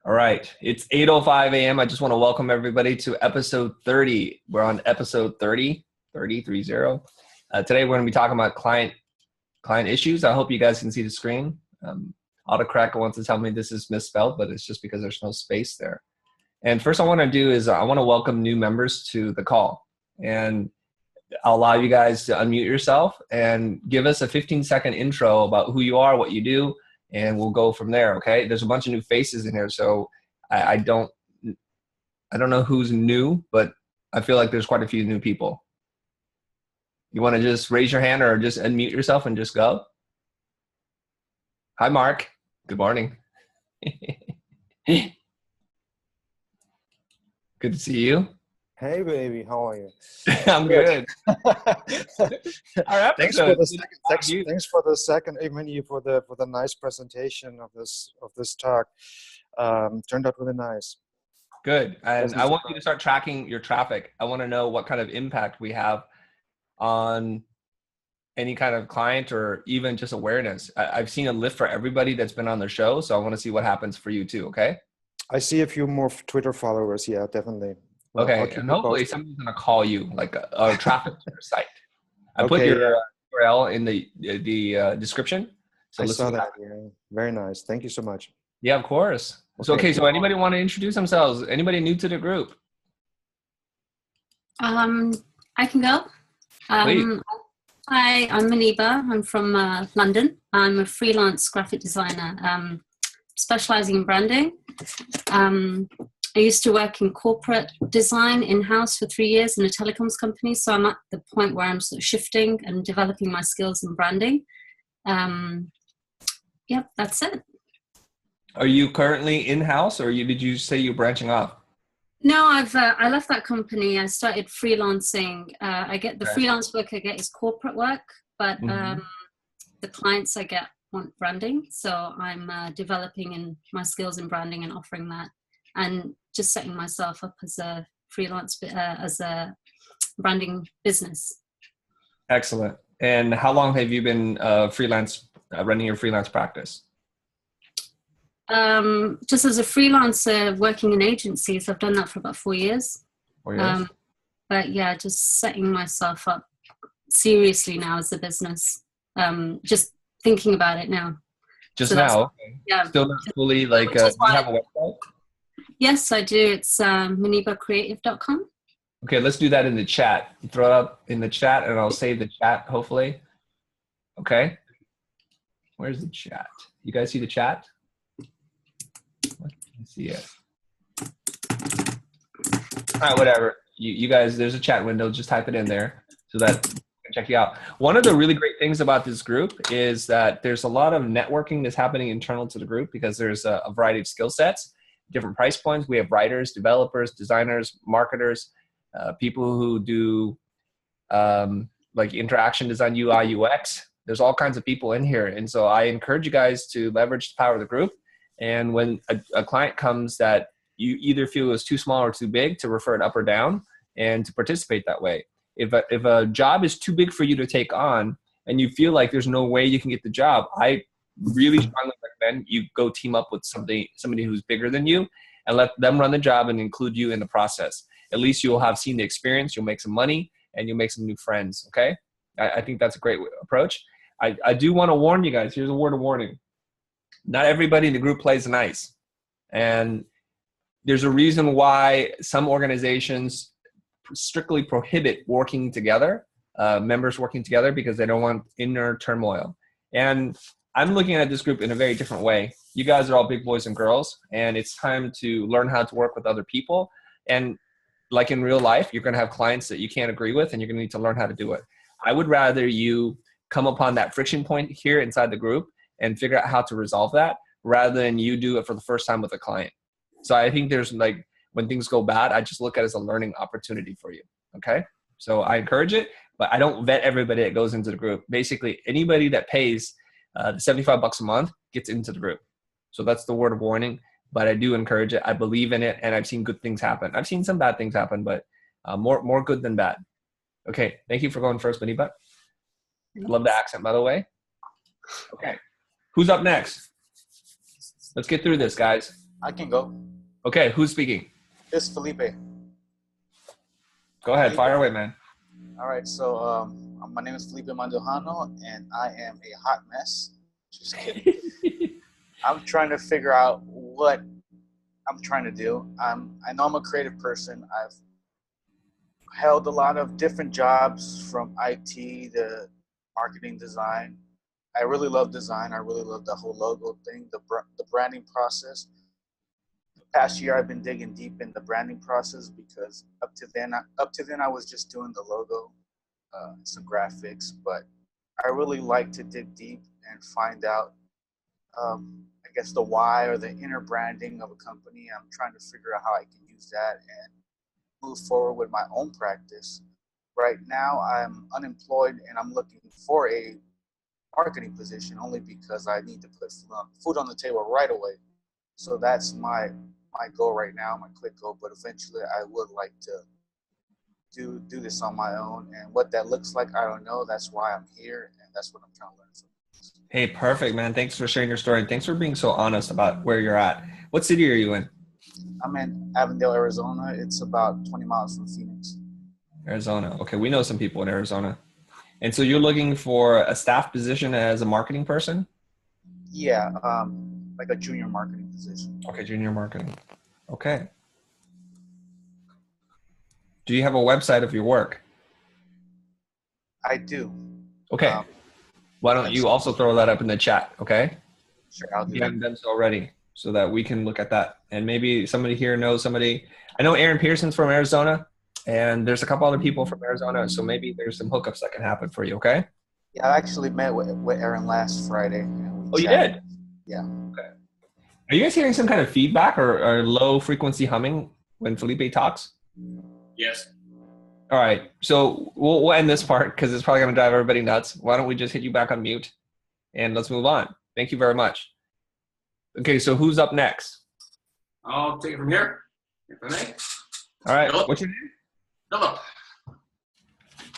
All right. It's 8:05 a.m. I just want to welcome everybody to episode 30. We're on episode 30. Today we're going to be talking about client issues. I hope you guys can see the screen. Autocorrect wants to tell me this is misspelled, but it's just because there's no space there. And first I want to do is I want to welcome new members to the call. And I'll allow you guys to unmute yourself and give us a 15-second intro about who you are, what you do, and we'll go from there, okay? There's a bunch of new faces in here, so I don't know who's new, but I feel like there's quite a few new people. You want to just raise your hand or just unmute yourself and just go? Hi, Mark. Good morning. Good to see you. Hey, baby. How are you? I'm good. Thanks for the second, even for the nice presentation of this talk. Turned out really nice. Good. And I want you to start tracking your traffic. I want to know what kind of impact we have on any kind of client or even just awareness. I've seen a lift for everybody that's been on the show, so I want to see what happens for you too, okay? I see a few more Twitter followers. Yeah, definitely. Well, okay, and hopefully somebody's going to call you, like a traffic to your site. I put your URL in the description. So I saw that. Yeah. Very nice. Thank you so much. Yeah, of course. Okay, so anybody want to introduce themselves? Anybody new to the group? I can go. Hi, I'm Maniba. I'm from London. I'm a freelance graphic designer, specializing in branding. I used to work in corporate design in-house for 3 years in a telecoms company, so I'm at the point where I'm sort of shifting and developing my skills in branding. Yep, that's it. Are you currently in-house, or did you say you're branching off? No, I left that company. I started freelancing. I get the freelance work I get is corporate work, but the clients I get want branding, so I'm developing in my skills in branding and offering that, and just setting myself up as a freelance, as a branding business. Excellent. And how long have you been running your freelance practice? Just as a freelancer working in agencies, I've done that for about 4 years. 4 years. But yeah, just setting myself up seriously now as a business. Just thinking about it now. Just so now? Okay. Yeah. Still not fully do you have a website? Yes, I do. It's manibacreative.com. Okay, let's do that in the chat. Throw it up in the chat and I'll save the chat, hopefully. Okay. Where's the chat? You guys see the chat? Let me see it. All right, whatever. You guys, there's a chat window. Just type it in there so that I can check you out. One of the really great things about this group is that there's a lot of networking that's happening internal to the group because there's a variety of skill sets, different price points. We have writers, developers, designers, marketers, people who do like interaction design, UI, UX. There's all kinds of people in here. And so I encourage you guys to leverage the power of the group. And when a client comes that you either feel is too small or too big, to refer it up or down and to participate that way. If a job is too big for you to take on and you feel like there's no way you can get the job, I really strongly recommend you go team up with somebody who's bigger than you and let them run the job and include you in the process. At least you'll have seen the experience, you'll make some money, and you'll make some new friends, okay? I think that's a great approach. I do want to warn you guys. Here's a word of warning. Not everybody in the group plays nice. And there's a reason why some organizations strictly prohibit working together, members working together, because they don't want inner turmoil. And I'm looking at this group in a very different way. You guys are all big boys and girls, and it's time to learn how to work with other people. And like in real life, you're going to have clients that you can't agree with, and you're going to need to learn how to do it. I would rather you come upon that friction point here inside the group and figure out how to resolve that rather than you do it for the first time with a client. So I think there's like, when things go bad, I just look at it as a learning opportunity for you. Okay. So I encourage it, but I don't vet everybody that goes into the group. Basically anybody that pays the $75 a month gets into the group. So that's the word of warning, but I do encourage it. I believe in it. And I've seen good things happen. I've seen some bad things happen, but more good than bad. Okay. Thank you for going first, Maniba. I love the accent, by the way. Okay. Who's up next? Let's get through this, guys. I can go. Okay, who's speaking? This is Felipe. Go ahead, Felipe? fire away, man. All right, so my name is Felipe Mandujano, and I am a hot mess. Just kidding. I'm trying to figure out what I'm trying to do. I know I'm a creative person. I've held a lot of different jobs from IT to marketing design. I really love design. I really love the whole logo thing, the branding process. The past year, I've been digging deep in the branding process because up to then I was just doing the logo, some graphics. But I really like to dig deep and find out, I guess, the why or the inner branding of a company. I'm trying to figure out how I can use that and move forward with my own practice. Right now, I'm unemployed and I'm looking for a marketing position only because I need to put food on the table right away. So that's my goal right now, my quick goal. But eventually, I would like to do this on my own. And what that looks like, I don't know. That's why I'm here, and that's what I'm trying to learn from. Hey, perfect, man. Thanks for sharing your story. And thanks for being so honest about where you're at. What city are you in? I'm in Avondale, Arizona. It's about 20 miles from Phoenix. Arizona. Okay, we know some people in Arizona. And so you're looking for a staff position as a marketing person? Yeah, like a junior marketing position. Okay, junior marketing. Okay. Do you have a website of your work? I do. Okay. Why don't you also throw that up in the chat, okay? Sure, I'll do If you that. haven't done so already, so that we can look at that. And maybe somebody here knows somebody. I know Aaron Pearson's from Arizona, and there's a couple other people from Arizona, so maybe there's some hookups that can happen for you, okay? Yeah, I actually met with Aaron last Friday. And we chatted. You did? Yeah. Okay. Are you guys hearing some kind of feedback or low frequency humming when Felipe talks? Yes. All right. So we'll end this part because it's probably going to drive everybody nuts. Why don't we just hit you back on mute and let's move on. Thank you very much. Okay. So who's up next? I'll take it from here, if I may. All right. Philip? What's your name? Philip.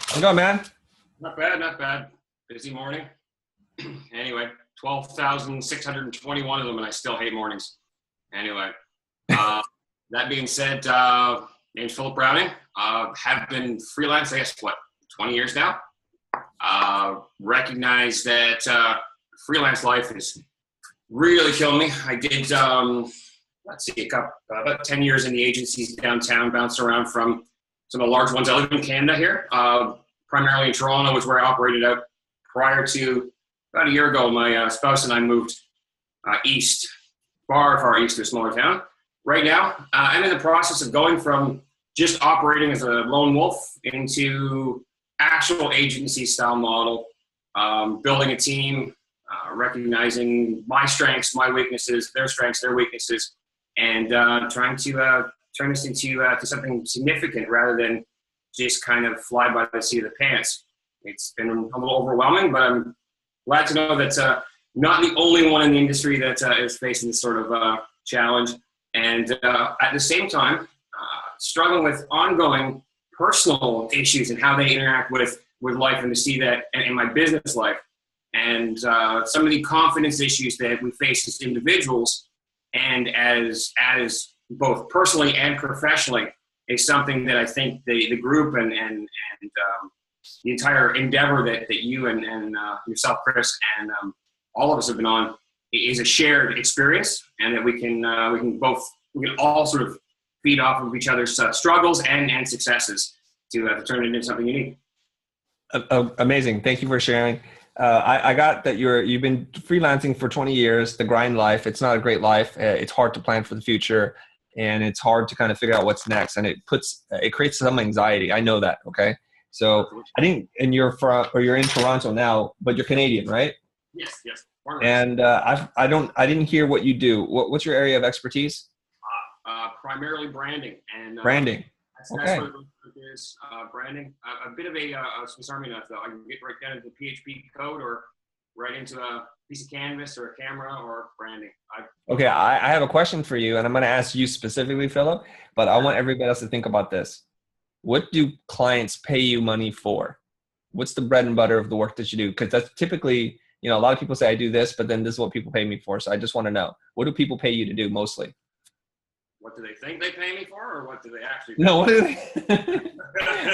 How's it going, man? Not bad, not bad. Busy morning. Anyway, 12,621 of them, and I still hate mornings. Anyway, that being said, name's Philip Browning. Have been freelance, I guess, 20 years now. Recognize that freelance life is really killing me. I did, about 10 years in the agencies downtown, bounced around from some of the large ones. I live in Canada here, primarily in Toronto, was where I operated out prior to about a year ago. My spouse and I moved east, far east to a smaller town. Right now, I'm in the process of going from just operating as a lone wolf into actual agency style model, building a team, recognizing my strengths, my weaknesses, their strengths, their weaknesses, and trying to turn this into something significant rather than just kind of fly by the seat of the pants. It's been a little overwhelming, but I'm glad to know that not the only one in the industry that is facing this sort of challenge. And at the same time, struggling with ongoing personal issues and how they interact with life, and to see that in my business life. And some of the confidence issues that we face as individuals and as both personally and professionally is something that I think the group and the entire endeavor that you and yourself, Chris, and all of us have been on is a shared experience, and that we can all sort of feed off of each other's struggles and successes to turn it into something unique. Amazing. Thank you for sharing. I got that you've been freelancing for 20 years, the grind life. It's not a great life. It's hard to plan for the future, and it's hard to kind of figure out what's next. And it creates some anxiety. I know that. Okay. So and you're in Toronto now, but you're Canadian, right? Yes. And I didn't hear what you do. What's your area of expertise? Primarily branding and branding. That's what the group is. Branding. A bit of a Swiss Army knife, though. I can get right down into PHP code or right into a piece of canvas or a camera or branding. Okay, I have a question for you, and I'm going to ask you specifically, Philip, but I want everybody else to think about this. What do clients pay you money for? What's the bread and butter of the work that you do? Because that's typically, a lot of people say I do this, but then this is what people pay me for. So I just want to know, what do people pay you to do mostly? what do they think they pay me for, or what do they actually No, what do they?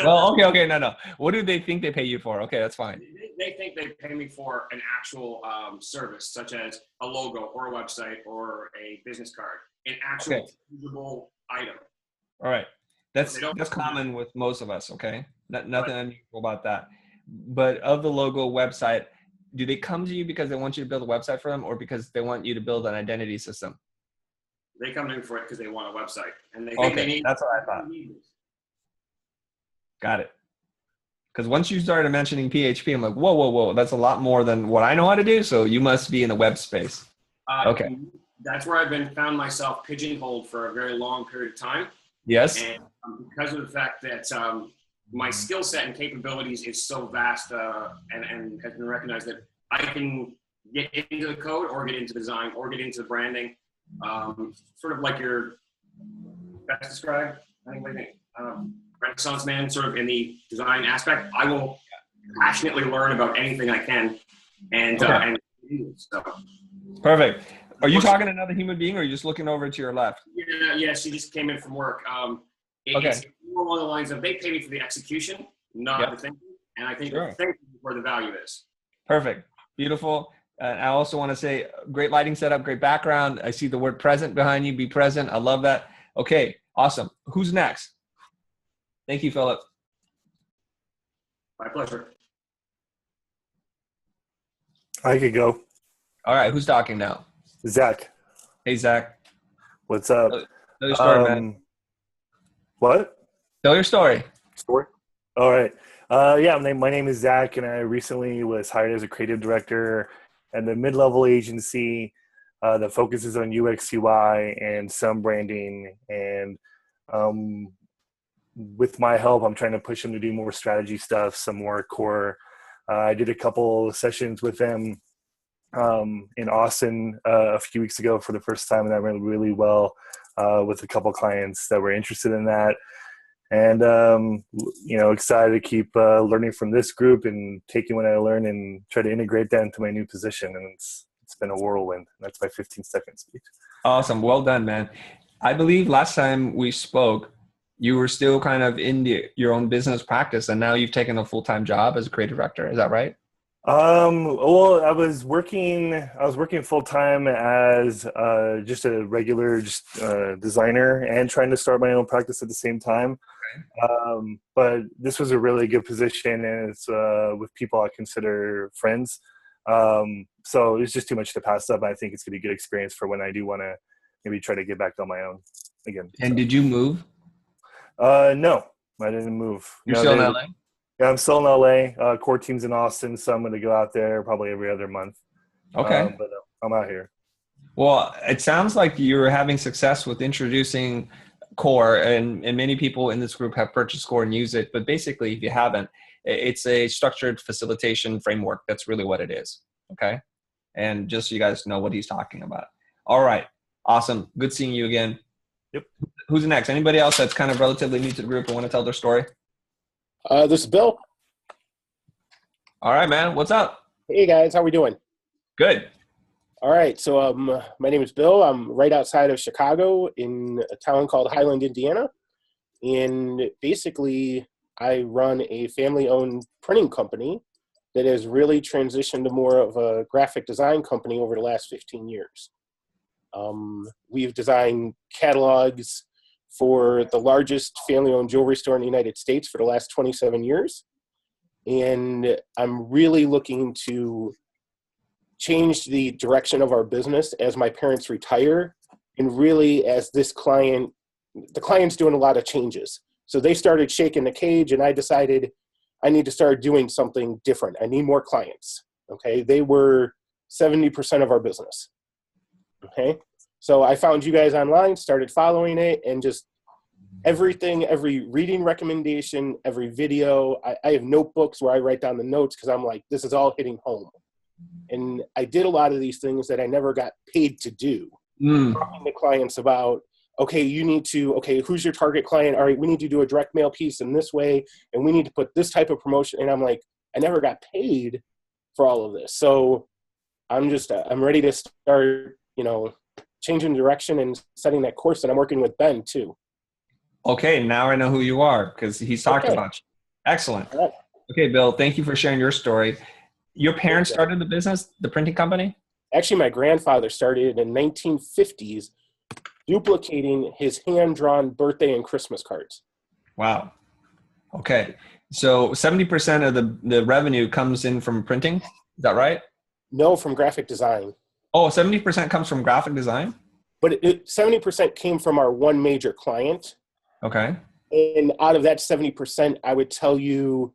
Well, okay, no. What do they think they pay you for? Okay, that's fine. They think they pay me for an actual service, such as a logo or a website or a business card, an actual tangible item. All right, that's common with most of us. Okay, nothing unusual about that. But of the logo website, do they come to you because they want you to build a website for them, or because they want you to build an identity system? They come to me for it because they want a website, and they think they need. That's what I thought. Got it. Because once you started mentioning PHP, I'm like, whoa, that's a lot more than what I know how to do. So you must be in the web space. Okay. That's where I've found myself pigeonholed for a very long period of time. Yes. And because of the fact that my skill set and capabilities is so vast and has been recognized that I can get into the code or get into design or get into the branding, sort of like your best described, I think, Renaissance man, sort of in the design aspect. I will passionately learn about anything I can, and so. Perfect. Are you talking to another human being, or are you just looking over to your left? Yeah, she just came in from work. It's more along the lines of they pay me for the execution, not the thinking, and I think the thinking is where the value is. Perfect. Beautiful. I also want to say, great lighting setup, great background. I see the word present behind you. Be present. I love that. Okay, awesome. Who's next? Thank you, Philip. My pleasure. I could go. All right, who's talking now? Zach. Hey, Zach. What's up? Tell your story, man. What? Tell your story. Story? All right. Yeah, my name is Zach, and I recently was hired as a creative director at the mid-level agency that focuses on UX, UI, and some branding. And with my help, I'm trying to push them to do more strategy stuff, some more core. I did a couple sessions with them in Austin a few weeks ago for the first time, and that went really well with a couple clients that were interested in that. And, excited to keep learning from this group and taking what I learned and try to integrate that into my new position. And it's been a whirlwind. That's my 15-second speech. Awesome. Well done, man. I believe last time we spoke, you were still kind of in your own business practice, and now you've taken a full-time job as a creative director. Is that right? Well, I was working full-time as just a regular designer and trying to start my own practice at the same time. Okay. But this was a really good position, and it's with people I consider friends. So it's just too much to pass up. I think it's going to be a good experience for when I do want to maybe try to get back on my own again. And did you move? No, I didn't move. You're still in LA? Yeah, I'm still in LA. Core team's in Austin, so I'm going to go out there probably every other month. Okay. But I'm out here. Well, it sounds like you're having success with introducing Core, and many people in this group have purchased Core and use it. But basically, if you haven't, it's a structured facilitation framework. That's really what it is. Okay. And just so you guys know what he's talking about. All right. Awesome. Good seeing you again. Yep. Who's next? Anybody else that's kind of relatively new to the group and want to tell their story? This is Bill. All right, man. What's up? Hey, guys. How we doing? Good. All right. So my name is Bill. I'm right outside of Chicago in a town called Highland, Indiana. And basically, I run a family-owned printing company that has really transitioned to more of a graphic design company over the last 15 years. We've designed catalogs for the largest family-owned jewelry store in the United States for the last 27 years. And I'm really looking to change the direction of our business as my parents retire, and really as this client, the client's doing a lot of changes. So they started shaking the cage, and I decided I need to start doing something different. I need more clients, okay? They were 70% of our business, okay? So I found you guys online, started following it, and just everything, every reading recommendation, every video. I have notebooks where I write down the notes because I'm like, this is all hitting home. And I did a lot of these things that I never got paid to do. Talking to clients about, okay, you need to, okay, who's your target client? All right, we need to do a direct mail piece in this way, and we need to put this type of promotion. And I'm like, I never got paid for all of this. So I'm ready to start, changing direction and setting that course. And I'm working with Ben too. Okay, now I know who you are because he's talked about you. Excellent. All right. Okay, Bill, thank you for sharing your story. Your parents started the business, the printing company? Actually, my grandfather started in the 1950s, duplicating his hand-drawn birthday and Christmas cards. Wow. Okay. So 70% of the revenue comes in from printing. Is that right? No, from graphic design. Oh, 70% comes from graphic design? But 70% came from our one major client. Okay. And out of that 70%, I would tell you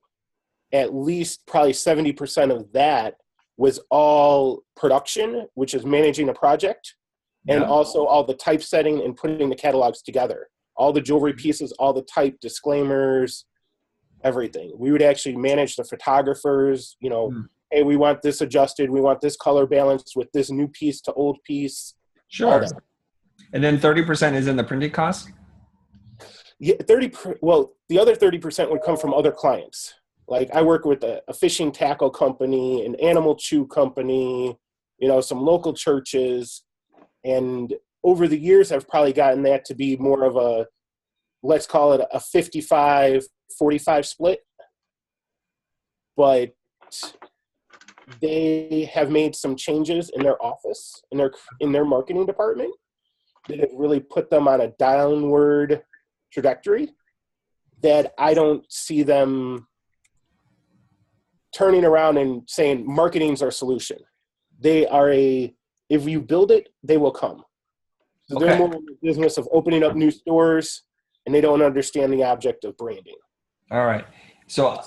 at least probably 70% of that was all production, which is managing a project, and also all the typesetting and putting the catalogs together. All the jewelry pieces, all the type disclaimers, everything. We would actually manage the photographers, you know, hey, we want this adjusted, we want this color balanced with this new piece to old piece. Sure. And then 30% is in the printing costs? Yeah, well, the other 30% would come from other clients. Like I work with a fishing tackle company, an animal chew company, you know, some local churches. And over the years, I've probably gotten that to be more of a, let's call it a 55-45 split. But they have made some changes in their office, in their marketing department, that have really put them on a downward trajectory that I don't see them turning around and saying marketing's our solution. They are if you build it, they will come. So they're more in the business of opening up new stores, and they don't understand the object of branding. All right. So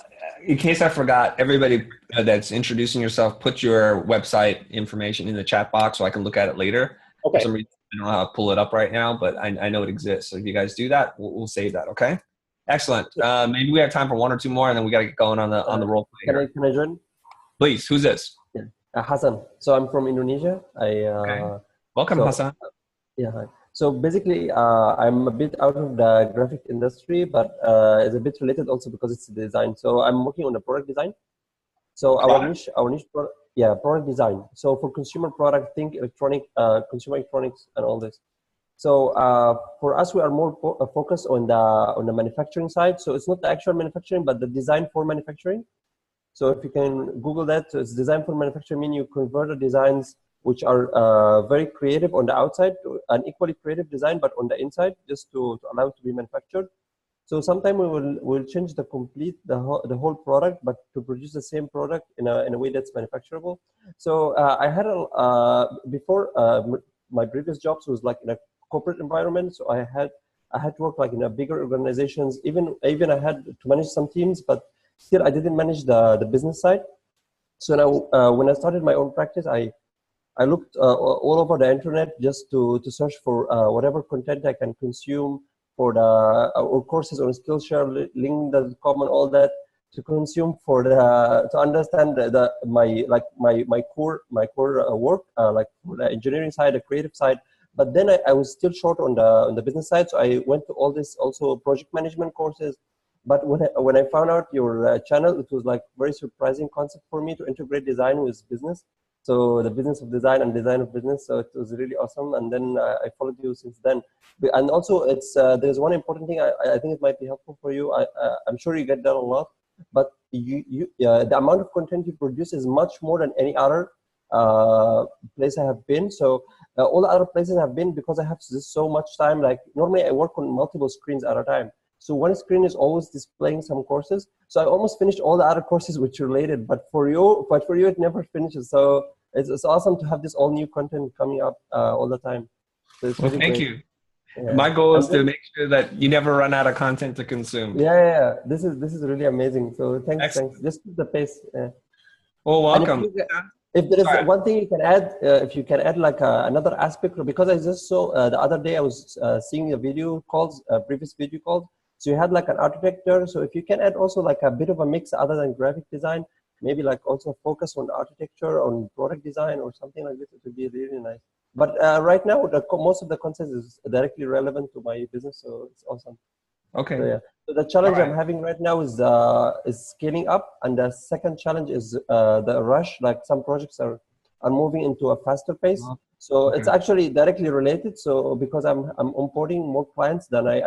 in case I forgot, everybody that's introducing yourself, put your website information in the chat box so I can look at it later. Okay. For some reason, I don't know how to pull it up right now, but I know it exists. So if you guys do that, we'll save that. Okay. Excellent. Maybe we have time for one or two more, and then we got to get going on the role play. Can I join? Please. Who's this? Yeah. Hassan. So I'm from Indonesia. Welcome, Hassan. Yeah. Hi. So basically, I'm a bit out of the graphic industry, but it's a bit related also because it's design. So I'm working on the product design. So our niche product design. So for consumer product, think consumer electronics and all this. So for us, we are more focused on the manufacturing side. So it's not the actual manufacturing, but the design for manufacturing. So if you can Google that, so it's design for manufacturing, meaning you convert the designs which are very creative on the outside to an equally creative design, but on the inside, just to allow it to be manufactured. So sometime we'll change the whole product, but to produce the same product in a way that's manufacturable. So I had before my previous jobs was like in a corporate environment. So I had to work like in a bigger organizations. Even I had to manage some teams, but still I didn't manage the business side. So now when I started my own practice, I looked all over the internet just to search for whatever content I can consume for or courses on Skillshare, LinkedIn.com, and all that to consume to understand my core work, like for the engineering side, the creative side. But then I was still short on the business side, so I went to all this also project management courses. But when I found out your channel, it was like very surprising concept for me to integrate design with business. So the business of design and design of business. So it was really awesome. And then I followed you since then. And also there's one important thing I think it might be helpful for you. I'm sure you get that a lot, but the amount of content you produce is much more than any other place I have been. So all the other places I've been, because I have so much time, like normally I work on multiple screens at a time. So one screen is always displaying some courses. So I almost finished all the other courses which are related, but for you it never finishes. So it's awesome to have this all new content coming up all the time. So it's really thank great. you. Yeah. My goal is to make sure that you never run out of content to consume. Yeah. This is really amazing. So thanks. Just keep the pace. Yeah. Well, welcome. If there is one thing you can add, if you can add like another aspect, because I just saw the other day I was seeing a previous video calls. So you had like an architecture. So if you can add also like a bit of a mix other than graphic design, maybe like also focus on architecture, on product design or something like this, it would be really nice. But right now, most of the content is directly relevant to my business, so it's awesome. Okay. So, yeah. So the challenge I'm having right now is scaling up, and the second challenge is the rush. Like some projects are are moving into a faster pace. So it's actually directly related. So because I'm onboarding more clients than I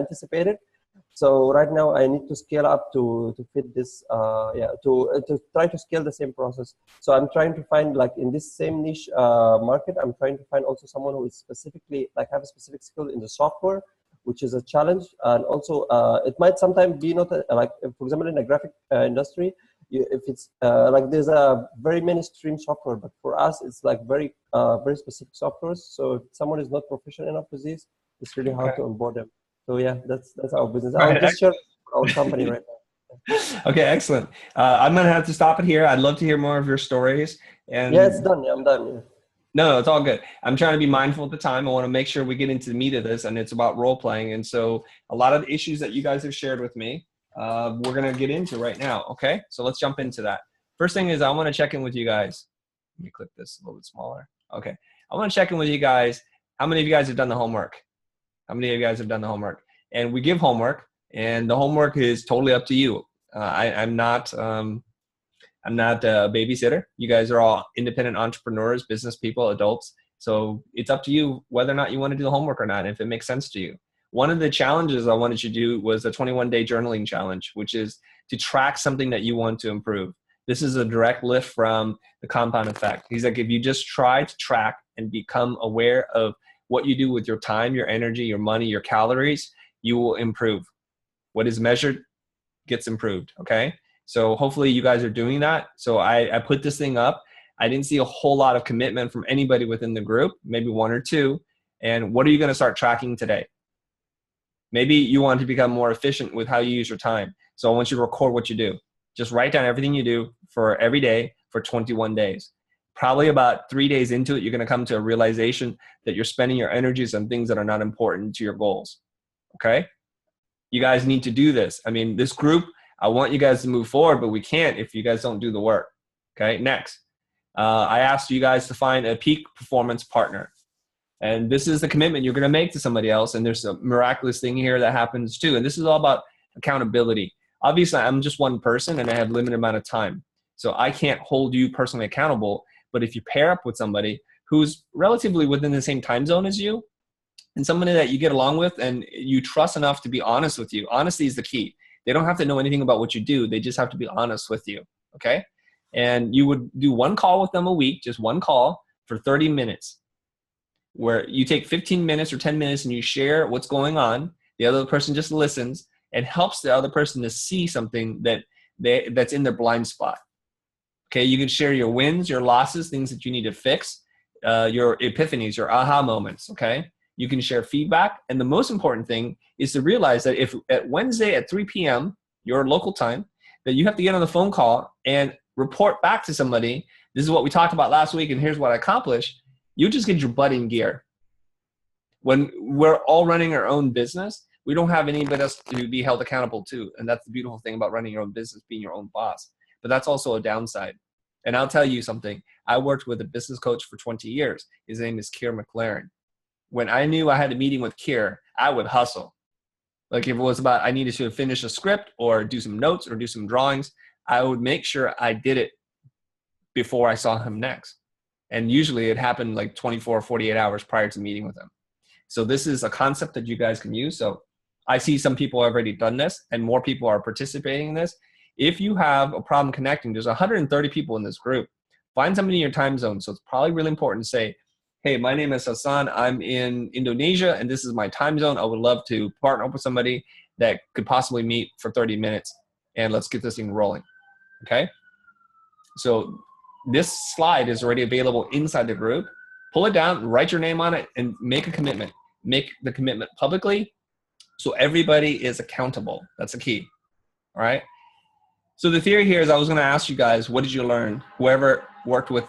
anticipated. So right now I need to scale up to fit this, to try to scale the same process. So I'm trying to find, like, in this same niche market, I'm trying to find also someone who is specifically, like, have a specific skill in the software, which is a challenge. And also it might sometimes be not like, for example, in the graphic industry, if it's like there's a very mainstream software, but for us it's like very specific softwares. So if someone is not proficient enough with this, it's really hard to onboard them. So yeah, that's our business. I'll just share our company right now. Okay, excellent. I'm gonna have to stop it here. I'd love to hear more of your stories. And yeah, it's done. Yeah, I'm done. Yeah. No, it's all good. I'm trying to be mindful of the time. I want to make sure we get into the meat of this, and it's about role playing. And so a lot of the issues that you guys have shared with me, we're going to get into right now. Okay, so let's jump into that. First thing is I want to check in with you guys. Let me click this a little bit smaller. Okay, I want to check in with you guys. How many of you guys have done the homework? How many of you guys have done the homework? And we give homework, and the homework is totally up to you. I'm not a babysitter. You guys are all independent entrepreneurs, business people, adults. So it's up to you whether or not you want to do the homework or not, if it makes sense to you. One of the challenges I wanted you to do was the 21-day journaling challenge, which is to track something that you want to improve. This is a direct lift from the compound effect. He's like, if you just try to track and become aware of what you do with your time, your energy, your money, your calories, you will improve. What is measured gets improved, okay? So hopefully you guys are doing that. So I put this thing up. I didn't see a whole lot of commitment from anybody within the group, maybe one or two. And what are you going to start tracking today? Maybe you want to become more efficient with how you use your time. So I want you to record what you do. Just write down everything you do for every day for 21 days. Probably about 3 days into it, you're going to come to a realization that you're spending your energies on things that are not important to your goals. Okay? You guys need to do this. I mean, this group, I want you guys to move forward, but we can't if you guys don't do the work. Okay, next. I asked you guys to find a peak performance partner. And this is the commitment you're going to make to somebody else. And there's a miraculous thing here that happens too. And this is all about accountability. Obviously, I'm just one person and I have a limited amount of time. So I can't hold you personally accountable. But if you pair up with somebody who's relatively within the same time zone as you, and somebody that you get along with and you trust enough to be honest with you, honesty is the key. They don't have to know anything about what you do. They just have to be honest with you, okay? And you would do one call with them a week, just one call for 30 minutes, where you take 15 minutes or 10 minutes and you share what's going on. The other person just listens and helps the other person to see something that's in their blind spot. Okay, you can share your wins, your losses, things that you need to fix, your epiphanies, your aha moments, okay? You can share feedback. And the most important thing is to realize that if at Wednesday at 3 p.m., your local time, that you have to get on the phone call and report back to somebody, this is what we talked about last week and here's what I accomplished, you just get your butt in gear. When we're all running our own business, we don't have anybody else to be held accountable to. And that's the beautiful thing about running your own business, being your own boss. But that's also a downside. And I'll tell you something. I worked with a business coach for 20 years. His name is Keir McLaren. When I knew I had a meeting with Keir, I would hustle. Like if it was about I needed to finish a script or do some notes or do some drawings, I would make sure I did it before I saw him next. And usually it happened like 24 or 48 hours prior to meeting with him. So this is a concept that you guys can use. So I see some people have already done this and more people are participating in this. If you have a problem connecting, there's 130 people in this group. Find somebody in your time zone. So it's probably really important to say, hey, my name is Hassan. I'm in Indonesia, and this is my time zone. I would love to partner up with somebody that could possibly meet for 30 minutes, and let's get this thing rolling, okay? So this slide is already available inside the group. Pull it down, write your name on it, and make a commitment. Make the commitment publicly so everybody is accountable. That's the key, all right? So the theory here is I was going to ask you guys, what did you learn? Whoever worked with,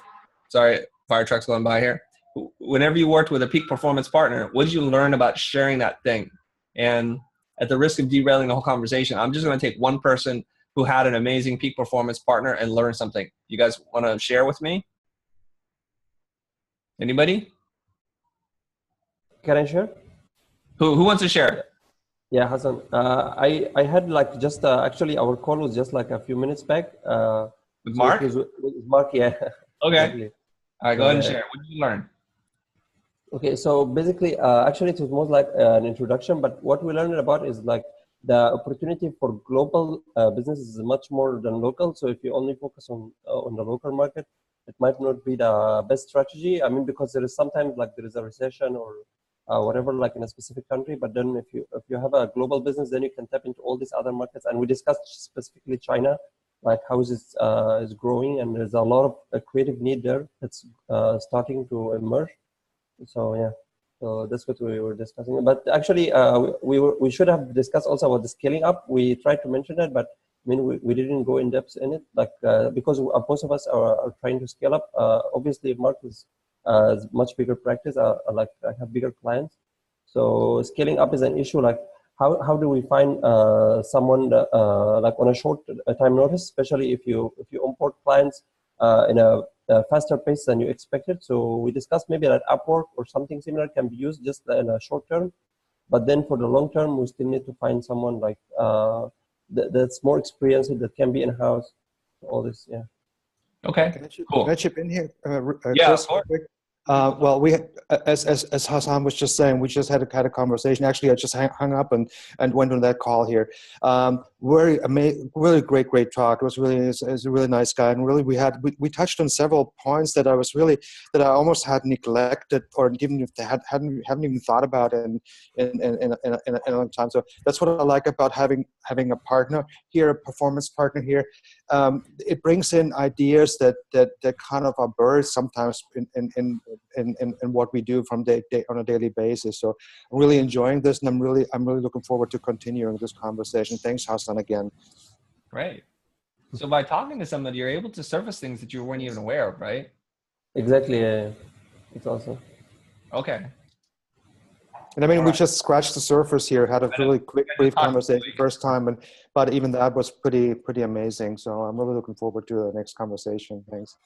sorry, fire truck's going by here. Whenever you worked with a peak performance partner, what did you learn about sharing that thing? And at the risk of derailing the whole conversation, I'm just going to take one person who had an amazing peak performance partner and learn something. You guys want to share with me? Anybody? Can I share? Who wants to share? Yeah, Hassan. I had like just actually our call was just like a few minutes back. With Mark? With Mark, yeah. Okay. Exactly. All right, go ahead and share. What did you learn? Okay, so basically, actually, it was more like an introduction, but what we learned about is like the opportunity for global business is much more than local. So if you only focus on the local market, it might not be the best strategy. I mean, because there is sometimes like there is a recession or whatever, like in a specific country. But then if you have a global business, then you can tap into all these other markets. And we discussed specifically China, like how is growing, and there's a lot of creative need there that's starting to emerge. So yeah, so that's what we were discussing. But actually, we should have discussed also about the scaling up. We tried to mention that, but I mean we didn't go in depth in it, like because most of us are trying to scale up. Obviously, Mark is much bigger practice. Like I have bigger clients, so scaling up is an issue. Like how do we find someone that, like on a short time notice, especially if you import clients in a faster pace than you expected. So we discussed maybe that Upwork or something similar can be used just in a short term, but then for the long term, we still need to find someone like that's more experienced, that can be in-house, all this, yeah. Okay, cool. Can I chip in here, Yeah, Chris, of course. quick? Well, as Hassan was just saying, we just had a conversation. Actually, I just hung up and went on that call here. Really great talk. It was a really nice guy, and really we touched on several points that I almost had neglected or hadn't even thought about in a long time. So that's what I like about having a partner here, a performance partner here. It brings in ideas that kind of are buried sometimes in what we do from on a daily basis. So I'm really enjoying this, and I'm really looking forward to continuing this conversation. Thanks, Hassan, again. Great. So by talking to somebody, you're able to surface things that you weren't even aware of, right? Exactly. It's awesome. Okay. And I mean, we just scratched the surface here. Had a really quick, brief conversation first time, but even that was pretty amazing. So I'm really looking forward to the next conversation. Thanks.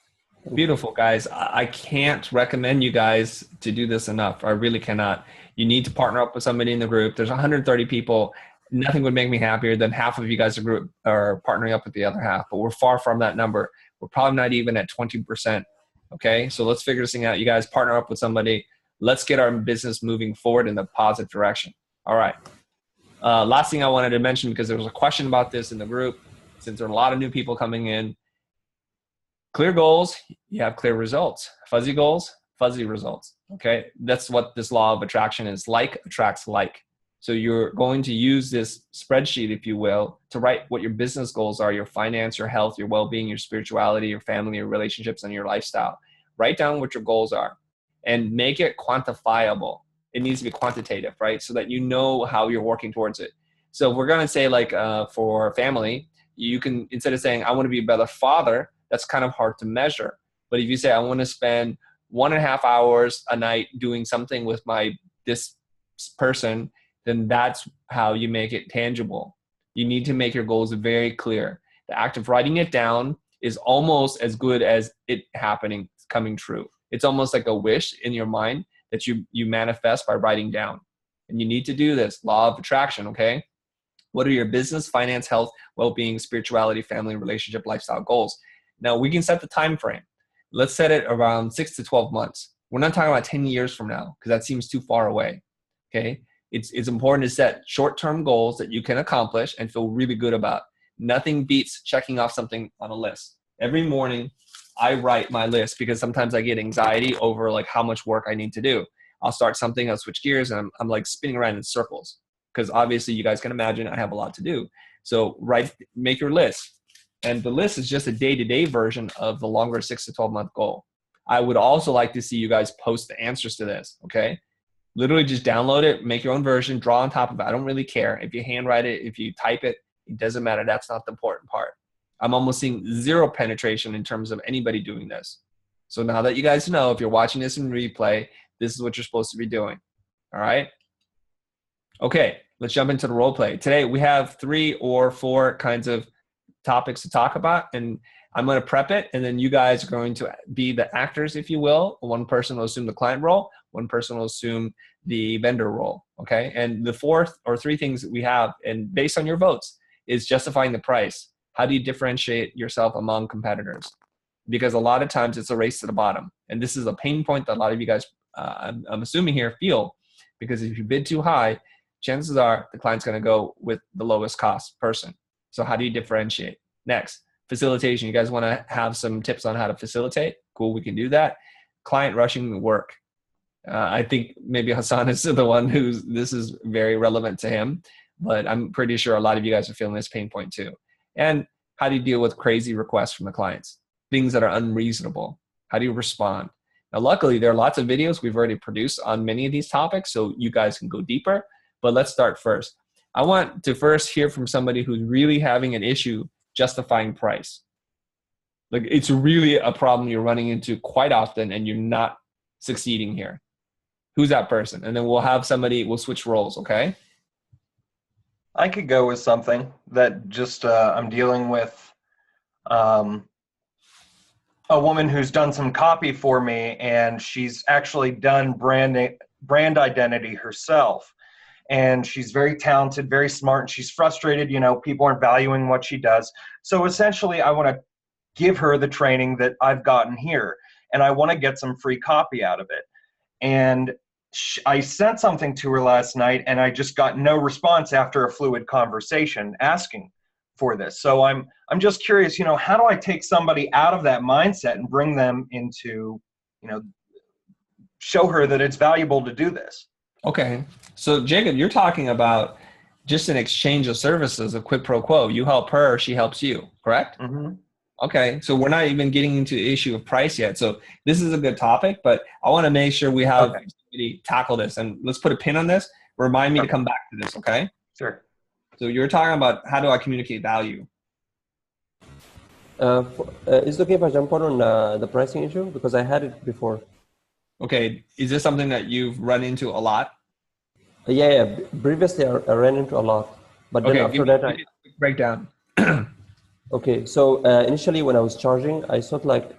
Beautiful, guys. I can't recommend you guys to do this enough. I really cannot. You need to partner up with somebody in the group. There's 130 people. Nothing would make me happier than half of you guys are partnering up with the other half, but we're far from that number. We're probably not even at 20%. Okay, so let's figure this thing out. You guys partner up with somebody. Let's get our business moving forward in the positive direction. All right. Last thing I wanted to mention, because there was a question about this in the group, since there are a lot of new people coming in. Clear goals, you have clear results. Fuzzy goals, fuzzy results. Okay, that's what this law of attraction is. Like attracts like. So you're going to use this spreadsheet, if you will, to write what your business goals are, your finance, your health, your well-being, your spirituality, your family, your relationships, and your lifestyle. Write down what your goals are and make it quantifiable. It needs to be quantitative, right? So that you know how you're working towards it. So we're going to say, like, for family, you can, instead of saying, I want to be a better father, that's kind of hard to measure. But if you say, I want to spend 1.5 hours a night doing something with this person, then that's how you make it tangible. You need to make your goals very clear. The act of writing it down is almost as good as it coming true. It's almost like a wish in your mind that you manifest by writing down. And you need to do this, law of attraction, okay? What are your business, finance, health, well-being, spirituality, family, relationship, lifestyle goals? Now, we can set the time frame. Let's set it around 6 to 12 months. We're not talking about 10 years from now, because that seems too far away, okay? It's important to set short-term goals that you can accomplish and feel really good about. Nothing beats checking off something on a list. Every morning, I write my list because sometimes I get anxiety over like how much work I need to do. I'll start something, I'll switch gears, and I'm like spinning around in circles, because obviously you guys can imagine I have a lot to do. So make your list. And the list is just a day-to-day version of the longer 6 to 12 month goal. I would also like to see you guys post the answers to this, okay? Literally just download it, make your own version, draw on top of it. I don't really care. If you handwrite it, if you type it, it doesn't matter. That's not the important part. I'm almost seeing zero penetration in terms of anybody doing this. So now that you guys know, if you're watching this in replay, this is what you're supposed to be doing, all right? Okay, let's jump into the role play. Today, we have 3 or 4 kinds of topics to talk about, and I'm going to prep it, and then you guys are going to be the actors, if you will. One person will assume the client role, one person will assume the vendor role, okay? And the 4th or 3 things that we have, and based on your votes, is justifying the price. How do you differentiate yourself among competitors? because a lot of times it's a race to the bottom. And this is a pain point that a lot of you guys, I'm assuming here, feel, because if you bid too high, chances are the client's going to go with the lowest cost person. So how do you differentiate? Next, facilitation. You guys want to have some tips on how to facilitate? Cool, we can do that. Client rushing the work. I think maybe Hassan is the one this is very relevant to him, but I'm pretty sure a lot of you guys are feeling this pain point too. And how do you deal with crazy requests from the clients? Things that are unreasonable. How do you respond? Now, luckily, there are lots of videos we've already produced on many of these topics, so you guys can go deeper. But let's start first. I want to first hear from somebody who's really having an issue justifying price. Like, it's really a problem you're running into quite often and you're not succeeding here. Who's that person? And then we'll have somebody, we'll switch roles, okay? I could go with something that just I'm dealing with a woman who's done some copy for me, and she's actually done brand identity herself. And she's very talented, very smart, and she's frustrated, you know, people aren't valuing what she does. So essentially, I want to give her the training that I've gotten here, and I want to get some free copy out of it. And I sent something to her last night, and I just got no response after a fluid conversation asking for this. So I'm just curious, you know, how do I take somebody out of that mindset and bring them into, you know, show her that it's valuable to do this? Okay. So Jacob, you're talking about just an exchange of services, a quid pro quo. You help her, she helps you, correct? Mm-hmm. Okay. So we're not even getting into the issue of price yet. So this is a good topic, but I want to make sure we have somebody tackle this, and let's put a pin on this. Remind me to come back to this. Okay. Sure. So you're talking about how do I communicate value? Is it okay if I jump on the pricing issue? Because I had it before. Okay. Is this something that you've run into a lot? Yeah. Previously, I ran into a lot. But then after that, give me a quick breakdown. Okay. So initially, when I was charging, I thought like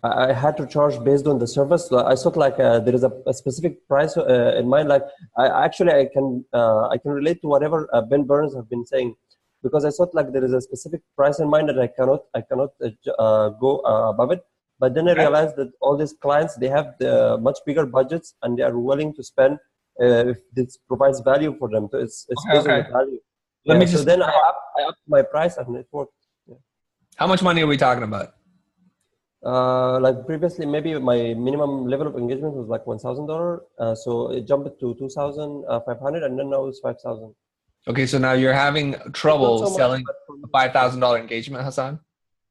I had to charge based on the service. So I thought like there is a specific price in mind. Like I can relate to whatever Ben Burns have been saying, because I thought like there is a specific price in mind that I cannot go above it. But then I realized that all these clients, they have the much bigger budgets, and they are willing to spend if this provides value for them. So it's based on the value. So then I upped my price, and it worked. Yeah. How much money are we talking about? Like previously, maybe my minimum level of engagement was like $1,000. So it jumped to 2,500, and then now it's 5,000. Okay, so now you're having trouble selling a $5,000 engagement, Hassan?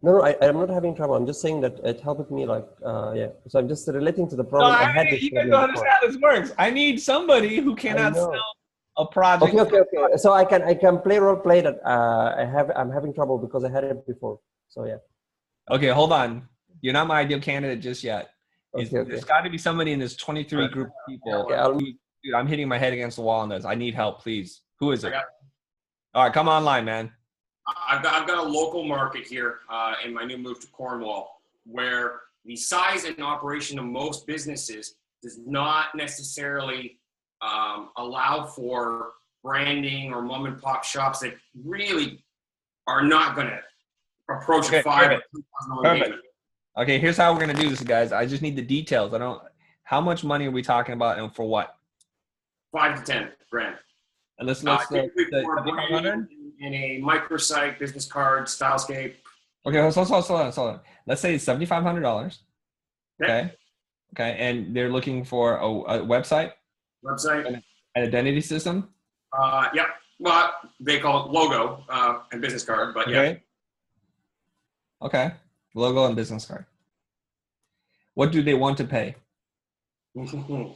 No, I'm not having trouble. I'm just saying that it helped me, like, yeah. So I'm just relating to the problem. No, you guys don't understand how this works. I need somebody who cannot sell a project. Okay. So I can play role play that I'm having trouble because I had it before. So yeah. Okay, hold on. You're not my ideal candidate just yet. There's got to be somebody in this 23 group of people. Dude, I'm hitting my head against the wall on this. I need help, please. Who is it? All right, come online, man. I've got a local market here in my new move to Cornwall, where the size and operation of most businesses does not necessarily allow for branding or mom and pop shops that really are not going to approach $5,000 engagement. Okay, here's how we're going to do this, guys. I just need the details. How much money are we talking about, and for what? 5 to 10 grand. And let's in a microsite, business card, stylescape. Okay, hold on. Let's say it's $7,500. Okay. And they're looking for a website, an identity system. Yep. Well, they call it logo and business card, but yeah. Okay. Logo and business card. What do they want to pay? The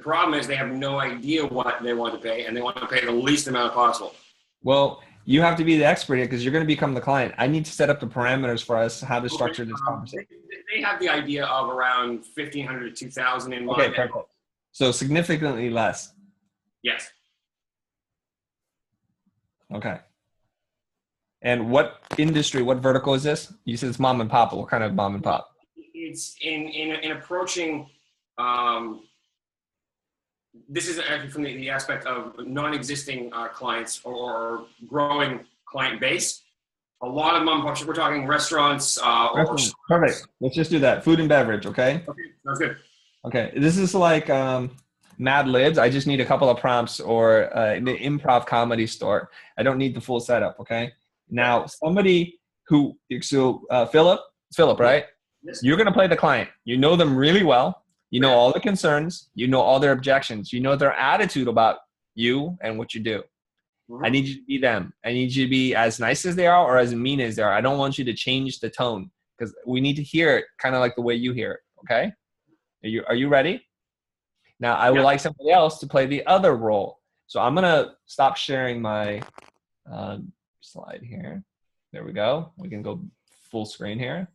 problem is they have no idea what they want to pay, and they want to pay the least amount possible. Well, you have to be the expert here because you're going to become the client. I need to set up the parameters for us how to structure this conversation. They have the idea of around 1,500 to 2,000 in mind. Okay, perfect. So significantly less. Yes. Okay. And what industry, what vertical is this? You said it's mom and pop. What kind of mom and pop? It's in approaching. This is actually from the aspect of non-existing clients or growing client base. A lot of them, we're talking restaurants. Perfect. Let's just do that. Food and beverage, okay? Okay, sounds good. Okay, this is like Mad Libs. I just need a couple of prompts or an improv comedy store. I don't need the full setup, okay? Now, somebody who, Philip, right? Yes. You're going to play the client. You know them really well. You know all the concerns. You know all their objections. You know their attitude about you and what you do. I need you to be them. I need you to be as nice as they are or as mean as they are. I don't want you to change the tone because we need to hear it kind of like the way you hear it, okay? Are you ready? Now, I would like somebody else to play the other role. So I'm going to stop sharing my slide here. There we go. We can go full screen here.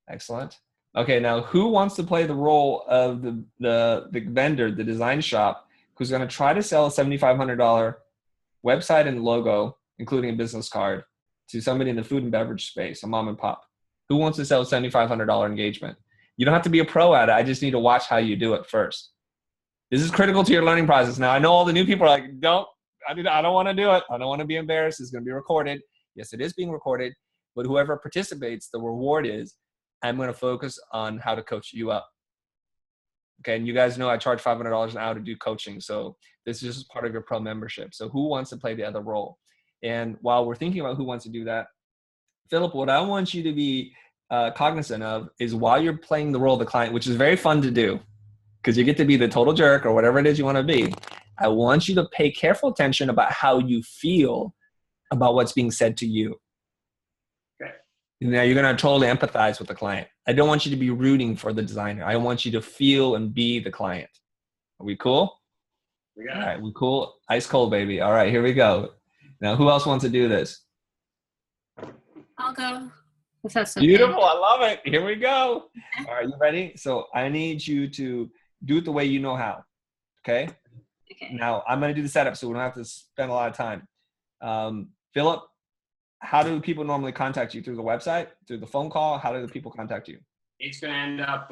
Excellent. Okay, now who wants to play the role of the vendor, the design shop, who's going to try to sell a $7,500 website and logo, including a business card, to somebody in the food and beverage space, a mom and pop? Who wants to sell a $7,500 engagement? You don't have to be a pro at it. I just need to watch how you do it first. This is critical to your learning process. Now, I know all the new people are like, I don't want to do it. I don't want to be embarrassed. It's going to be recorded. Yes, it is being recorded, but whoever participates, the reward is I'm going to focus on how to coach you up. Okay, and you guys know I charge $500 an hour to do coaching, so this is just part of your pro membership. So who wants to play the other role? And while we're thinking about who wants to do that, Philip, what I want you to be cognizant of is while you're playing the role of the client, which is very fun to do, because you get to be the total jerk or whatever it is you want to be, I want you to pay careful attention about how you feel about what's being said to you. Okay. Now you're going to totally empathize with the client. I don't want you to be rooting for the designer. I want you to feel and be the client. Are we cool? We got it. All right, we cool. Ice cold, baby. All right, here we go. Now, who else wants to do this? I'll go. If that's okay. Beautiful. I love it. Here we go. All right, you ready? So I need you to do it the way you know how. Okay? Okay. Now, I'm going to do the setup so we don't have to spend a lot of time. Philip, how do people normally contact you? Through the website? Through the phone call? How do the people contact you? It's going to end up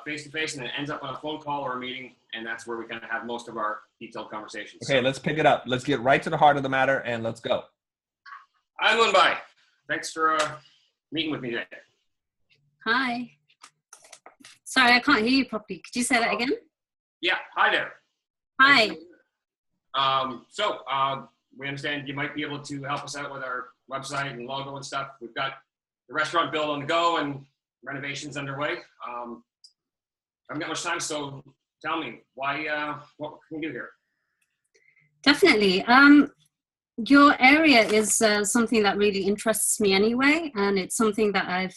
face-to-face, and it ends up on a phone call or a meeting, and that's where we kind of have most of our detailed conversations. Okay, let's pick it up. Let's get right to the heart of the matter, and let's go. Hi, Mumbai. Thanks for meeting with me today. Hi. Sorry, I can't hear you properly. Could you say that again? Yeah, hi there. Hi. We understand you might be able to help us out with our website and logo and stuff. We've got the restaurant build on the go and renovations underway. I haven't got much time, so tell me, what can we do here? Definitely. Your area is something that really interests me anyway, and it's something that I've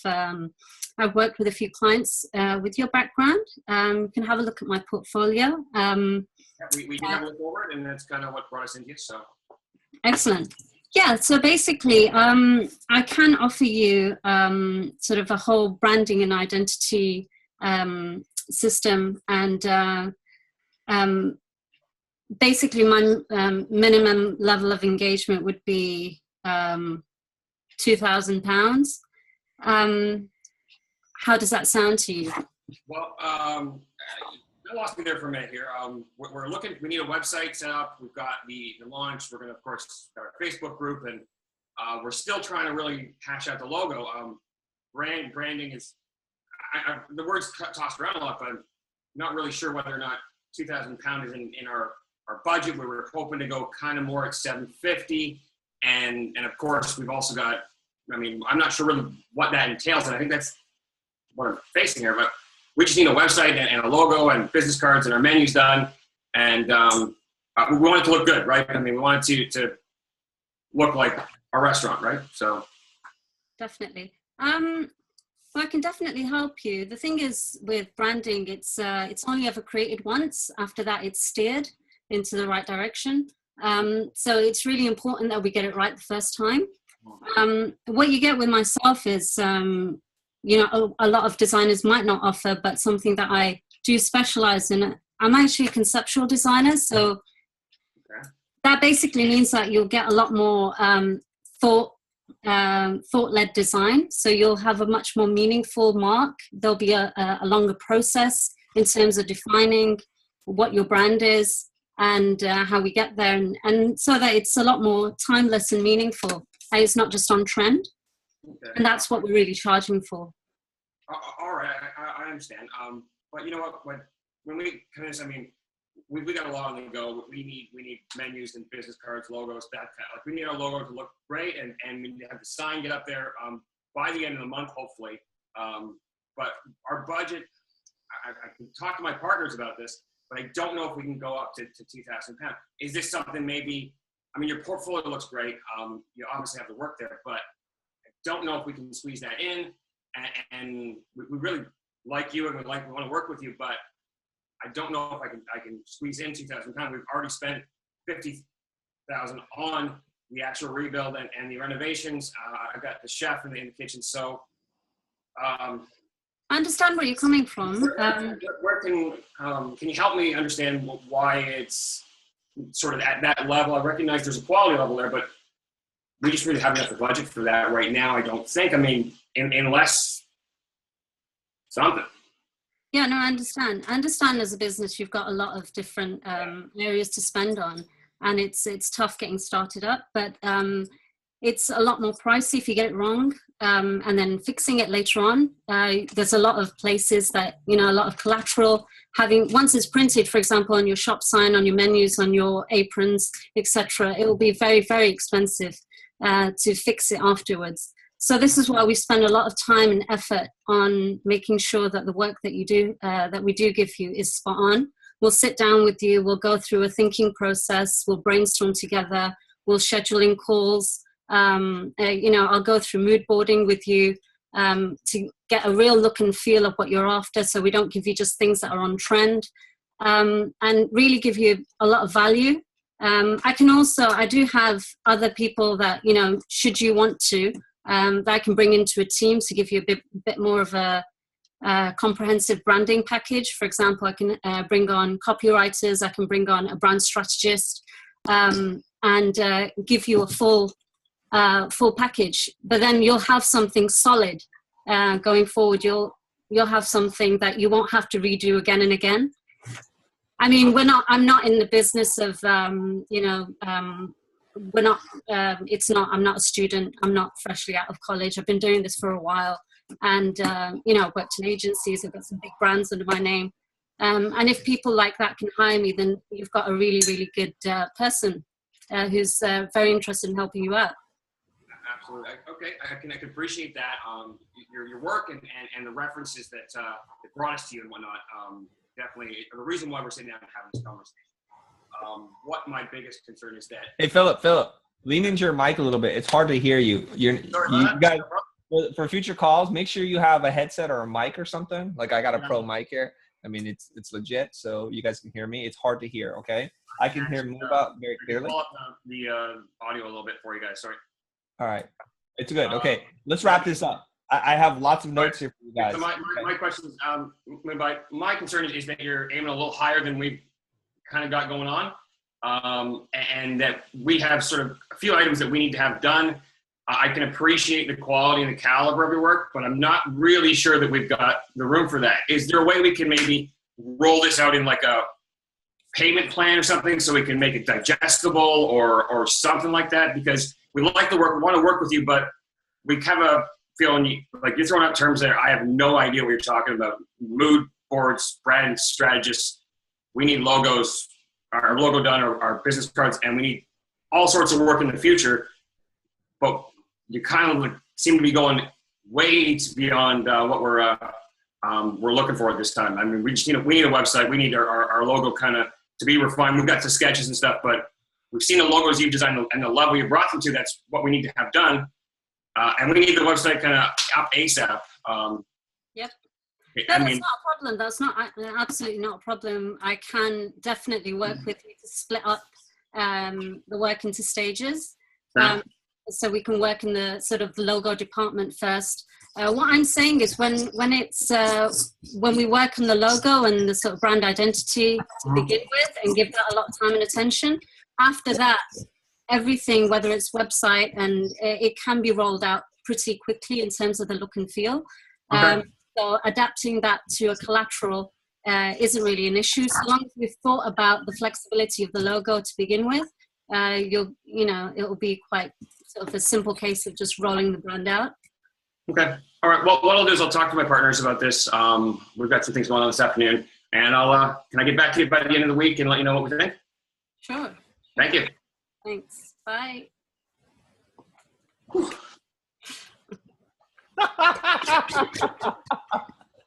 worked with a few clients with your background. You can have a look at my portfolio. We did have a look forward, and that's kind of what brought us in here. So excellent. Yeah, so basically, I can offer you sort of a whole branding and identity system, and basically my minimum level of engagement would be £2,000. How does that sound to you? Well, I lost me there for a minute here. We're looking, we need a website set up. We've got the launch. We're going to, of course, got our Facebook group, and we're still trying to really hash out the logo. Branding is, the word's tossed around a lot, but I'm not really sure whether or not £2,000 is in our budget. We were hoping to go kind of more at $750. And of course, we've also got, I'm not sure really what that entails. And I think that's what I'm facing here, but we just need a website and a logo and business cards and our menus done. And we want it to look good, right? We want it to look like a restaurant, right? So. Definitely. Well, I can definitely help you. The thing is with branding, it's only ever created once. After that, it's steered into the right direction. So it's really important that we get it right the first time. What you get with myself is, a lot of designers might not offer, but something that I do specialize in. I'm actually a conceptual designer, so that basically means that you'll get a lot more thought-led design. So you'll have a much more meaningful mark. There'll be a longer process in terms of defining what your brand is and how we get there, and so that it's a lot more timeless and meaningful. It's not just on trend. Okay. And that's what we're really charging for. All right, I understand. But you know what? When we kind of, I mean, we got a lot on the go. We need menus and business cards, logos, that kind of, like, we need our logo to look great, and we need to have the sign get up there by the end of the month, hopefully. But our budget, I can talk to my partners about this, but I don't know if we can go up to 2,000 pounds. Is this something maybe? I mean, your portfolio looks great. You obviously have the work there, but I don't know if we can squeeze that in. And we really like you, and we want to work with you, but I don't know if I can squeeze in 2,000 pounds. We've already spent 50,000 on the actual rebuild and the renovations. I got the chef in the kitchen, so. I understand where you're coming from. Where can you help me understand why it's sort of at that level? I recognize there's a quality level there, but we just really haven't got the budget for that right now, I don't think. I mean, unless something. Yeah, no, I understand. I understand as a business, you've got a lot of different areas to spend on, and it's tough getting started up, but it's a lot more pricey if you get it wrong, and then fixing it later on. There's a lot of places that, a lot of collateral, once it's printed, for example, on your shop sign, on your menus, on your aprons, etc., it will be very, very expensive to fix it afterwards. So this is why we spend a lot of time and effort on making sure that the work that you do, that we do give you, is spot on. We'll sit down with you, we'll go through a thinking process, we'll brainstorm together, we'll schedule in calls. I'll go through mood boarding with you to get a real look and feel of what you're after, so we don't give you just things that are on trend, and really give you a lot of value. I do have other people that, should you want to, that I can bring into a team to give you a bit more of a comprehensive branding package. For example, I can bring on copywriters, I can bring on a brand strategist, and give you a full package. But then you'll have something solid going forward. You'll have something that you won't have to redo again and again. I mean, I'm not in the business of, I'm not a student. I'm not freshly out of college. I've been doing this for a while, and, I've worked in agencies. I've got some big brands under my name. And if people like that can hire me, then you've got a really, really good person who's very interested in helping you out. Absolutely. Okay, I can appreciate that. Your work and the references that brought us to you and whatnot. Definitely the reason why we're sitting down and having this conversation. What my biggest concern is that. Hey, Philip, lean into your mic a little bit. It's hard to hear you. You guys, for future calls, make sure you have a headset or a mic or something. Like, I got a pro mic here. I mean, it's legit, so you guys can hear me. It's hard to hear. Okay, I can hear move out very clearly. Pull up the audio a little bit for you guys. Sorry. All right, it's good. Okay, let's wrap this up. I have lots of notes here for you guys. So my question is, my concern is that you're aiming a little higher than we've kind of got going on, and that we have sort of a few items that we need to have done. I can appreciate the quality and the caliber of your work, but I'm not really sure that we've got the room for that. Is there a way we can maybe roll this out in like a payment plan or something, so we can make it digestible or something like that? Because we like the work, we want to work with you, but we have a feeling like you're throwing out terms there. I have no idea what you're talking about. Mood boards, brand strategists. We need logos, our logo done, our business cards, and we need all sorts of work in the future. But you kind of seem to be going way beyond what we're looking for at this time. I mean, we need a website. We need our logo kind of to be refined. We've got the sketches and stuff, but we've seen the logos you've designed and the level you brought them to. That's what we need to have done. And we need the website kind of up ASAP. Yep. That's not a problem. That's not absolutely not a problem. I can definitely work with you to split up the work into stages. So we can work in the sort of logo department first. What I'm saying is when we work on the logo and the sort of brand identity to begin with and give that a lot of time and attention, after that, everything, whether it's website, and it can be rolled out pretty quickly in terms of the look and feel. Okay. So adapting that to a collateral isn't really an issue. So long as we've thought about the flexibility of the logo to begin with, it'll be quite sort of a simple case of just rolling the brand out. Okay. All right. Well, what I'll do is I'll talk to my partners about this. We've got some things going on this afternoon, and can I get back to you by the end of the week and let you know what we think? Sure. Thank you. Thanks. Bye.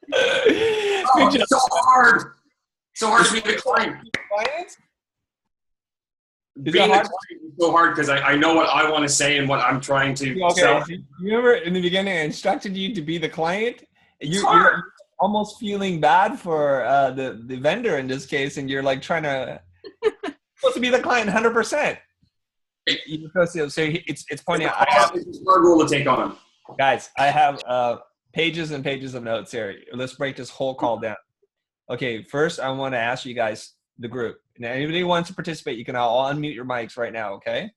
It's so hard. So hard to be the client. Being the client is so hard because I know what I want to say and what I'm trying to sell. You remember in the beginning I instructed you to be the client? You're almost feeling bad for the vendor in this case, and you're like trying to supposed to be the client 100%. So it's pointing out. It's a hard role to take on. Guys, I have pages and pages of notes here. Let's break this whole call down. Okay, first I want to ask you guys, the group. Now, anybody who wants to participate, you can all unmute your mics right now, okay?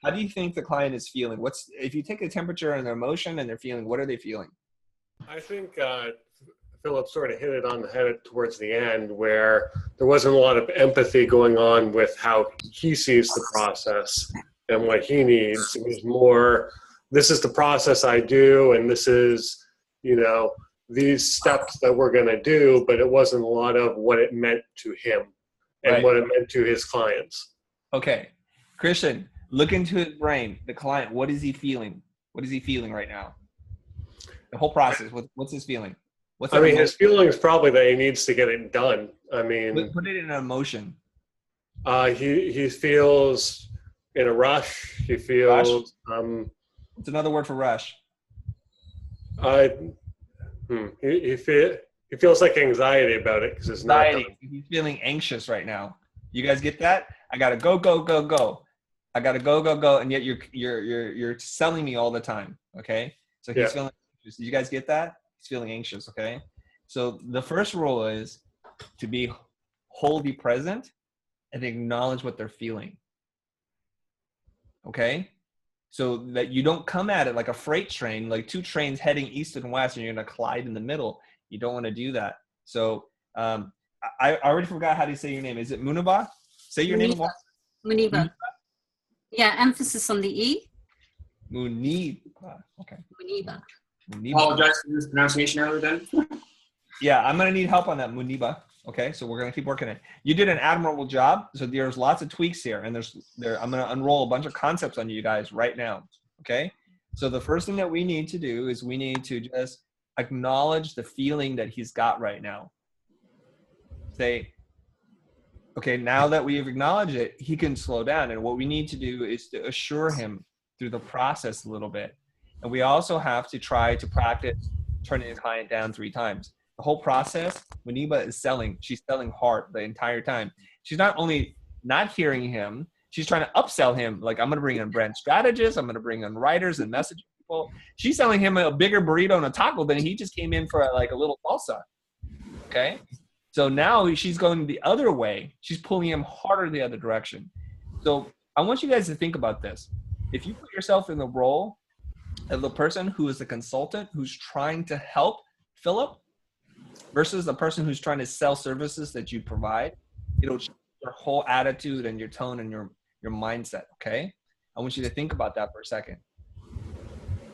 How do you think the client is feeling? If you take a temperature and their emotion and their feeling, what are they feeling? I think Philip sort of hit it on the head towards the end, where there wasn't a lot of empathy going on with how he sees the process and what he needs. It was more, this is the process I do, and this is, these steps that we're going to do, but it wasn't a lot of what it meant to him and what it meant to his clients. Okay. Christian, look into his brain. The client, what is he feeling? What is he feeling right now? The whole process, what's his feeling? His feeling is probably that he needs to get it done. Put it in an emotion. He feels in a rush. He feels, what's another word for rush? He feels like anxiety about it because it's anxiety. He's feeling anxious right now. You guys get that? I gotta go, go, go, go. I gotta go, go, go, and yet you're selling me all the time. Okay, so he's feeling anxious. Do you guys get that? He's feeling anxious. Okay, so the first rule is to be wholly present and acknowledge what they're feeling. Okay. So that you don't come at it like a freight train, like two trains heading east and west, and you're going to collide in the middle. You don't want to do that. So I already forgot how to say your name. Is it Muniba? Say your name. Muniba. Yeah, emphasis on the E. Muniba. Okay. Muniba. Apologize for this pronunciation earlier then. Yeah, I'm going to need help on that, Muniba. Okay, so we're going to keep working it. You did an admirable job. So there's lots of tweaks here, and I'm going to unroll a bunch of concepts on you guys right now. Okay, so the first thing that we need to do is we need to just acknowledge the feeling that he's got right now. Say, okay, now that we've acknowledged it, he can slow down. And what we need to do is to assure him through the process a little bit. And we also have to try to practice turning the client down 3 times. The whole process, Muniba is selling. She's selling hard the entire time. She's not only not hearing him, she's trying to upsell him. Like, I'm going to bring in brand strategists. I'm going to bring in writers and message people. She's selling him a bigger burrito and a taco than he just came in for like a little salsa. Okay. So now she's going the other way. She's pulling him harder the other direction. So I want you guys to think about this. If you put yourself in the role of the person who is the consultant, who's trying to help Philip, versus the person who's trying to sell services that you provide, it'll change your whole attitude and your tone and your mindset, okay? I want you to think about that for a second.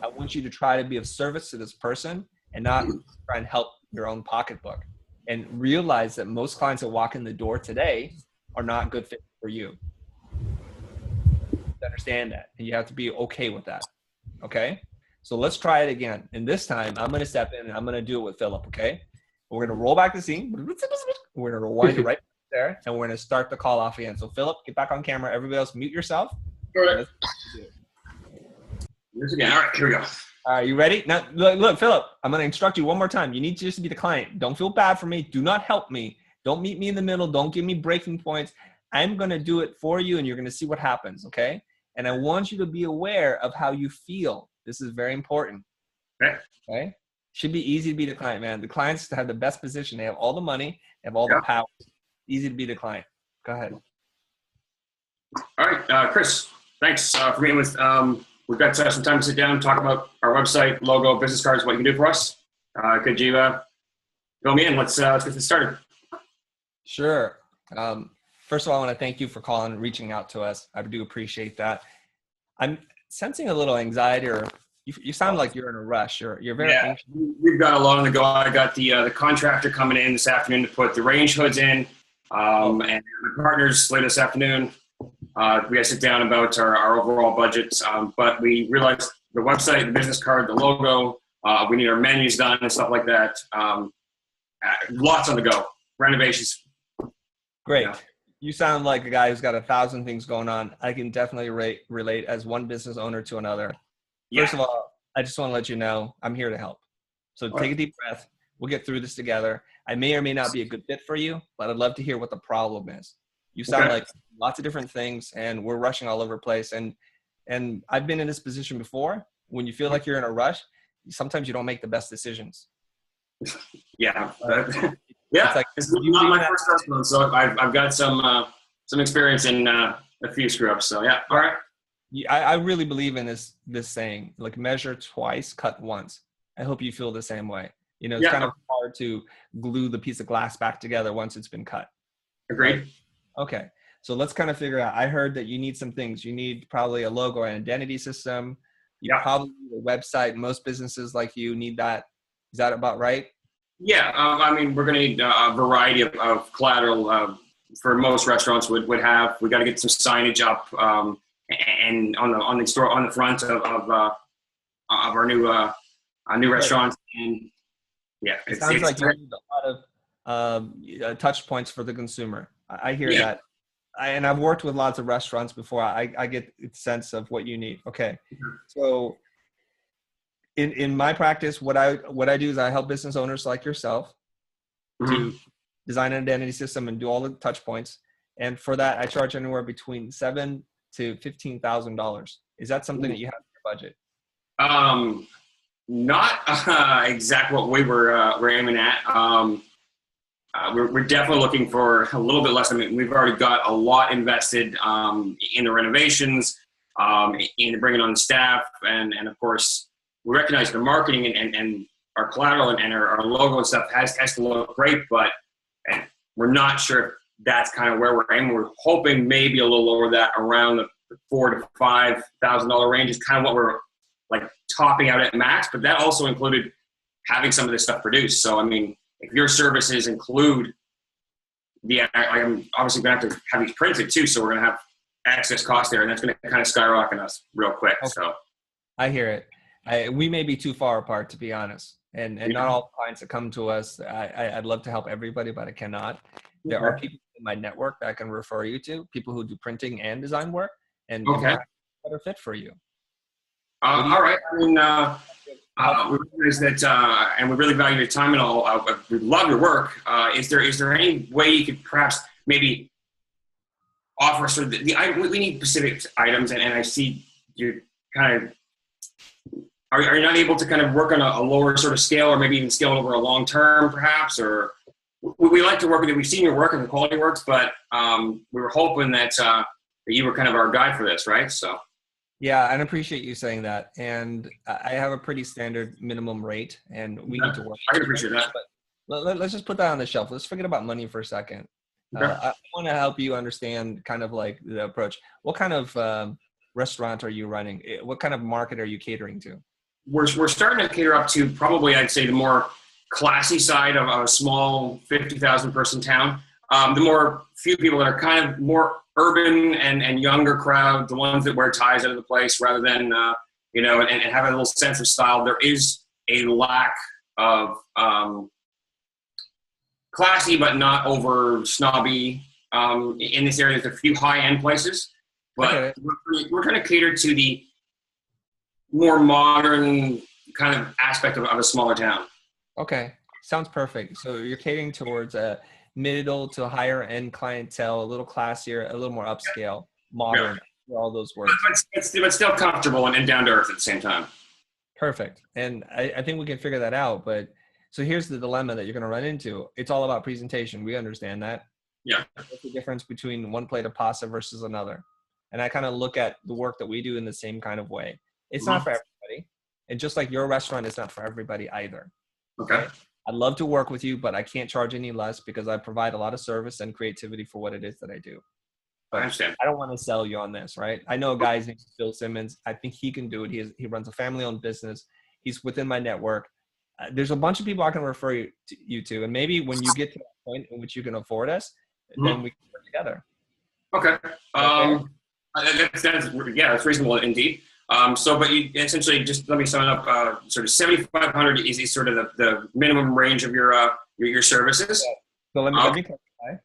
I want you to try to be of service to this person and not try and help your own pocketbook. And realize that most clients that walk in the door today are not good fit for you. Understand that, and you have to be okay with that, okay? So let's try it again. And this time, I'm going to step in and I'm going to do it with Philip, okay? We're going to roll back the scene. We're going to rewind it right there, and we're going to start the call off again. So, Philip, get back on camera. Everybody else, mute yourself. All right. Again. All right, here we go. All right, you ready? Now, look, Philip, I'm going to instruct you one more time. You need to just be the client. Don't feel bad for me. Do not help me. Don't meet me in the middle. Don't give me breaking points. I'm going to do it for you, and you're going to see what happens, okay? And I want you to be aware of how you feel. This is very important. Okay? Should be easy to be the client, man. The clients have the best position. They have all the money. They have all the power. Easy to be the client. Go ahead. All right, Chris, thanks for meeting with. We've got some time to sit down and talk about our website, logo, business cards, what you can do for us. Could you fill me in? Let's get this started. Sure. First of all, I want to thank you for calling and reaching out to us. I do appreciate that. I'm sensing a little anxiety, or you sound like you're in a rush. You're very anxious. We've got a lot on the go. I got the contractor coming in this afternoon to put the range hoods in, and my partners later this afternoon. We got to sit down about our overall budgets, but we realized the website, the business card, the logo, we need our menus done and stuff like that. Lots on the go. Renovations. Great. Yeah. You sound like a guy who's got 1,000 things going on. I can definitely relate as one business owner to another. Yeah. First of all, I just want to let you know I'm here to help. So take a deep breath. We'll get through this together. I may or may not be a good fit for you, but I'd love to hear what the problem is. You sound like lots of different things, and we're rushing all over the place. And I've been in this position before. When you feel like you're in a rush, sometimes you don't make the best decisions. Yeah. It's like, it's not my first restaurant, so I've got some experience in a few screw-ups. So yeah, all right. I really believe in this saying, like, measure twice, cut once. I hope you feel the same way. You know, it's kind of hard to glue the piece of glass back together once it's been cut. Agreed. Okay, so let's kind of figure out. I heard that you need some things. You need probably a logo and identity system. You probably need a website. Most businesses like you need that. Is that about right? Yeah, I mean, we're going to need a variety of collateral for most restaurants would have. We got to get some signage up and on the store on the front of our new restaurant. And yeah, it sounds like you need a lot of touch points for the consumer. I hear that, and I've worked with lots of restaurants before. I get a sense of what you need. Okay, so. In my practice, what I do is I help business owners like yourself to design an identity system and do all the touch points. And for that, I charge anywhere between $7,000 to $15,000. Is that something that you have in your budget? Not exactly what we're aiming at. We're definitely looking for a little bit less. I mean, we've already got a lot invested in the renovations, in bringing on the staff, and of course. We recognize the marketing and our collateral and our logo and stuff has to look great, but we're not sure if that's kind of where we're aiming. We're hoping maybe a little lower that around the $4,000 to $5,000 range is kind of what we're like topping out at max. But that also included having some of this stuff produced. So I mean, if your services include I'm obviously going to have to have these printed too. So we're going to have excess cost there, and that's going to kind of skyrocket us real quick. Okay. So I hear it. We may be too far apart, to be honest, and not all clients that come to us. I'd love to help everybody, but I cannot. There are people in my network that I can refer you to, people who do printing and design work, and they might be a better fit for you. All right. I mean, we realize that, and we really value your time and all. We love your work. Is there any way you could perhaps maybe offer sort of we need specific items, and I see you kind of. Are you not able to kind of work on a lower sort of scale, or maybe even scale it over a long term, perhaps? Or we like to work with you. We've seen your work and the quality works, but we were hoping that you were kind of our guide for this, right? So. Yeah, and I appreciate you saying that. And I have a pretty standard minimum rate, and we need to work. I can appreciate that. But let's just put that on the shelf. Let's forget about money for a second. I want to help you understand kind of like the approach. What kind of restaurant are you running? What kind of market are you catering to? We're starting to cater up to probably, I'd say, the more classy side of a small 50,000 person town. The more few people that are kind of more urban and younger crowd, the ones that wear ties out of the place rather than, and have a little sense of style. There is a lack of classy but not over snobby in this area. There's a few high-end places, but we're going to cater to the more modern kind of aspect of a smaller town. Okay, sounds perfect. So you're catering towards a middle to higher end clientele, a little classier, a little more upscale, modern, all those words. But still comfortable and down to earth at the same time. Perfect. And I think we can figure that out. But so here's the dilemma that you're going to run into. It's all about presentation. We understand that. Yeah. What's the difference between one plate of pasta versus another? And I kind of look at the work that we do in the same kind of way. It's not for everybody. And just like your restaurant is not for everybody either. Okay. I'd love to work with you, but I can't charge any less because I provide a lot of service and creativity for what it is that I do. But I understand. I don't want to sell you on this, right? I know a guy named Bill Simmons. I think he can do it. He runs a family-owned business. He's within my network. There's a bunch of people I can refer you to, and maybe when you get to that point in which you can afford us, then we can work together. Okay. That's reasonable indeed. But you essentially, just let me sum it up. Sort of 7,500 is sort of the minimum range of your services. Yeah. So let me clarify.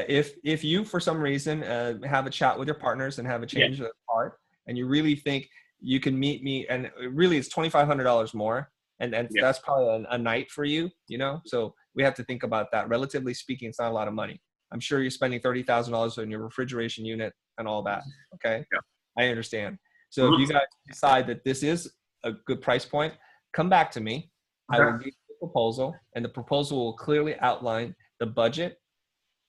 If you for some reason have a chat with your partners and have a change of heart, and you really think you can meet me, and really it's $2,500 more, and that's probably a night for you, So we have to think about that. Relatively speaking, it's not a lot of money. I'm sure you're spending $30,000 on your refrigeration unit and all that. Okay, I understand. So if you guys decide that this is a good price point, come back to me. I will give you a proposal, and the proposal will clearly outline the budget,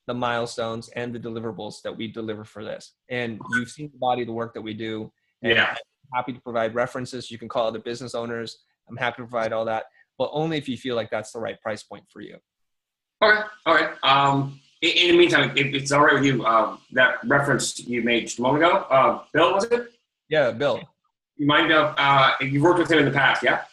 the milestones, and the deliverables that we deliver for this. And you've seen the body of the work that we do. And I'm happy to provide references. You can call other business owners. I'm happy to provide all that, but only if you feel like that's the right price point for you. Okay. All right. In the meantime, if it's all right with you, that reference you made just a moment ago, Bill, was it? Yeah, Bill. You mind if you've worked with him in the past, yeah?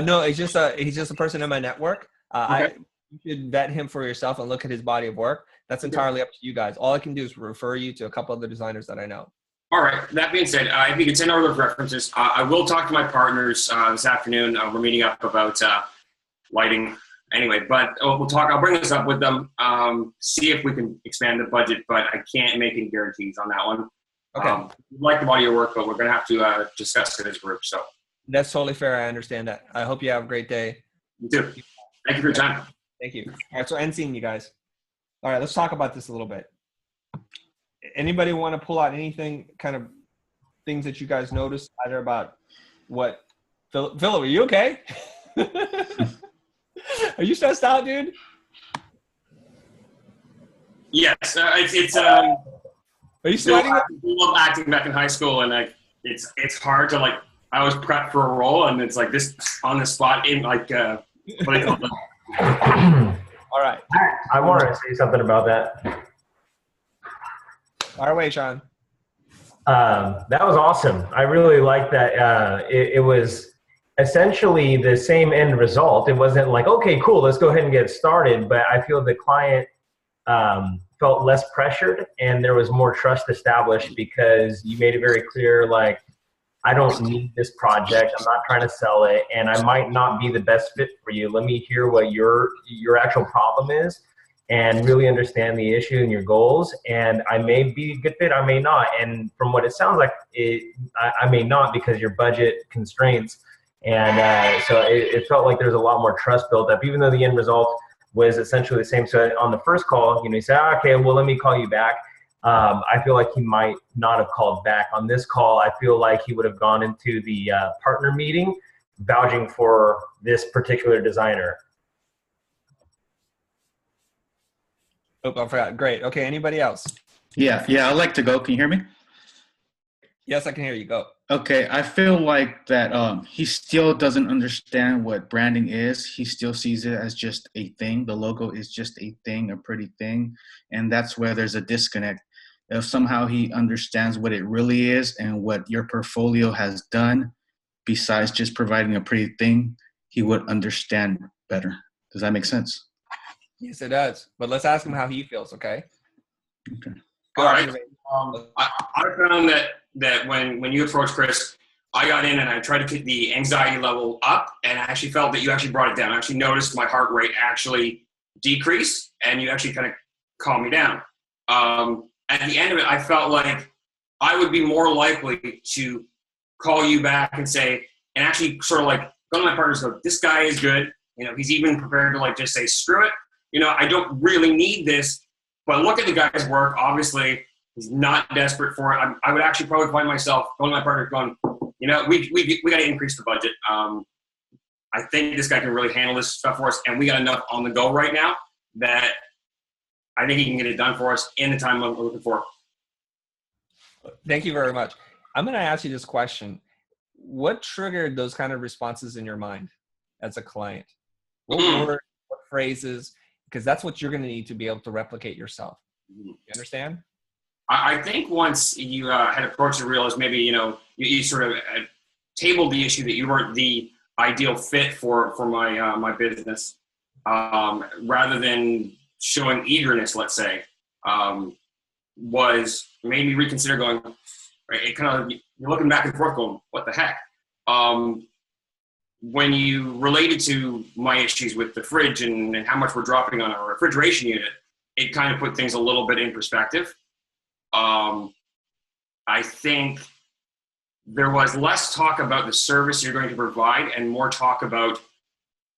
No, he's just a person in my network. You should vet him for yourself and look at his body of work. That's entirely up to you guys. All I can do is refer you to a couple other designers that I know. All right. That being said, if you could send over those references, I will talk to my partners this afternoon. We're meeting up about lighting. Anyway, but we'll talk. I'll bring this up with them, see if we can expand the budget, but I can't make any guarantees on that one. Okay. We like the body of work, but we're going to have to discuss it as a group. So that's totally fair. I understand that. I hope you have a great day. You too. Thank you for your time. Thank you. All right. So end scene, you guys. All right. Let's talk about this a little bit. Anybody want to pull out anything, kind of things that you guys noticed, either about what Philip, are you okay? Are you stressed out, dude? Yes, it's. Are you sweating? I love acting back in high school, and it's hard to I was prepped for a role, and it's like this on the spot in what do you call it? All right. I wanted to say something about that. Fire away, Sean. That was awesome. I really liked that. It was essentially the same end result. It wasn't like, okay, cool, let's go ahead and get started. But I feel the client felt less pressured, and there was more trust established because you made it very clear, I don't need this project. I'm not trying to sell it, and I might not be the best fit for you. Let me hear what your actual problem is and really understand the issue and your goals. And I may be a good fit, I may not. And from what it sounds like, I may not because your budget constraints. And so it felt like there's a lot more trust built up, even though the end result was essentially the same. So on the first call, you say, okay, well, let me call you back. I feel like he might not have called back. On this call, I feel like he would have gone into the partner meeting vouching for this particular designer. Oh, I forgot. Great. Okay, anybody else? Yeah, I'd like to go. Can you hear me? Yes, I can hear you. Go. Okay, I feel like that he still doesn't understand what branding is. He still sees it as just a thing. The logo is just a thing, a pretty thing, and that's where there's a disconnect. If somehow he understands what it really is and what your portfolio has done, besides just providing a pretty thing, he would understand better. Does that make sense? Yes, it does. But let's ask him how he feels, okay? Okay. All right. I found that when you approached Chris, I got in and I tried to keep the anxiety level up, and I actually felt that you actually brought it down. I actually noticed my heart rate actually decrease, and you actually kind of calmed me down. At the end of it, I felt like I would be more likely to call you back and say, and actually sort of go to my partners and go, this guy is good. He's even prepared to just say, screw it. I don't really need this, but look at the guy's work. Obviously, he's not desperate for it. I would actually probably find myself going to my partner going, we got to increase the budget. I think this guy can really handle this stuff for us, and we got enough on the go right now that I think he can get it done for us in the time we're looking for. Thank you very much. I'm going to ask you this question. What triggered those kind of responses in your mind as a client? What words, what phrases? Because that's what you're going to need to be able to replicate yourself. You understand? I think once you had approached the real as maybe, you sort of tabled the issue that you weren't the ideal fit for my my business, rather than showing eagerness, let's say, was made me reconsider going, right, it kind of, you're looking back and forth going, what the heck? When you related to my issues with the fridge and how much we're dropping on our refrigeration unit, it kind of put things a little bit in perspective. I think there was less talk about the service you're going to provide and more talk about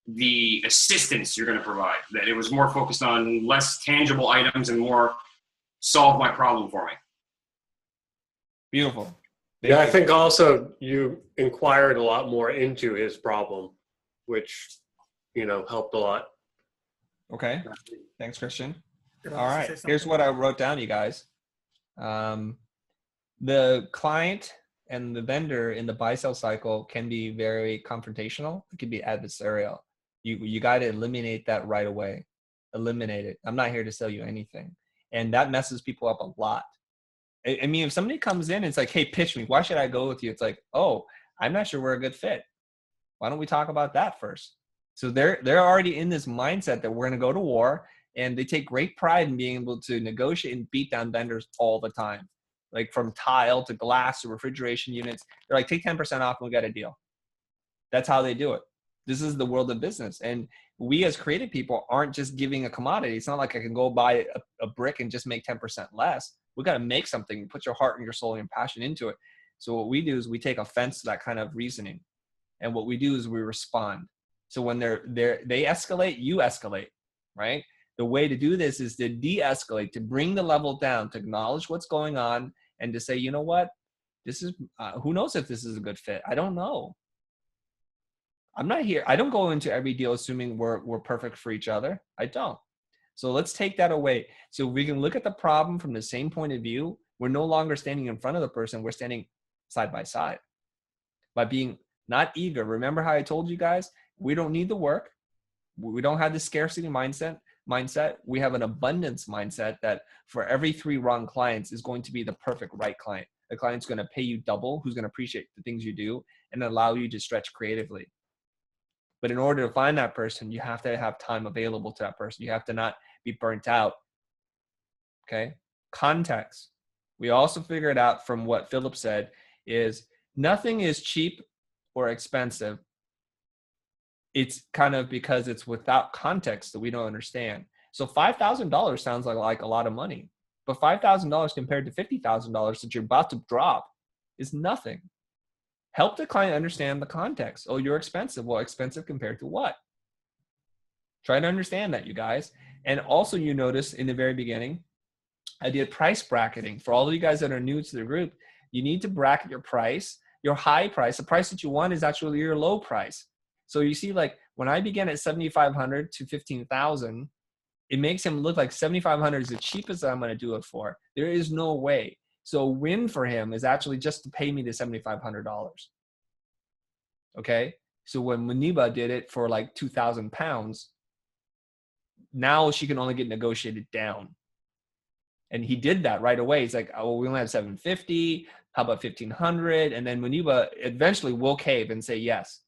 the assistance you're going to provide. That it was more focused on less tangible items and more solve my problem for me. Beautiful. Yeah, I think also you inquired a lot more into his problem, which, helped a lot. Okay. Thanks, Christian. All right. Here's what I wrote down, you guys. The client and the vendor in the buy-sell cycle can be very confrontational. It can be adversarial. You got to eliminate that right away. Eliminate it. I'm not here to sell you anything. And that messes people up a lot. I mean, if somebody comes in and it's like, hey, pitch me. Why should I go with you? It's like, oh, I'm not sure we're a good fit. Why don't we talk about that first? So they're already in this mindset that we're going to go to war, and they take great pride in being able to negotiate and beat down vendors all the time. Like from tile to glass to refrigeration units. They're like, take 10% off and we got a deal. That's how they do it. This is the world of business. And we as creative people aren't just giving a commodity. It's not like I can go buy a brick and just make 10% less. We got to make something, put your heart and your soul and your passion into it. So what we do is we take offense to that kind of reasoning. And what we do is we respond. So when they escalate, you escalate, right? The way to do this is to de-escalate, to bring the level down, to acknowledge what's going on, and to say, you know what, this is, who knows if this is a good fit? I don't know. I'm not here. I don't go into every deal assuming we're perfect for each other. I don't. So let's take that away. So we can look at the problem from the same point of view. We're no longer standing in front of the person. We're standing side by side by being not eager. Remember how I told you guys, we don't need the work. We don't have the scarcity mindset. We have an abundance mindset that for every 3 wrong clients is going to be the perfect right client. The client's going to pay you double, who's going to appreciate the things you do and allow you to stretch creatively. But in order to find that person, you have to have time available to that person. You have to not be burnt out. Okay? Context. We also figured out from what Philip said is nothing is cheap or expensive. It's kind of because it's without context that we don't understand. So $5,000 sounds like a lot of money, but $5,000 compared to $50,000 that you're about to drop is nothing. Help the client understand the context. Oh, you're expensive. Well, expensive compared to what? Try to understand that, you guys. And also you notice in the very beginning, I did price bracketing. For all of you guys that are new to the group, you need to bracket your price, your high price. The price that you want is actually your low price. So you see, like when I began at 7,500 to 15,000, it makes him look like 7,500 is the cheapest I'm going to do it for. There is no way. So a win for him is actually just to pay me the $7,500. Okay. So when Muniba did it for like 2,000 pounds, now she can only get negotiated down. And he did that right away. He's like, oh, we only have 750. How about 1,500? And then Muniba eventually will cave and say yes.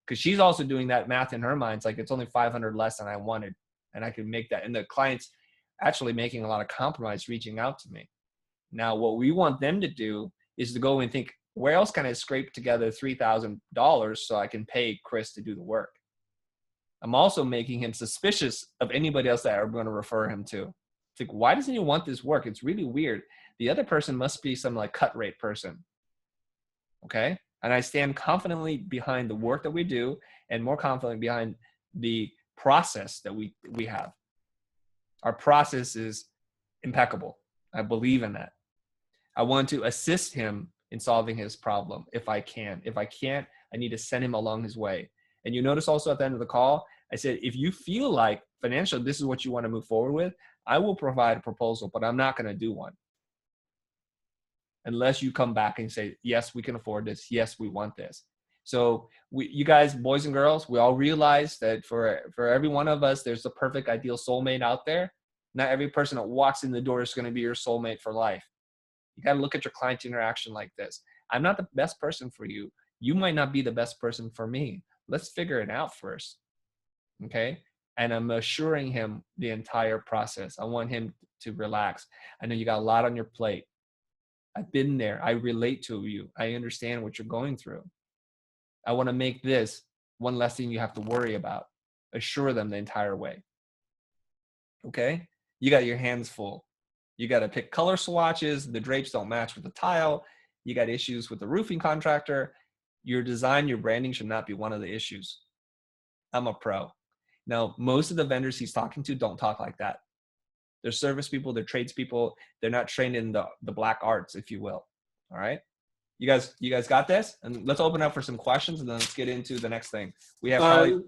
Because she's also doing that math in her mind. It's like, it's only 500 less than I wanted. And I can make that. And the client's actually making a lot of compromise reaching out to me. Now, what we want them to do is to go and think, where else can I scrape together $3,000 so I can pay Chris to do the work? I'm also making him suspicious of anybody else that I'm going to refer him to. It's like, why doesn't he want this work? It's really weird. The other person must be some like cut rate person. Okay? And I stand confidently behind the work that we do and more confidently behind the process that we have. Our process is impeccable. I believe in that. I want to assist him in solving his problem if I can. If I can't, I need to send him along his way. And you notice also at the end of the call, I said, if you feel like financially this is what you want to move forward with, I will provide a proposal, but I'm not going to do one. Unless you come back and say, yes, we can afford this. Yes, we want this. So you guys, boys and girls, we all realize that for every one of us, there's a perfect ideal soulmate out there. Not every person that walks in the door is going to be your soulmate for life. You got to look at your client interaction like this. I'm not the best person for you. You might not be the best person for me. Let's figure it out first. Okay? And I'm assuring him the entire process. I want him to relax. I know you got a lot on your plate. I've been there. I relate to you. I understand what you're going through. I want to make this one less thing you have to worry about. Assure them the entire way. Okay? You got your hands full. You got to pick color swatches. The drapes don't match with the tile. You got issues with the roofing contractor. Your design, your branding should not be one of the issues. I'm a pro. Now, most of the vendors he's talking to don't talk like that. They're service people, they're tradespeople. They're not trained in the black arts, if you will. All right? You guys got this? And let's open up for some questions, and then let's get into the next thing. We have probably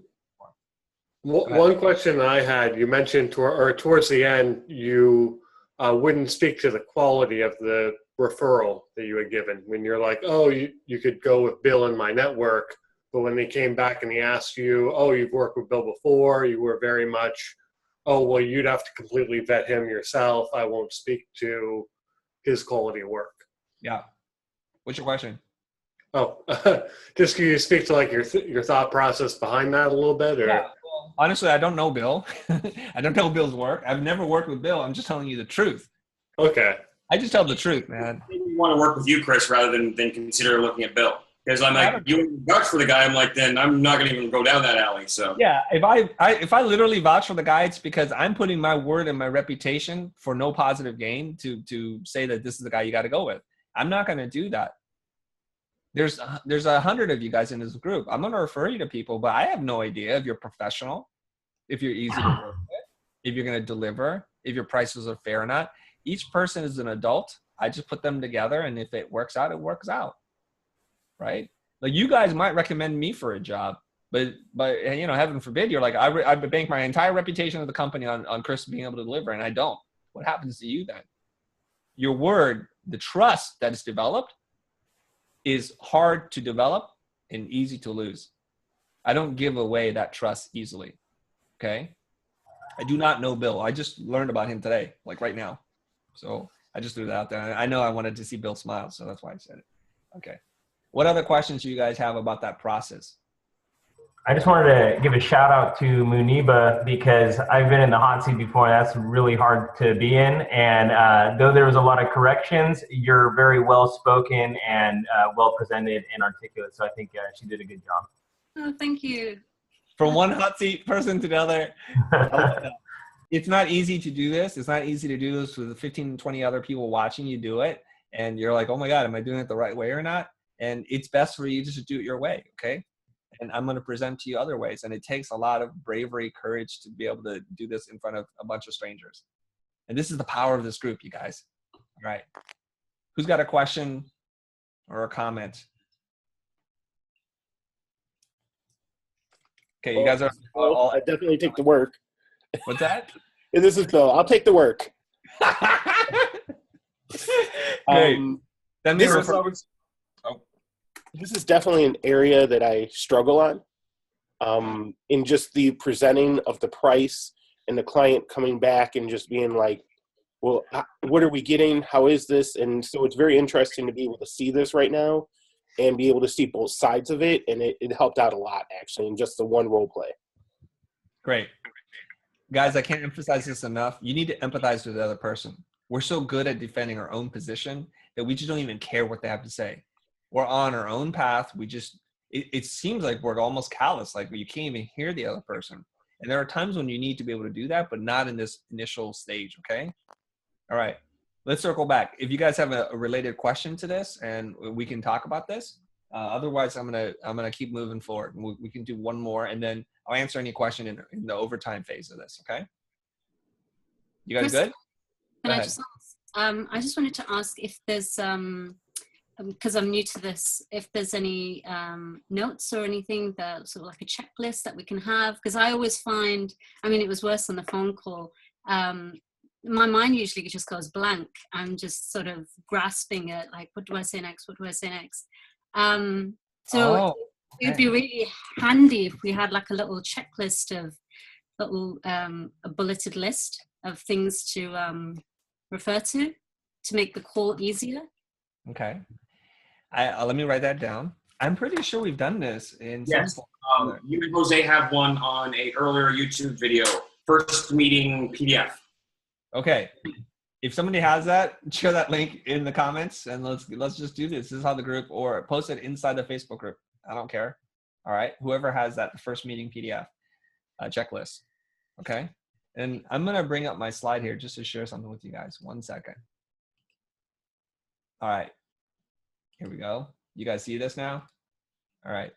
one question I had. You mentioned towards the end, you wouldn't speak to the quality of the referral that you had given. When you're like, oh, you could go with Bill in my network, but when they came back and he asked you, oh, you've worked with Bill before, you were very much, oh, well, you'd have to completely vet him yourself. I won't speak to his quality of work. Yeah. What's your question? Oh, just can you speak to like your thought process behind that a little bit? Or? Yeah. Well, honestly, I don't know Bill. I don't know Bill's work. I've never worked with Bill. I'm just telling you the truth. Okay. I just tell the truth, man. I want to work with you, Chris, rather than consider looking at Bill. Because I'm like, you vouch for the guy. I'm like, then I'm not going to even go down that alley. So yeah, if I literally vouch for the guy, it's because I'm putting my word and my reputation for no positive gain to say that this is the guy you got to go with. I'm not going to do that. There's 100 of you guys in this group. I'm going to refer you to people, but I have no idea if you're professional, if you're easy to work with, if you're going to deliver, if your prices are fair or not. Each person is an adult. I just put them together, and if it works out, it works out. Right? Like you guys might recommend me for a job, but you know, heaven forbid, you're like, I bank my entire reputation of the company on Chris being able to deliver, and I don't. What happens to you then? Your word, the trust that is developed, is hard to develop and easy to lose. I don't give away that trust easily. Okay? I do not know Bill. I just learned about him today, like right now. So I just threw that out there. I know I wanted to see Bill smile, so that's why I said it. Okay. What other questions do you guys have about that process? I just wanted to give a shout out to Muniba because I've been in the hot seat before. That's really hard to be in. And though there was a lot of corrections, you're very well spoken and well presented and articulate. So I think she did a good job. Oh, thank you. From one hot seat person to the other. It's not easy to do this. It's not easy to do this with 15, 20 other people watching you do it. And you're like, oh my God, am I doing it the right way or not? And it's best for you just to do it your way, okay? And I'm going to present to you other ways. And it takes a lot of bravery, courage to be able to do this in front of a bunch of strangers. And this is the power of this group, you guys. All right. Who's got a question or a comment? Okay, you guys are all... I definitely take the work. What's that? And this is Bill. I'll take the work. Great. This is definitely an area that I struggle on, in just the presenting of the price and the client coming back and just being like, well, what are we getting? How is this? And so it's very interesting to be able to see this right now and be able to see both sides of it. And it helped out a lot, actually, in just the one role play. Great. Guys, I can't emphasize this enough. You need to empathize with the other person. We're so good at defending our own position that we just don't even care what they have to say. We're on our own path. We just, it seems like we're almost callous, like you can't even hear the other person. And there are times when you need to be able to do that, but not in this initial stage, okay? All right, let's circle back. If you guys have a related question to this and we can talk about this, otherwise I'm gonna keep moving forward. We can do one more and then I'll answer any question in the overtime phase of this, okay? You guys good? Can I just ask, I just wanted to ask if there's, because I'm new to this, if there's any notes or anything that sort of like a checklist that we can have, because I always find, I mean, it was worse on the phone call. My mind usually just goes blank. I'm just sort of grasping at like, what do I say next? What do I say next? It would be really handy if we had like a little checklist of little, a bulleted list of things to refer to make the call easier. Okay. Let me write that down. I'm pretty sure we've done this in some Yes. form. You and Jose have one on a earlier YouTube video, first meeting PDF. Okay. If somebody has that, share that link in the comments and let's just do this. This is how the group, or post it inside the Facebook group. I don't care. All right. Whoever has that first meeting PDF checklist. Okay. And I'm going to bring up my slide here just to share something with you guys. 1 second. All right. Here we go. You guys see this now? All right.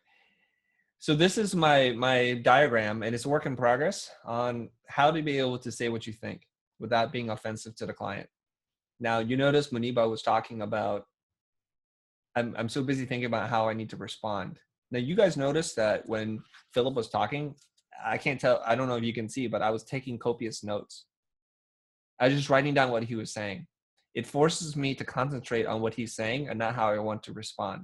So this is my diagram, and it's a work in progress on how to be able to say what you think without being offensive to the client. Now, you notice Muniba was talking about, I'm so busy thinking about how I need to respond. Now, you guys noticed that when Philip was talking, I can't tell, I don't know if you can see, but I was taking copious notes. I was just writing down what he was saying. It forces me to concentrate on what he's saying and not how I want to respond,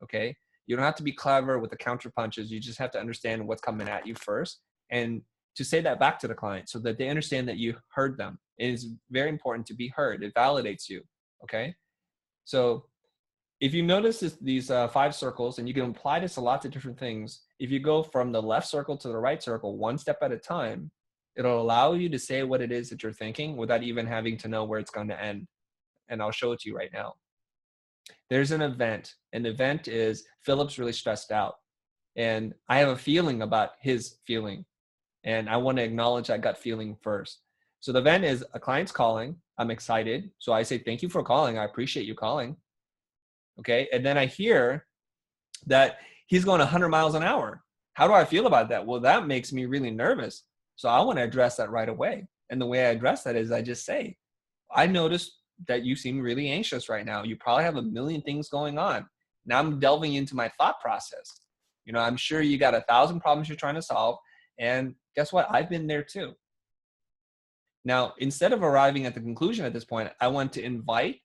okay? You don't have to be clever with the counter punches. You just have to understand what's coming at you first and to say that back to the client so that they understand that you heard them. It is very important to be heard. It validates you, okay? So if you notice these 5 circles, and you can apply this to lots of different things, if you go from the left circle to the right circle, one step at a time, it'll allow you to say what it is that you're thinking without even having to know where it's going to end. And I'll show it to you right now. There's an event. An event is Philip's really stressed out. And I have a feeling about his feeling. And I want to acknowledge that gut feeling first. So the event is a client's calling. I'm excited. So I say, thank you for calling. I appreciate you calling. Okay. And then I hear that he's going 100 miles an hour. How do I feel about that? Well, that makes me really nervous. So I want to address that right away. And the way I address that is I just say, I noticed that you seem really anxious right now. You probably have a million things going on. Now I'm delving into my thought process. You know, I'm sure you got 1,000 problems you're trying to solve. And guess what? I've been there too. Now, instead of arriving at the conclusion at this point, I want to invite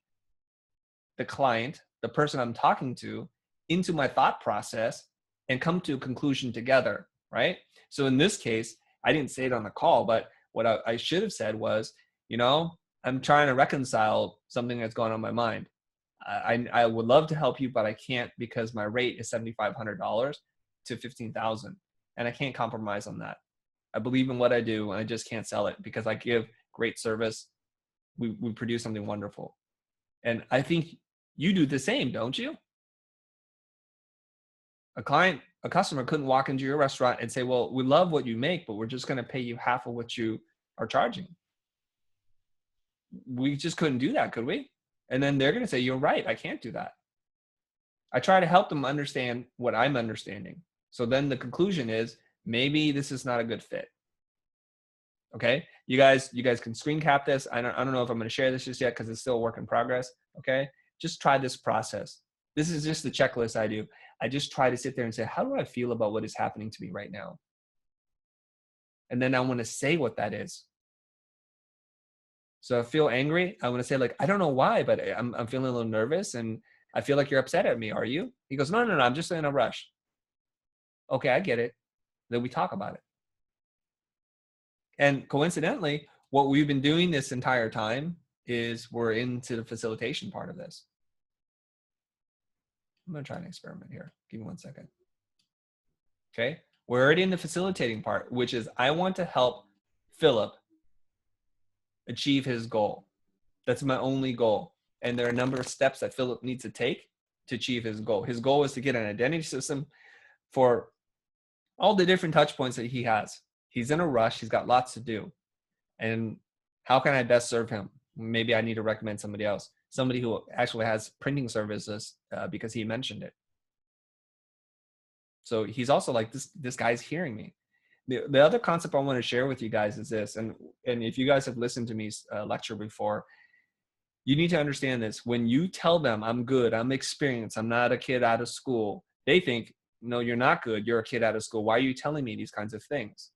the client, the person I'm talking to, into my thought process and come to a conclusion together, right? So in this case, I didn't say it on the call, but what I should have said was, you know, I'm trying to reconcile something that's going on in my mind. I would love to help you, but I can't because my rate is $7,500 to $15,000, and I can't compromise on that. I believe in what I do, and I just can't sell it because I give great service. We produce something wonderful, and I think you do the same, don't you? A customer couldn't walk into your restaurant and say, well, we love what you make, but we're just going to pay you half of what you are charging. We just couldn't do that, could we? And then they're going to say, you're right, I can't do that. I try to help them understand what I'm understanding. So then the conclusion is, maybe this is not a good fit. Okay, you guys can screen cap this. I don't know if I'm going to share this just yet because it's still a work in progress. Okay, just try this process. This is just the checklist I do. I just try to sit there and say, how do I feel about what is happening to me right now? And then I want to say what that is. So I feel angry. I want to say, like, I don't know why, but I'm feeling a little nervous and I feel like you're upset at me. Are you? He goes, no, I'm just in a rush. Okay, I get it. Then we talk about it. And coincidentally, what we've been doing this entire time is we're into the facilitation part of this. I'm going to try an experiment here. Give me 1 second. Okay, we're already in the facilitating part, which is I want to help Philip achieve his goal. That's my only goal. And there are a number of steps that Philip needs to take to achieve his goal. His goal is to get an identity system for all the different touch points that he has. He's in a rush. He's got lots to do. And how can I best serve him? Maybe I need to recommend somebody else, somebody who actually has printing services because he mentioned it. So he's also like, this guy's hearing me. The other concept I want to share with you guys is this, and if you guys have listened to me lecture before, you need to understand this. When you tell them, I'm good, I'm experienced, I'm not a kid out of school, they think, no, you're not good, you're a kid out of school. Why are you telling me these kinds of things?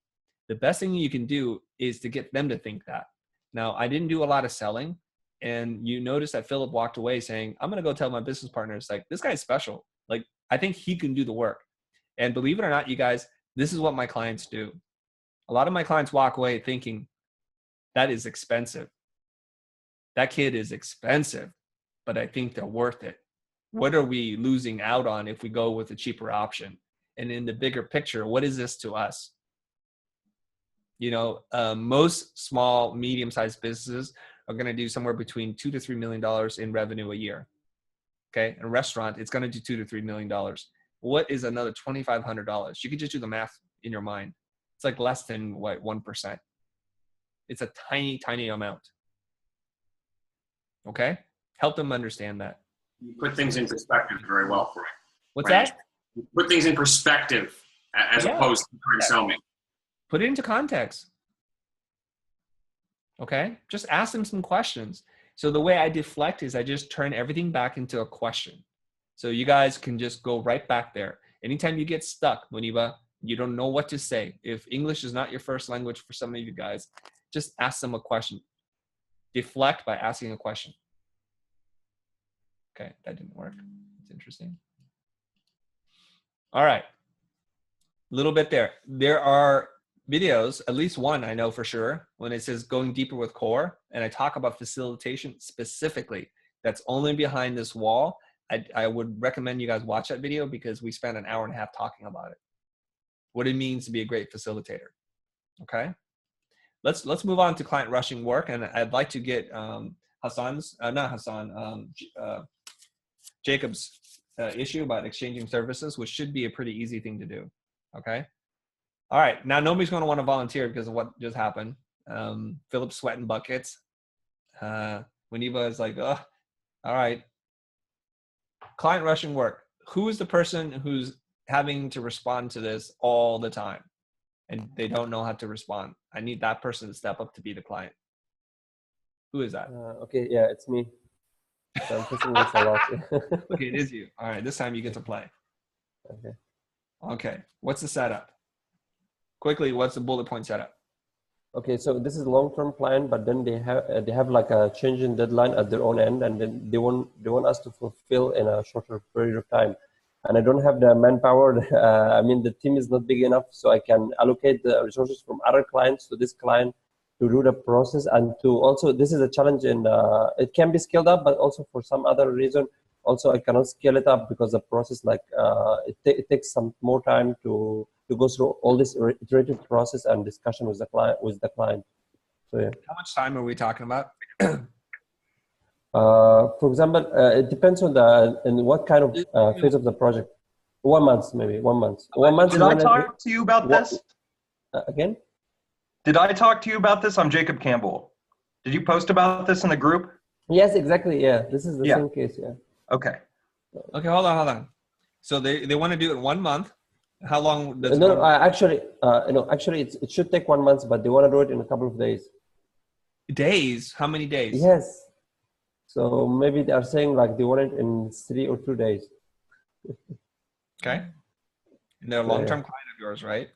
The best thing you can do is to get them to think that. Now, I didn't do a lot of selling, and you notice that Philip walked away saying, I'm going to go tell my business partners, like, this guy's special. Like, I think he can do the work. And believe it or not, you guys, this is what my clients do. A lot of my clients walk away thinking, That is expensive. That kid is expensive, but I think they're worth it. What are we losing out on if we go with a cheaper option? And in the bigger picture, what is this to us? You know, most small, medium-sized businesses are going to do somewhere between $2 to $3 million in revenue a year. Okay, in a restaurant, it's going to do $2 to $3 million. What is another $2,500? You can just do the math in your mind. It's like less than what, 1%. It's a tiny, tiny amount. Okay, help them understand that. You put things in perspective very well for me. What's right? that? You put things in perspective as opposed to trying to sell me. Put it into context. Okay, just ask them some questions. So the way I deflect is I just turn everything back into a question. So you guys can just go right back there. Anytime you get stuck, Muniba, you don't know what to say. If English is not your first language for some of you guys, just ask them a question. Deflect by asking a question. Okay, that didn't work. It's interesting. All right, a little bit there. There are videos, at least one I know for sure, when it says going deeper with core, and I talk about facilitation specifically. That's only behind this wall. I would recommend you guys watch that video because we spent an hour and a half talking about it. What it means to be a great facilitator. Okay, let's move on to client rushing work, and I'd like to get Jacob's issue about exchanging services, which should be a pretty easy thing to do. Okay. All right. Now nobody's going to want to volunteer because of what just happened. Philip's sweating buckets. Winiva is like, oh, all right. Client rushing work. Who is the person who's having to respond to this all the time and they don't know how to respond? I need that person to step up to be the client. Who is that? Okay. Yeah, it's me. So I'm facing this a lot. Okay, it is you. All right. This time you get to play. Okay. Okay. What's the setup? Quickly, what's the bullet point setup? Okay, so this is a long-term plan, but then they have like a change in deadline at their own end, and then they want us to fulfill in a shorter period of time. And I don't have the manpower. I mean, the team is not big enough, so I can allocate the resources from other clients to this client to do the process, and to also, this is a challenge, and it can be scaled up, but also for some other reason, also I cannot scale it up because the process, like it takes some more time to go through all this iterative process and discussion with the client. So yeah. How much time are we talking about? For example, it depends on what kind of phase of the project. 1 month, maybe 1 month. 1 month. Did I talk to you about this? Again? Did I talk to you about this? I'm Jacob Campbell. Did you post about this in the group? Yes, exactly. Yeah, this is the same case. Yeah. Okay. Okay, hold on. So they want to do it in 1 month. How long does no, actually, it should take 1 month, but they want to do it in a couple of days. Days? How many days? Yes. So maybe they are saying like they want it in 3 or 2 days. Okay. And they're a long-term client of yours, right?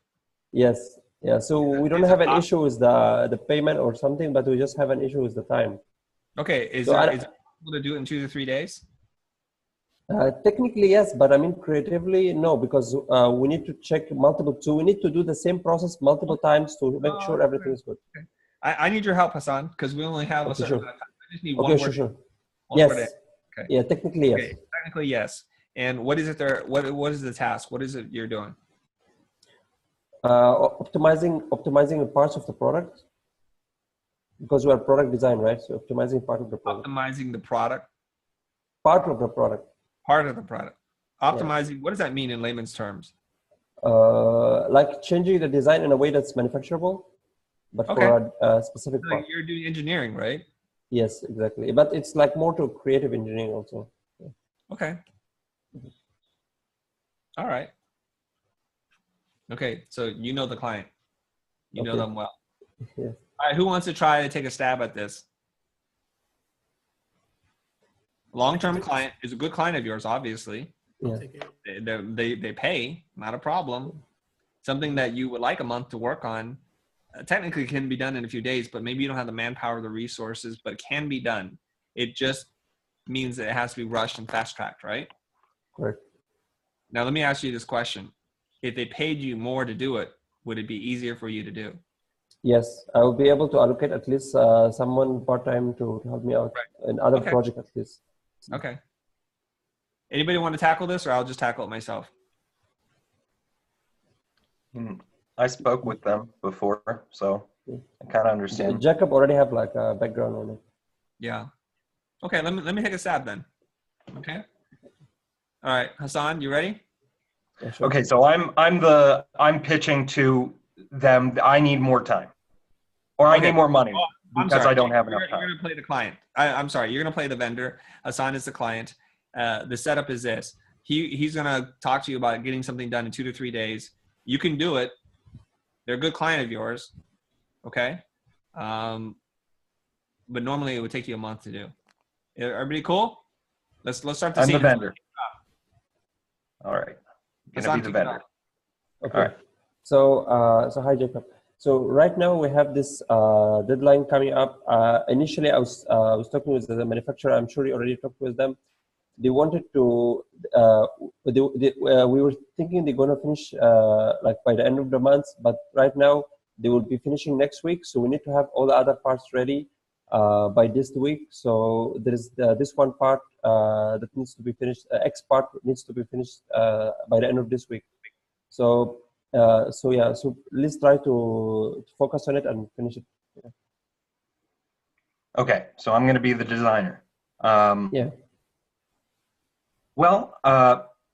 Yes. Yeah. So we don't have an issue with the payment or something, but we just have an issue with the time. Okay. Is it possible to do it in 2 to 3 days? Technically, yes, but I mean creatively, no, because we need to check multiple. So we need to do the same process multiple times to make sure everything is good. Okay. I need your help, Hassan, because we only have a certain amount of time. I just need one word. Sure. One yes. word. Okay. Yeah, technically, yes. Okay. Technically, yes. And what is it there? What is the task? What is it you're doing? Optimizing parts of the product, because we are product design, right? So optimizing part of the product. Optimizing the product. Part of the product. Part of the product. Optimizing. What does that mean in layman's terms? Like changing the design in a way that's manufacturable, but for a specific part. Like you're doing engineering, right? Yes, exactly. But it's like more to creative engineering also. Yeah. Okay. All right. Okay, so you know the client. You know them well. Yes. All right, who wants to try to take a stab at this? Long-term client is a good client of yours, obviously. Yeah. They pay, not a problem. Something that you would like a month to work on, technically can be done in a few days, but maybe you don't have the manpower, the resources, but it can be done. It just means that it has to be rushed and fast-tracked, right? Correct. Now, let me ask you this question. If they paid you more to do it, would it be easier for you to do? Yes, I will be able to allocate at least someone part-time to help me out in other project at least. Okay. Anybody want to tackle this, or I'll just tackle it myself? I spoke with them before, so I kind of understand. Jacob already have like a background on it. Yeah. Okay, let me take a stab then. Okay. All right, Hassan, you ready? Yeah, sure. Okay, so I'm pitching to them. I need more time, or I need more money because I don't have enough time. You're gonna play the client. I'm sorry. You're gonna play the vendor. Hassan is the client. The setup is this. He's gonna talk to you about getting something done in 2 to 3 days. You can do it. They're a good client of yours. Okay. But normally it would take you a month to do. Everybody cool? Let's start the I'm scene. the vendor. All right. Gonna be the vendor. Okay. All right. So hi Jacob. So right now we have this deadline coming up. Initially I was talking with the manufacturer. I'm sure you already talked with them. They wanted to. We were thinking they're gonna finish like by the end of the month, but right now they will be finishing next week. So we need to have all the other parts ready by this week. So there is this one part that needs to be finished. X part needs to be finished by the end of this week. So so let's try to focus on it and finish it. Yeah. Okay, so I'm going to be the designer. Yeah. Well,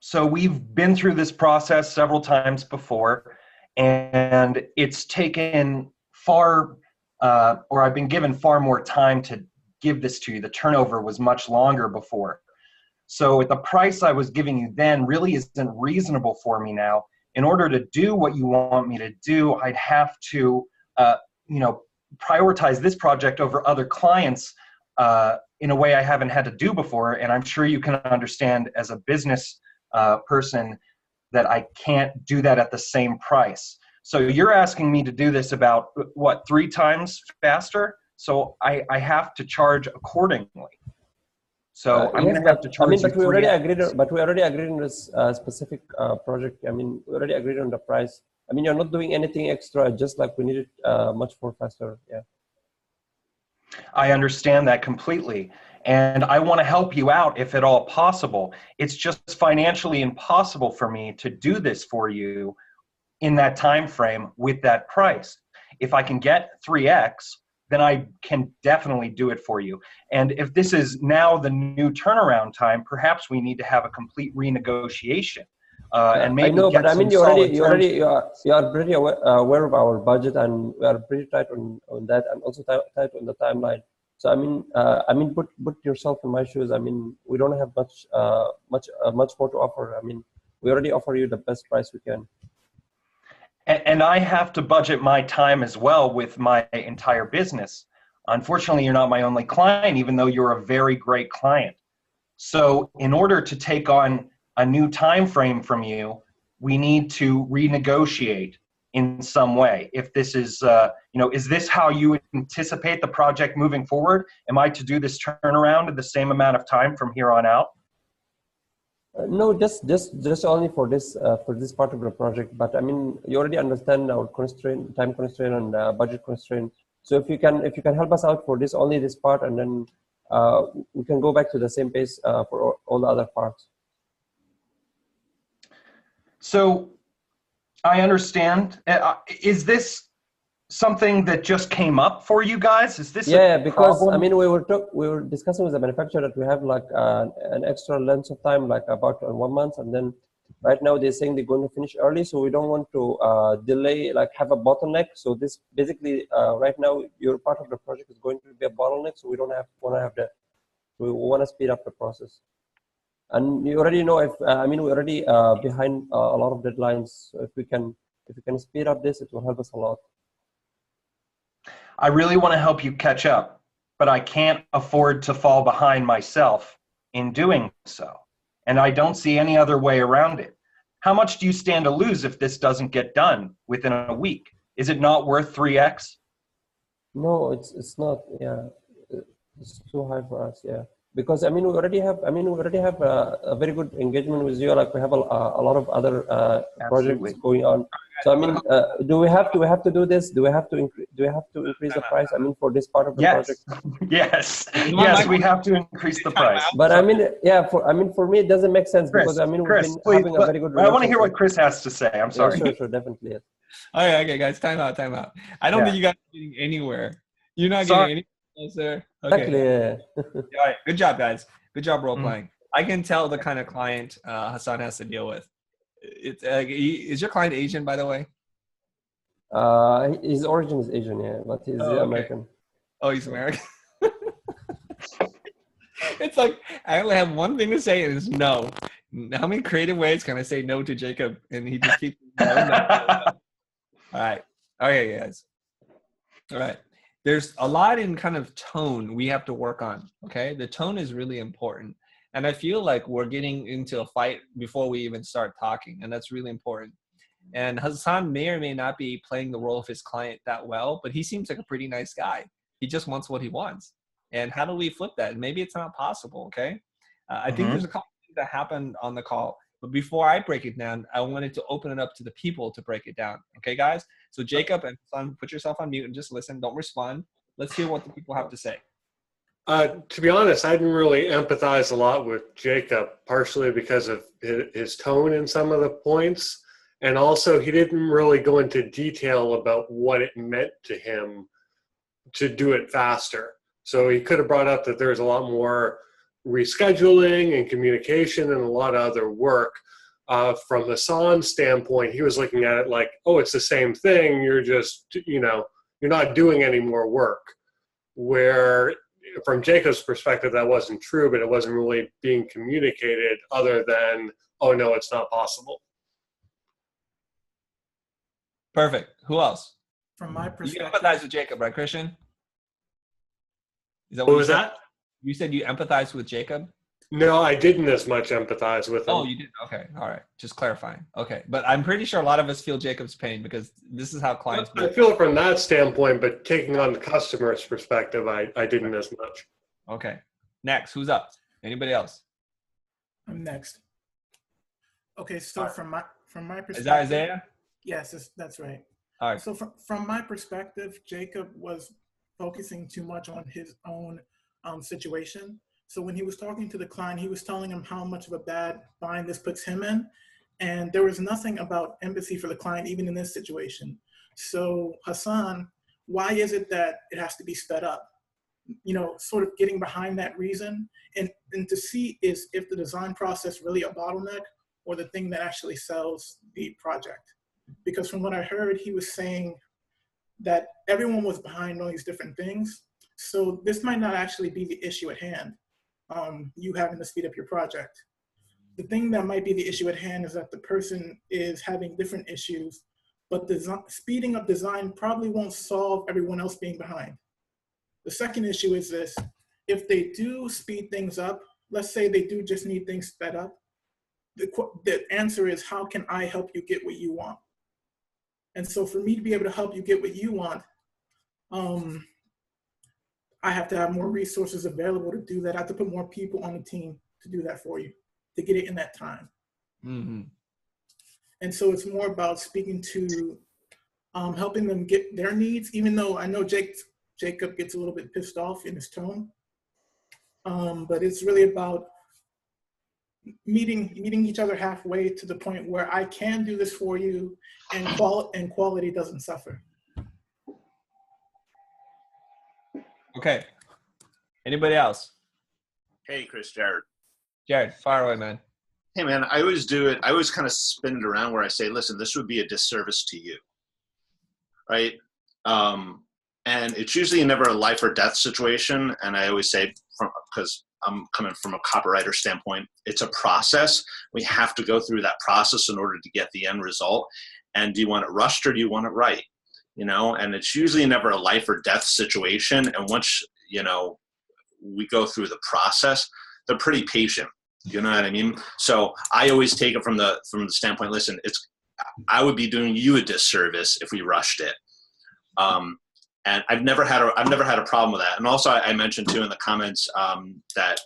so we've been through this process several times before, and it's taken or I've been given far more time to give this to you. The turnover was much longer before. So at the price I was giving you then really isn't reasonable for me now. In order to do what you want me to do, I'd have to, prioritize this project over other clients in a way I haven't had to do before. And I'm sure you can understand as a business person that I can't do that at the same price. So you're asking me to do this about, what, 3 times faster? So I have to charge accordingly. So I'm going to have to charge. But we already agreed. But we already agreed on this specific project. I mean, we already agreed on the price. I mean, you're not doing anything extra. Just like we need it much more faster. Yeah. I understand that completely, and I want to help you out if at all possible. It's just financially impossible for me to do this for you in that time frame with that price. If I can get 3x. Then I can definitely do it for you. And if this is now the new turnaround time, perhaps we need to have a complete renegotiation. And maybe I know, but I mean, you are pretty aware of our budget, and we are pretty tight on that, and also tight on the timeline. So I mean, put yourself in my shoes. I mean, we don't have much more to offer. I mean, we already offer you the best price we can. And I have to budget my time as well with my entire business. Unfortunately, you're not my only client, even though you're a very great client. So in order to take on a new time frame from you, we need to renegotiate in some way. If this is, is this how you anticipate the project moving forward? Am I to do this turnaround in the same amount of time from here on out? No, just only for this part of the project. But I mean, you already understand our time constraint, and budget constraint. So if you can help us out for only this part, and then we can go back to the same pace for all the other parts. So I understand. Is this something that just came up for you guys? Is this because problem? I mean, we were discussing with the manufacturer that we have like an extra length of time, like about 1 month, and then right now they're saying they're going to finish early, so we don't want to delay, like have a bottleneck. So this basically right now your part of the project is going to be a bottleneck, so we don't want to have that. We want to speed up the process. And you already know, if I mean, we're already behind a lot of deadlines. So if we can speed up this, it will help us a lot. I really want to help you catch up, but I can't afford to fall behind myself in doing so. And I don't see any other way around it. How much do you stand to lose if this doesn't get done within a week? Is it not worth 3x? No, it's not. Yeah, it's too high for us. Yeah, because I mean, we already have a very good engagement with you. Like we have a lot of other projects going on. So I mean, do we have to do this? Do we have to increase the price? I mean, for this part of the project. Yes, yes, we have to increase the price. But I mean, yeah, for me, it doesn't make sense because I mean, we've been having a very good relationship. I want to hear what Chris has to say. I'm sorry. Yeah, sure, definitely. Yes. Okay, guys, time out. I don't think you guys are getting anywhere. You're not getting any closer. Okay. Exactly. Yeah. All right. Good job, guys. Good job role playing. I can tell the kind of client Hassan has to deal with. It's is your client Asian, by the way? His origin is Asian, yeah, but he's American. Oh, he's American. It's like I only have one thing to say, and it's no. How many creative ways can I say no to Jacob? And he just keeps no. All right. Okay, guys. All right. There's a lot in kind of tone we have to work on. Okay, the tone is really important. And I feel like we're getting into a fight before we even start talking, and that's really important. And Hassan may or may not be playing the role of his client that well, but he seems like a pretty nice guy. He just wants what he wants. And how do we flip that? Maybe it's not possible, okay? I think there's a couple things that happened on the call. But before I break it down, I wanted to open it up to the people to break it down. Okay, guys? So Jacob and Hassan, put yourself on mute and just listen. Don't respond. Let's hear what the people have to say. To be honest, I didn't really empathize a lot with Jacob, partially because of his tone in some of the points. And also, he didn't really go into detail about what it meant to him to do it faster. So he could have brought up that there's a lot more rescheduling and communication and a lot of other work. From Hassan's standpoint, he was looking at it like, oh, it's the same thing. You're just, you're not doing any more work. Where from Jacob's perspective, that wasn't true, but it wasn't really being communicated other than, oh, no, it's not possible. Perfect. Who else? From my perspective. You empathize with Jacob, right, Christian? Is that what was that? You said you empathize with Jacob? No, I didn't as much empathize with him. Oh, you didn't? Okay. All right. Just clarifying. Okay. But I'm pretty sure a lot of us feel Jacob's pain because this is how clients I feel it from that standpoint, but taking on the customer's perspective, I didn't as much. Okay. Next. Who's up? Anybody else? I'm next. Okay, so from my perspective. Is that Isaiah? Yes, that's right. All right. So from my perspective, Jacob was focusing too much on his own situation. So when he was talking to the client, he was telling him how much of a bad bind this puts him in. And there was nothing about empathy for the client, even in this situation. So Hassan, why is it that it has to be sped up? Sort of getting behind that reason and to see is if the design process really a bottleneck or the thing that actually sells the project. Because from what I heard, he was saying that everyone was behind all these different things. So this might not actually be the issue at hand. You having to speed up your project. The thing that might be the issue at hand is that the person is having different issues, but speeding up design probably won't solve everyone else being behind. The second issue is this: if they do speed things up, let's say they do just need things sped up, the answer is, how can I help you get what you want? And so for me to be able to help you get what you want, I have to have more resources available to do that. I have to put more people on the team to do that for you, to get it in that time. Mm-hmm. And so it's more about speaking to helping them get their needs, even though I know Jacob gets a little bit pissed off in his tone. But it's really about meeting each other halfway to the point where I can do this for you and quality doesn't suffer. Okay. Anybody else? Hey, Chris, Jared. Jared, fire away, man. Hey, man, I always do it. I always kind of spin it around where I say, listen, this would be a disservice to you, right? And it's usually never a life or death situation. And I always say, because I'm coming from a copywriter standpoint, it's a process. We have to go through that process in order to get the end result. And do you want it rushed or do you want it right? And it's usually never a life or death situation. And once, we go through the process, they're pretty patient. You know what I mean? So I always take it from the standpoint, listen, I would be doing you a disservice if we rushed it. And I've never had a problem with that. And also I mentioned too in the comments that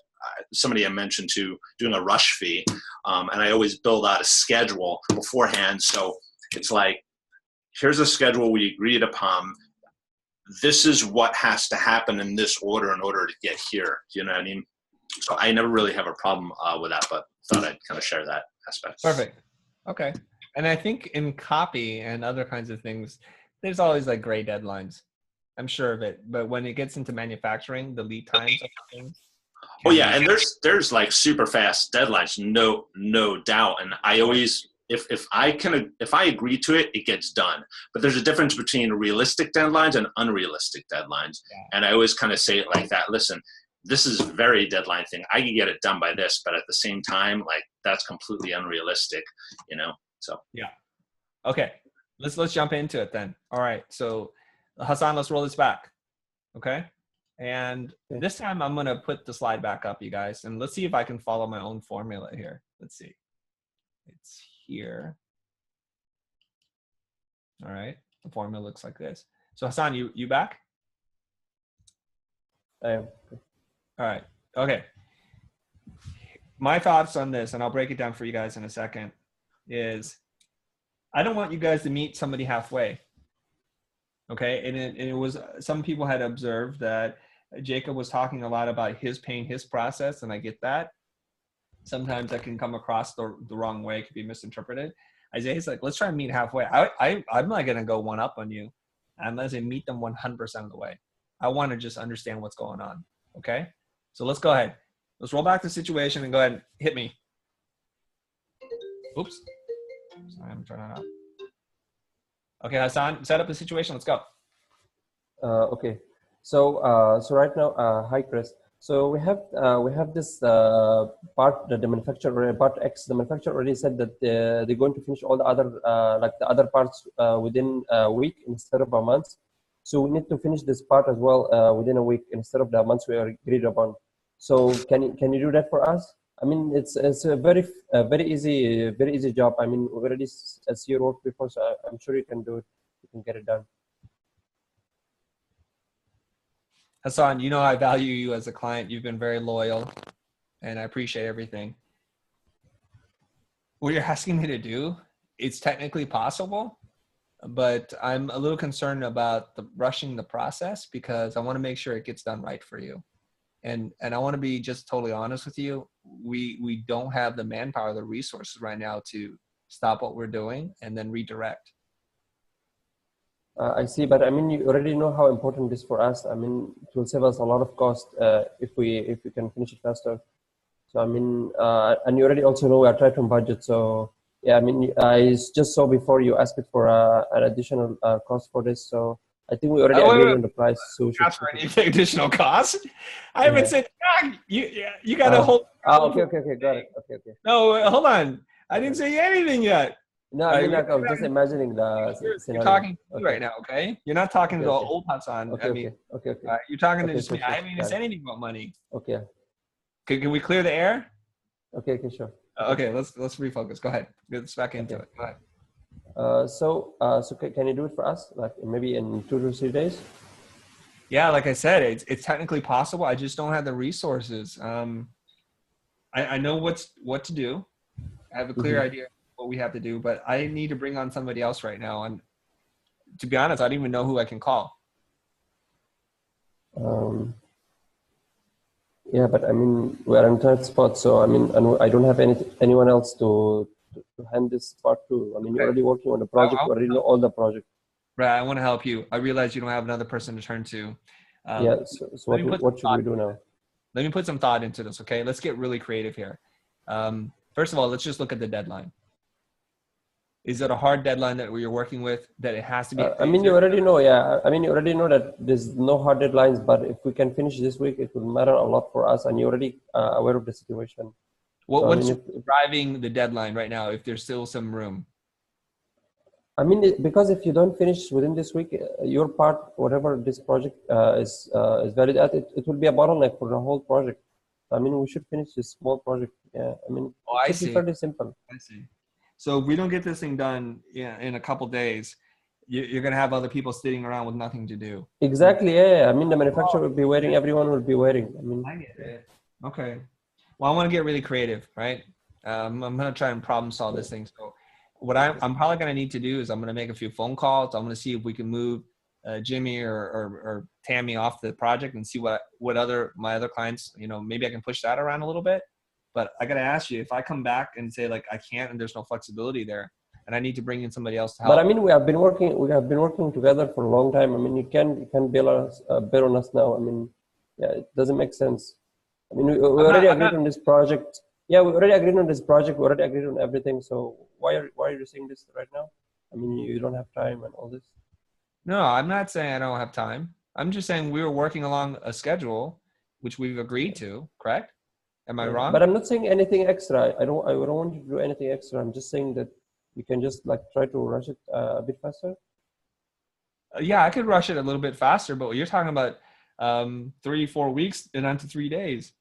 somebody had mentioned to doing a rush fee. And I always build out a schedule beforehand. So it's like, here's a schedule we agreed upon. This is what has to happen in this order in order to get here. You know what I mean? So I never really have a problem with that, but thought I'd kind of share that aspect. Perfect. Okay. And I think in copy and other kinds of things, there's always like gray deadlines. I'm sure of it. But when it gets into manufacturing, the lead times of things. Oh yeah, and there's like super fast deadlines, no doubt. And I always, if I agree to it, it gets done. But there's a difference between realistic deadlines and unrealistic deadlines. Yeah. And I always kind of say it like that. Listen, this is a very deadline thing. I can get it done by this, but at the same time, like that's completely unrealistic, you know? So yeah. Okay. Let's jump into it then. All right. So Hassan, let's roll this back. Okay. And this time I'm going to put the slide back up, you guys, and let's see if I can follow my own formula here. Let's see. It's here. All right. The formula looks like this. So Hassan, you back? I am. All right. Okay. My thoughts on this, and I'll break it down for you guys in a second, is I don't want you guys to meet somebody halfway. Okay. And it was, some people had observed that Jacob was talking a lot about his pain, his process, and I get that. Sometimes that can come across the wrong way, it could be misinterpreted. Isaiah's like, let's try and meet halfway. I'm not going to go one up on you unless I meet them 100% of the way. I want to just understand what's going on. Okay. So let's go ahead. Let's roll back the situation and go ahead and hit me. Oops. Sorry, I'm turning it off. Okay, Hassan, set up the situation. Let's go. Okay. So right now, hi Chris. So we have this part that the manufacturer, part X, the manufacturer already said that they're going to finish all the other like the other parts within a week instead of a month. So we need to finish this part as well within a week instead of the months we agreed upon. So can you do that for us? I mean, it's a very easy job. I mean, we've already seen your work before, so I'm sure you can do it. You can get it done. Hassan, you know I value you as a client. You've been very loyal, and I appreciate everything. What you're asking me to do, it's technically possible, but I'm a little concerned about rushing the process because I want to make sure it gets done right for you. And I want to be just totally honest with you. We don't have the manpower, the resources right now to stop what we're doing and then redirect. I see, but I mean, you already know how important this is for us. I mean, it will save us a lot of cost if we can finish it faster. So I mean, and you already also know we are tight on budget. So yeah, I mean, I just saw before you asked it for an additional cost for this. So I think we already agreed on the price. So we should ask for any additional cost. I haven't said you got to hold. Okay, got it. Okay. No, hold on. I didn't say anything yet. No, I mean, like, I was just imagining the You're talking to me right now, okay? You're not talking to the old Hassan. Okay. You're talking to just me. I haven't even said anything about money. Okay. Can we clear the air? Okay, sure. Okay, let's refocus. Go ahead. Let's back into it. Go ahead. So can you do it for us, like maybe in 2 to 3 days? Yeah, like I said, it's technically possible. I just don't have the resources. I know what to do. I have a clear idea what we have to do, but I need to bring on somebody else right now. And to be honest, I don't even know who I can call. Yeah, but I mean, we're in a tight spot. So I mean, I don't have anyone else to hand this part to. I mean, you're already working on the project. You already know all the project. Right. I want to help you. I realize you don't have another person to turn to. Yeah. So what should we do now? Let me put some thought into this. Okay. Let's get really creative here. First of all, let's just look at the deadline. Is it a hard deadline that you're working with, that it has to be? I mean, you already know, yeah. I mean, you already know that there's no hard deadlines, but if we can finish this week, it will matter a lot for us, and you're already aware of the situation. What's driving the deadline right now, if there's still some room? I mean, because if you don't finish within this week, your part, whatever this project is valid at, it will be a bottleneck for the whole project. I mean, we should finish this small project. Yeah, I mean, it should be fairly simple. I see. So if we don't get this thing done in a couple days, you're going to have other people sitting around with nothing to do. Exactly. Yeah. I mean, the manufacturer will be waiting. Everyone will be waiting. I mean, I get it. Okay. Well, I want to get really creative, right? I'm going to try and problem solve this thing. So what I'm probably going to need to do is I'm going to make a few phone calls. I'm going to see if we can move Jimmy or Tammy off the project and see what my other clients, maybe I can push that around a little bit. But I got to ask you, if I come back and say like I can't and there's no flexibility there, and I need to bring in somebody else to help. But I mean, we have been working together for a long time. I mean, you can bail on us now. I mean, yeah, it doesn't make sense. I mean, we already agreed on this project. Yeah, we already agreed on this project. We already agreed on everything. So why are you saying this right now? I mean, you don't have time and all this. No, I'm not saying I don't have time. I'm just saying we were working along a schedule, which we've agreed to, correct? Am I wrong? But I'm not saying anything extra. I don't want you to do anything extra. I'm just saying that you can just like try to rush it a bit faster. Yeah, I could rush it a little bit faster, but you're talking about 3-4 weeks and onto 3 days.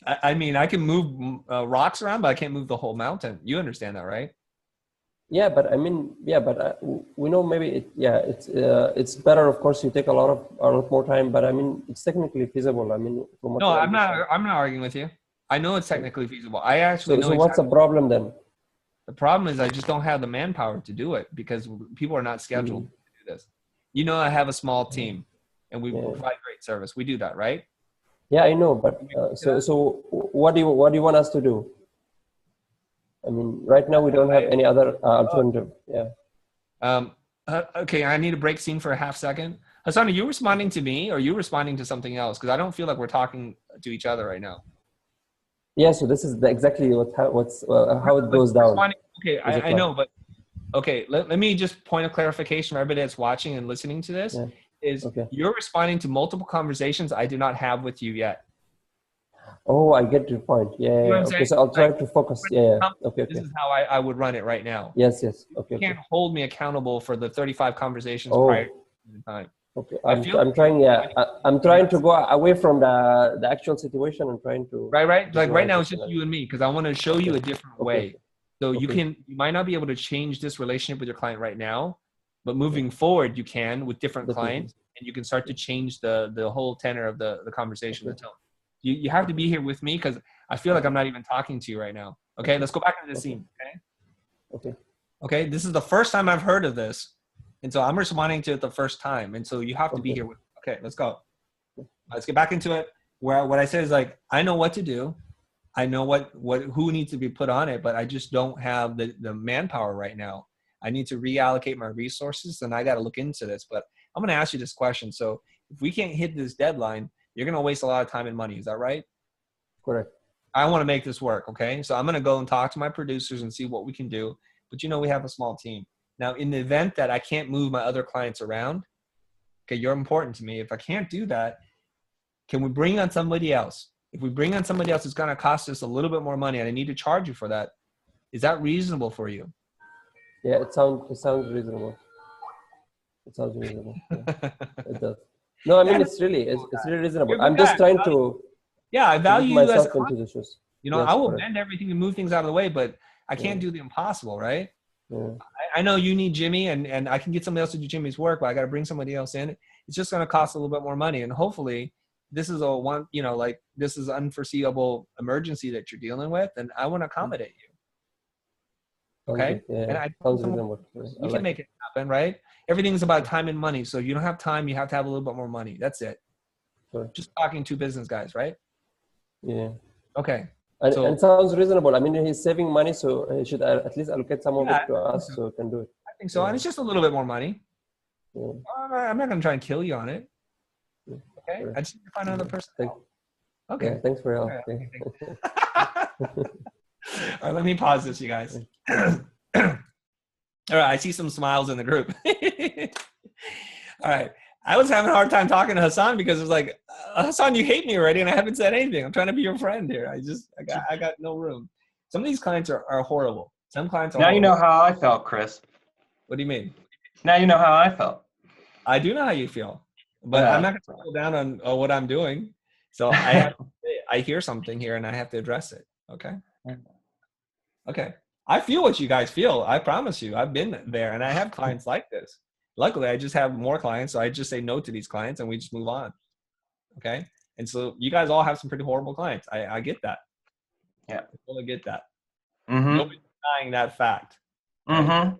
I mean, I can move rocks around, but I can't move the whole mountain. You understand that, right? Yeah, but I mean, we know maybe it's better. Of course, you take a lot more time, but I mean, it's technically feasible. I mean, no, I'm not arguing with you. I know it's technically feasible. I actually know. So what's the problem then? The problem is I just don't have the manpower to do it because people are not scheduled to do this. I have a small team, and we provide great service. We do that, right? Yeah, I know, but so what do you want us to do? I mean, right now we don't have any other alternative. Yeah. Okay, I need a break scene for a half second. Hassan, are you responding to me or are you responding to something else? Because I don't feel like we're talking to each other right now. Yeah, so this is exactly how it goes down. Okay, I know, but okay, let me just point of clarification for everybody that's watching and listening to this. You're responding to multiple conversations I do not have with you yet. Oh, I get your point. Yeah. Okay, so I'll try to focus. Yeah. Okay. This is how I would run it right now. Yes. Okay. You can't hold me accountable for the 35 conversations prior to the time. Okay. I'm trying. Yeah. I'm trying to go away from the actual situation and trying to. Right. Like right now, it's just you and me because I want to show you a different way. So you might not be able to change this relationship with your client right now, but moving forward, you can with different clients, and you can start to change the whole tenor of the conversation, the tone. You have to be here with me because I feel like I'm not even talking to you right now. Okay, let's go back into the scene. Okay. This is the first time I've heard of this, and so I'm responding to it the first time, and so you have to be here with. Okay, let's go. Let's get back into it. Where what I said is like I know what to do. I know who needs to be put on it, but I just don't have the manpower right now. I need to reallocate my resources, and I got to look into this. But I'm going to ask you this question. So if we can't hit this deadline, you're going to waste a lot of time and money. Is that right? Correct. I want to make this work. Okay. So I'm going to go and talk to my producers and see what we can do. But we have a small team. Now, in the event that I can't move my other clients around, okay, you're important to me. If I can't do that, can we bring on somebody else? If we bring on somebody else, it's going to cost us a little bit more money and I need to charge you for that. Is that reasonable for you? Yeah, it sounds reasonable. It sounds reasonable. Yeah, it does. No, I mean, it's really reasonable. I'm just trying to I value you as a client. into the shoes. I will bend everything to move things out of the way, but I can't do the impossible, right? Yeah. I know you need Jimmy and I can get somebody else to do Jimmy's work, but I got to bring somebody else in. It's just going to cost a little bit more money. And hopefully this is this is unforeseeable emergency that you're dealing with. And I want to accommodate you. Okay. Yeah. And we can make it happen, right? Everything's about time and money. So if you don't have time, you have to have a little bit more money. That's it. Sure. Just talking to business guys, right? Yeah. Okay. And it sounds reasonable. I mean, he's saving money, so he should at least allocate some of it to us so we can do it. I think so. And it's just a little bit more money. Yeah. I'm not going to try and kill you on it. Yeah. Okay. Sure. I just need to find another person. Okay. Yeah, thanks for your help. All right, let me pause this, you guys. All right, I see some smiles in the group. All right. I was having a hard time talking to Hassan because it was like, Hassan, you hate me already and I haven't said anything. I'm trying to be your friend here. I got no room. Some of these clients are horrible. Some clients are Now horrible. you know how I felt, Chris. What do you mean? Now you know how I felt. I do know how you feel, but I'm not going to pull down on what I'm doing. So I hear something here and I have to address it. Okay. Okay. I feel what you guys feel. I promise you. I've been there and I have clients like this. Luckily, I just have more clients, so I just say no to these clients and we just move on. Okay? And so you guys all have some pretty horrible clients. I get that. Yeah. I totally get that. Mm-hmm. Nobody's denying that fact. Mm-hmm.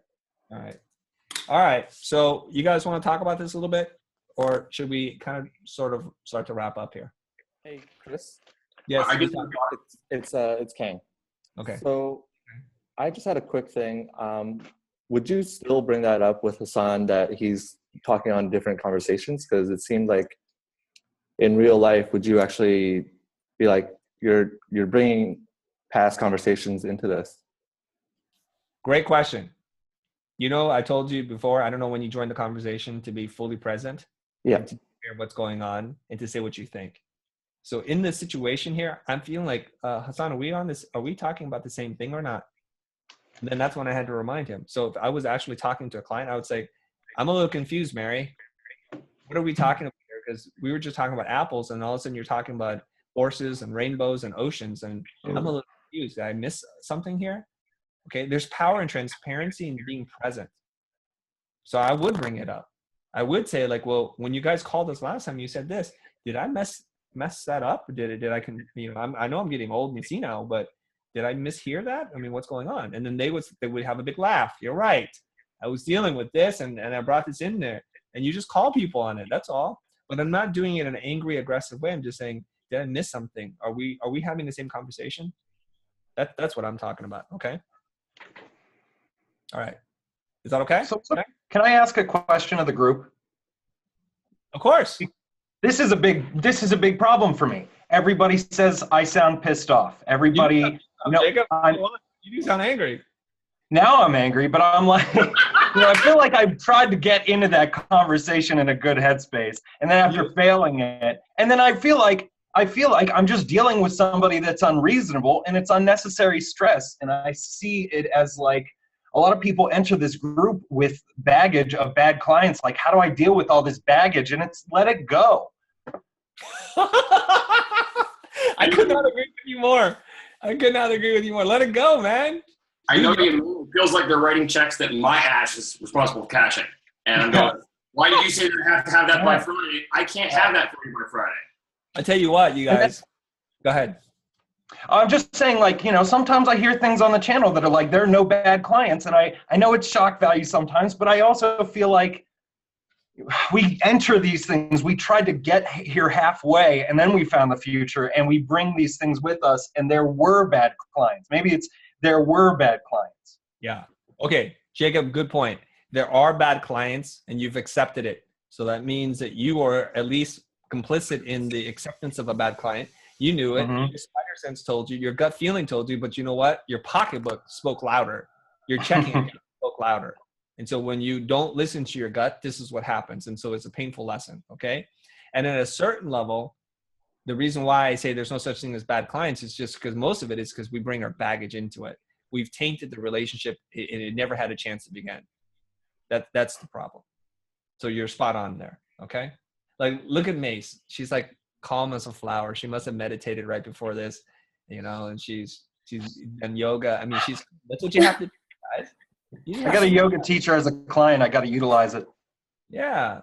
All right. So you guys want to talk about this a little bit, or should we kind of sort of start to wrap up here? Hey, Chris. Yes. It's Kang. Okay. So I just had a quick thing. Would you still bring that up with Hassan that he's talking on different conversations? Because it seemed like in real life, would you actually be like, you're bringing past conversations into this? Great question. You know, I told you before, I don't know when you joined the conversation, to be fully present. Yeah. And to hear what's going on and to say what you think. So in this situation here, I'm feeling like, Hassan, are we talking about the same thing or not? And then that's when I had to remind him. So if I was actually talking to a client, I would say, I'm a little confused, Mary. What are we talking about here? Because we were just talking about apples, and all of a sudden you're talking about horses and rainbows and oceans, and I'm a little confused. Did I miss something here? Okay, there's power and transparency in being present. So I would bring it up. I would say, like, well, when you guys called us last time, you said this. Did I mess that up? Did I know I'm getting old and senile, but did I mishear that? I mean, what's going on? And then they would have a big laugh. You're right. I was dealing with this, and I brought this in there. And you just call people on it. That's all. But I'm not doing it in an angry, aggressive way. I'm just saying, did I miss something? Are we having the same conversation? That's what I'm talking about. Okay. All right. Is that okay? So can I ask a question of the group? Of course. This is a big problem for me. Everybody says I sound pissed off. Everybody, Jacob, you do sound angry. Now I'm angry, but I'm like, I feel like I've tried to get into that conversation in a good headspace, and then after failing it, and then I feel like I'm just dealing with somebody that's unreasonable, and it's unnecessary stress. And I see it as like a lot of people enter this group with baggage of bad clients. Like, how do I deal with all this baggage? And it's let it go. I could not agree with you more. Let it go, man. I know it feels like they're writing checks that my ass is responsible for cashing. And I'm going, why did you say I have to have that by Friday? I can't have that for you by Friday. I tell you what, you guys. Go ahead. I'm just saying, like, sometimes I hear things on the channel that are like, there are no bad clients. And I know it's shock value sometimes, but I also feel like we enter these things, we tried to get here halfway, and then we found the future, and we bring these things with us, and there were bad clients. Maybe there were bad clients. Yeah. Okay, Jacob, good point. There are bad clients, and you've accepted it. So that means that you are at least complicit in the acceptance of a bad client. You knew it. Mm-hmm. Your spider sense told you. Your gut feeling told you. But you know what? Your pocketbook spoke louder. Your checking account spoke louder. And so when you don't listen to your gut, this is what happens. And so it's a painful lesson, okay? And at a certain level, the reason why I say there's no such thing as bad clients is just because most of it is because we bring our baggage into it. We've tainted the relationship, and it never had a chance to begin. That's the problem. So you're spot on there, okay? Like, look at Mace. She's like calm as a flower. She must have meditated right before this, and she's done yoga. I mean, that's what you have to do, guys. I got a yoga teacher as a client. I got to utilize it. Yeah.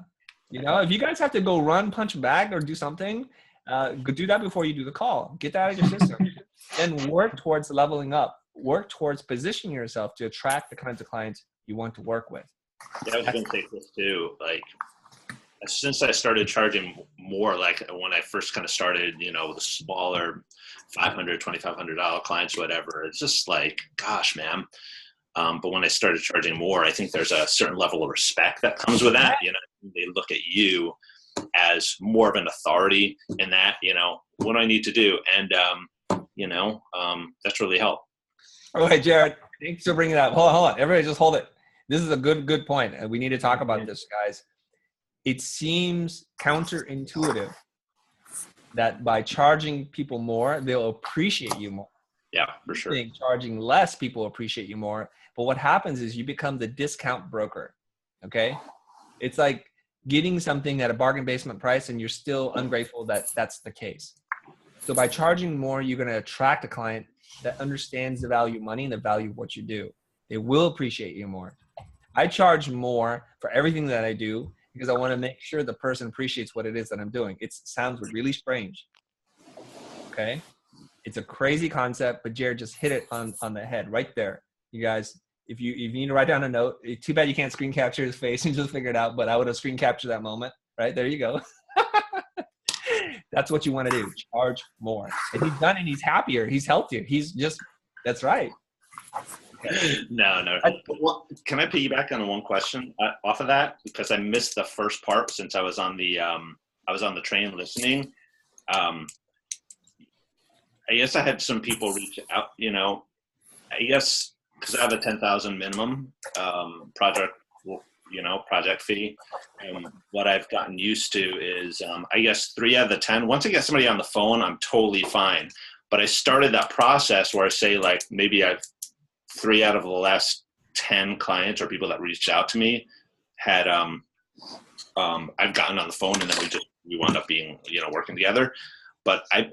If you guys have to go run, punch a bag, or do something, go do that before you do the call. Get that out of your system. Then work towards leveling up. Work towards positioning yourself to attract the kinds of clients you want to work with. Yeah, I was going to say this too. Like, since I started charging more, like when I first kind of started, with smaller $500, $2,500 clients, whatever, it's just like, gosh, man. But when I started charging more, I think there's a certain level of respect that comes with that. They look at you as more of an authority in that, what do I need to do? And, that's really helped. All right, Jared, thanks for bringing that up. Hold on. Everybody just hold it. This is a good point. And we need to talk about this, guys. It seems counterintuitive that by charging people more, they'll appreciate you more. Yeah, for sure. Charging less, people appreciate you more. But what happens is you become the discount broker, okay? It's like getting something at a bargain basement price, and you're still ungrateful that that's the case. So by charging more, you're going to attract a client that understands the value of money and the value of what you do. They will appreciate you more. I charge more for everything that I do because I want to make sure the person appreciates what it is that I'm doing. It sounds really strange, okay? It's a crazy concept, but Jared just hit it on the head right there. You guys, if you need to write down a note, too bad you can't screen capture his face and just figure it out, but I would have screen captured that moment. Right, there you go. That's what you want to do. Charge more. And he's done it. He's happier. He's healthier. He's just, that's right. Okay. No. Well, can I piggyback on one question off of that? Because I missed the first part since I was on the train listening. I guess I had some people reach out, I guess because I have a 10,000 minimum project fee. And what I've gotten used to is, I guess 3 out of the 10, once I get somebody on the phone, I'm totally fine. But I started that process where I say, like, maybe I've 3 out of the last 10 clients or people that reached out to me had, I've gotten on the phone and then we wound up being, working together. But I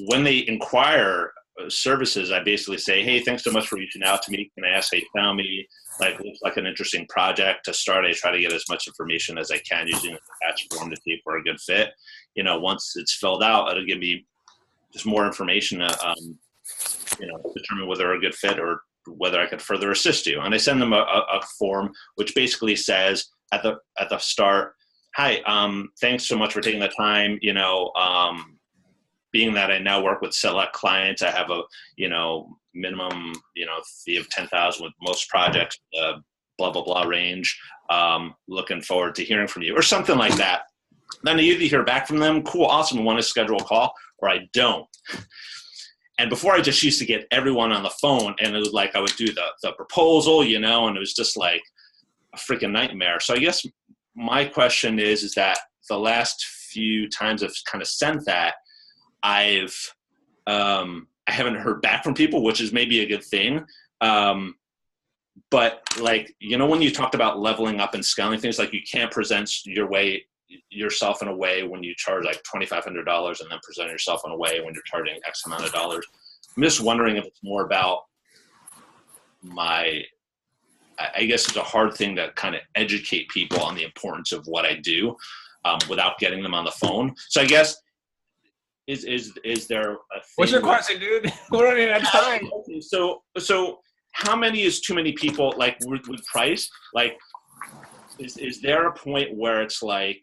when they inquire services, I basically say, hey, thanks so much for reaching out to me. Can I ask how you found me? Like, looks like an interesting project to start. I try to get as much information as I can using a patch form to see if we're a good fit. Once it's filled out, it'll give me just more information to, determine whether we're a good fit or whether I could further assist you. And I send them a form which basically says at the start, hi, thanks so much for taking the time. Being that I now work with select clients, I have a minimum fee of 10,000 with most projects, blah blah blah range. Looking forward to hearing from you, or something like that. Then I either hear back from them, cool, awesome, want to schedule a call, or I don't. And before, I just used to get everyone on the phone, and it was like I would do the proposal, and it was just like a freaking nightmare. So I guess my question is that the last few times I've kind of sent that, I haven't heard back from people, which is maybe a good thing. But like, when you talked about leveling up and scaling things, like you can't present yourself in a way when you charge like $2,500 and then present yourself in a way when you're charging X amount of dollars. I'm just wondering if it's more about I guess it's a hard thing to kind of educate people on the importance of what I do without getting them on the phone. So I guess, is there a thing? What's your question, dude? We're running out of time. So how many is too many people, like, with price? Like, is there a point where it's like,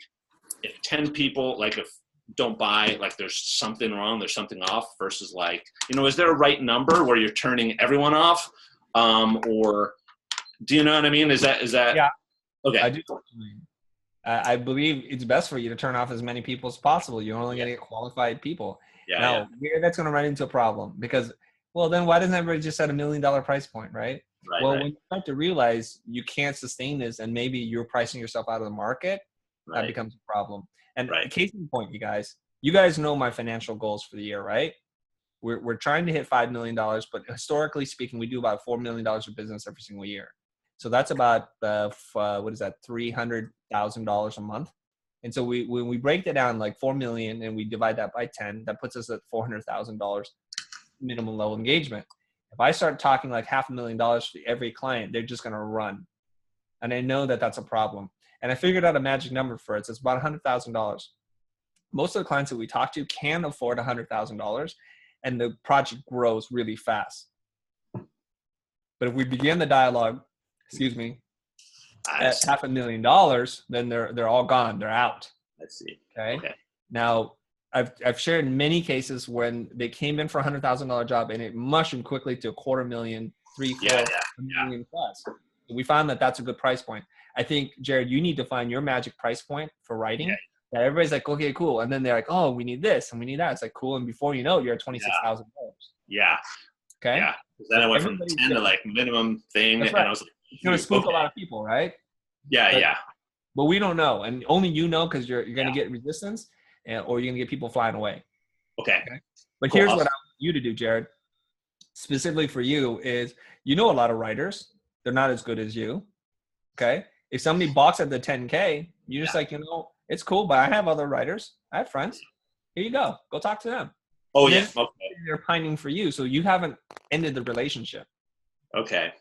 if 10 people, like, if don't buy, like, there's something wrong, there's something off, versus like, is there a right number where you're turning everyone off? Or do you know what I mean? Is that yeah? Okay. I do. I believe it's best for you to turn off as many people as possible. You're only going to get qualified people. Now, that's going to run into a problem because, well, then why doesn't everybody just set $1 million price point, right? When you start to realize you can't sustain this and maybe you're pricing yourself out of the market, that becomes a problem. And case in point, you guys know my financial goals for the year, right? We're trying to hit $5 million, but historically speaking, we do about $4 million of business every single year. So that's about $300,000 a month. And so when we break that down like 4 million and we divide that by 10, that puts us at $400,000 minimum level engagement. If I start talking like $500,000 to every client, they're just going to run. And I know that that's a problem. And I figured out a magic number for it. So it's about $100,000. Most of the clients that we talk to can afford $100,000 and the project grows really fast. But if we begin the dialogue, at $500,000, then they're all gone. They're out. I see. Okay. Now, I've shared many cases when they came in for a $100,000 job and it mushroomed quickly to $250,000, $300,000, $4 million plus. We found that that's a good price point. I think, Jared, you need to find your magic price point for writing. Yeah. That everybody's like, okay, cool, and then they're like, oh, we need this and we need that. It's like, cool, and before you know it, you're at $26,000. Yeah. Okay. Yeah. Then I went from 10 to like minimum thing, right. and I was like, it's gonna spook a lot of people, right? Yeah. But we don't know, and only you know because you're gonna get resistance, or you're gonna get people flying away. Okay. But cool. Here's what I want you to do, Jared. Specifically for you is, a lot of writers. They're not as good as you. Okay. If somebody balks at the 10K, you're just like, it's cool, but I have other writers. I have friends. Here you go. Go talk to them. Oh, yeah. Okay. They're pining for you, so you haven't ended the relationship. Okay.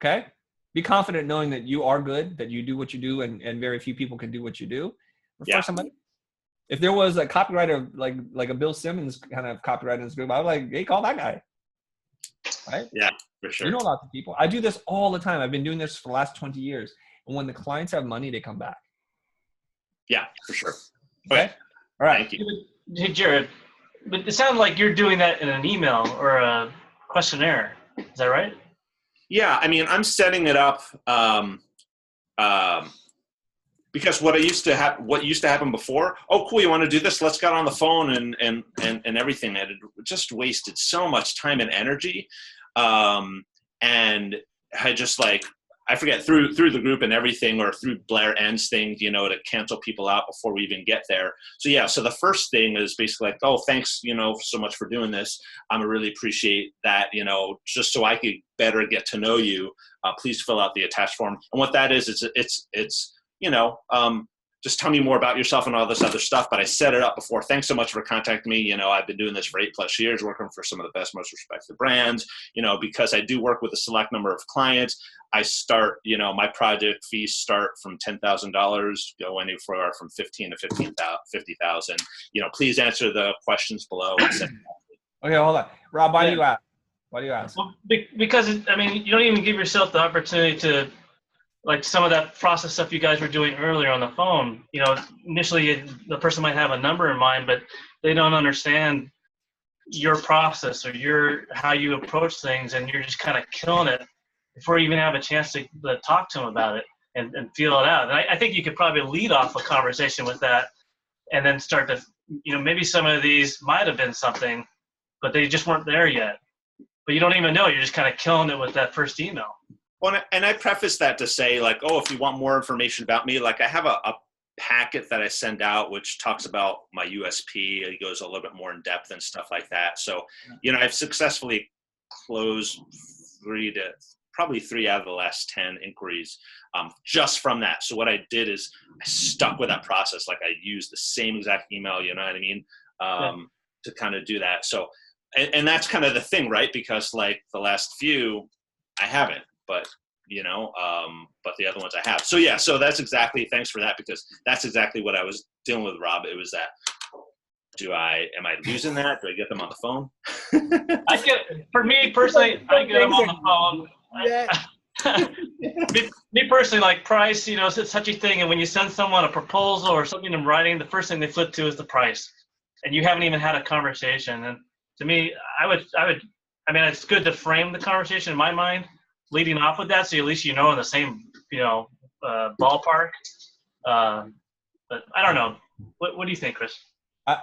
Okay. Be confident knowing that you are good, that you do what you do, and very few people can do what you do. Refer somebody. If there was a copywriter like a Bill Simmons kind of copywriter in this group, I was like, hey, call that guy. right? Yeah, for sure. You know lots of people. I do this all the time. I've been doing this for the last 20 years. And when the clients have money, they come back. Yeah, for sure. Okay. All right. Thank you. Hey, Jared, but it sounds like you're doing that in an email or a questionnaire. Is that right? Yeah, I mean, I'm setting it up because what used to happen before. Oh, cool! You want to do this? Let's get on the phone and everything. And it just wasted so much time and energy, and I just I forget through the group and everything, or through Blair ends thing, to cancel people out before we even get there. So yeah, so the first thing is basically like, oh, thanks, so much for doing this. I really appreciate that, just so I could better get to know you. Please fill out the attached form. And what that is, it's just tell me more about yourself and all this other stuff. But I set it up before. Thanks so much for contacting me. I've been doing this for 8+ years, working for some of the best, most respected brands, because I do work with a select number of clients. I start, my project fees start from $10,000, go anywhere from 15 to 50,000. Please answer the questions below. Okay, hold on. Rob, why do you ask? Why do you ask? Well, because, you don't even give yourself the opportunity to, like some of that process stuff you guys were doing earlier on the phone. Initially the person might have a number in mind, but they don't understand your process or how you approach things, and you're just kind of killing it before you even have a chance to talk to them about it and feel it out. And I think you could probably lead off a conversation with that, and then start to, maybe some of these might have been something, but they just weren't there yet. But you don't even know. You're just kind of killing it with that first email. Well, and I preface that to say, like, oh, if you want more information about me, like I have a packet that I send out which talks about my USP. It goes a little bit more in depth and stuff like that. So, I've successfully closed probably 3 out of the last 10 inquiries just from that. So what I did is I stuck with that process. Like I used the same exact email, you know what I mean? To kind of do that. So, and that's kind of the thing, right? Because like the last few, I haven't, but but the other ones I have. So yeah, so that's exactly, thanks for that, because that's exactly what I was dealing with, Rob. It was that, am I losing that? Do I get them on the phone? For me personally, I get them on the phone. Me personally, like price, it's such a thing. And when you send someone a proposal or something in writing, the first thing they flip to is the price, and you haven't even had a conversation. And to me, I mean, it's good to frame the conversation in my mind, leading off with that, so at least in the same ballpark. But I don't know. What do you think, Chris?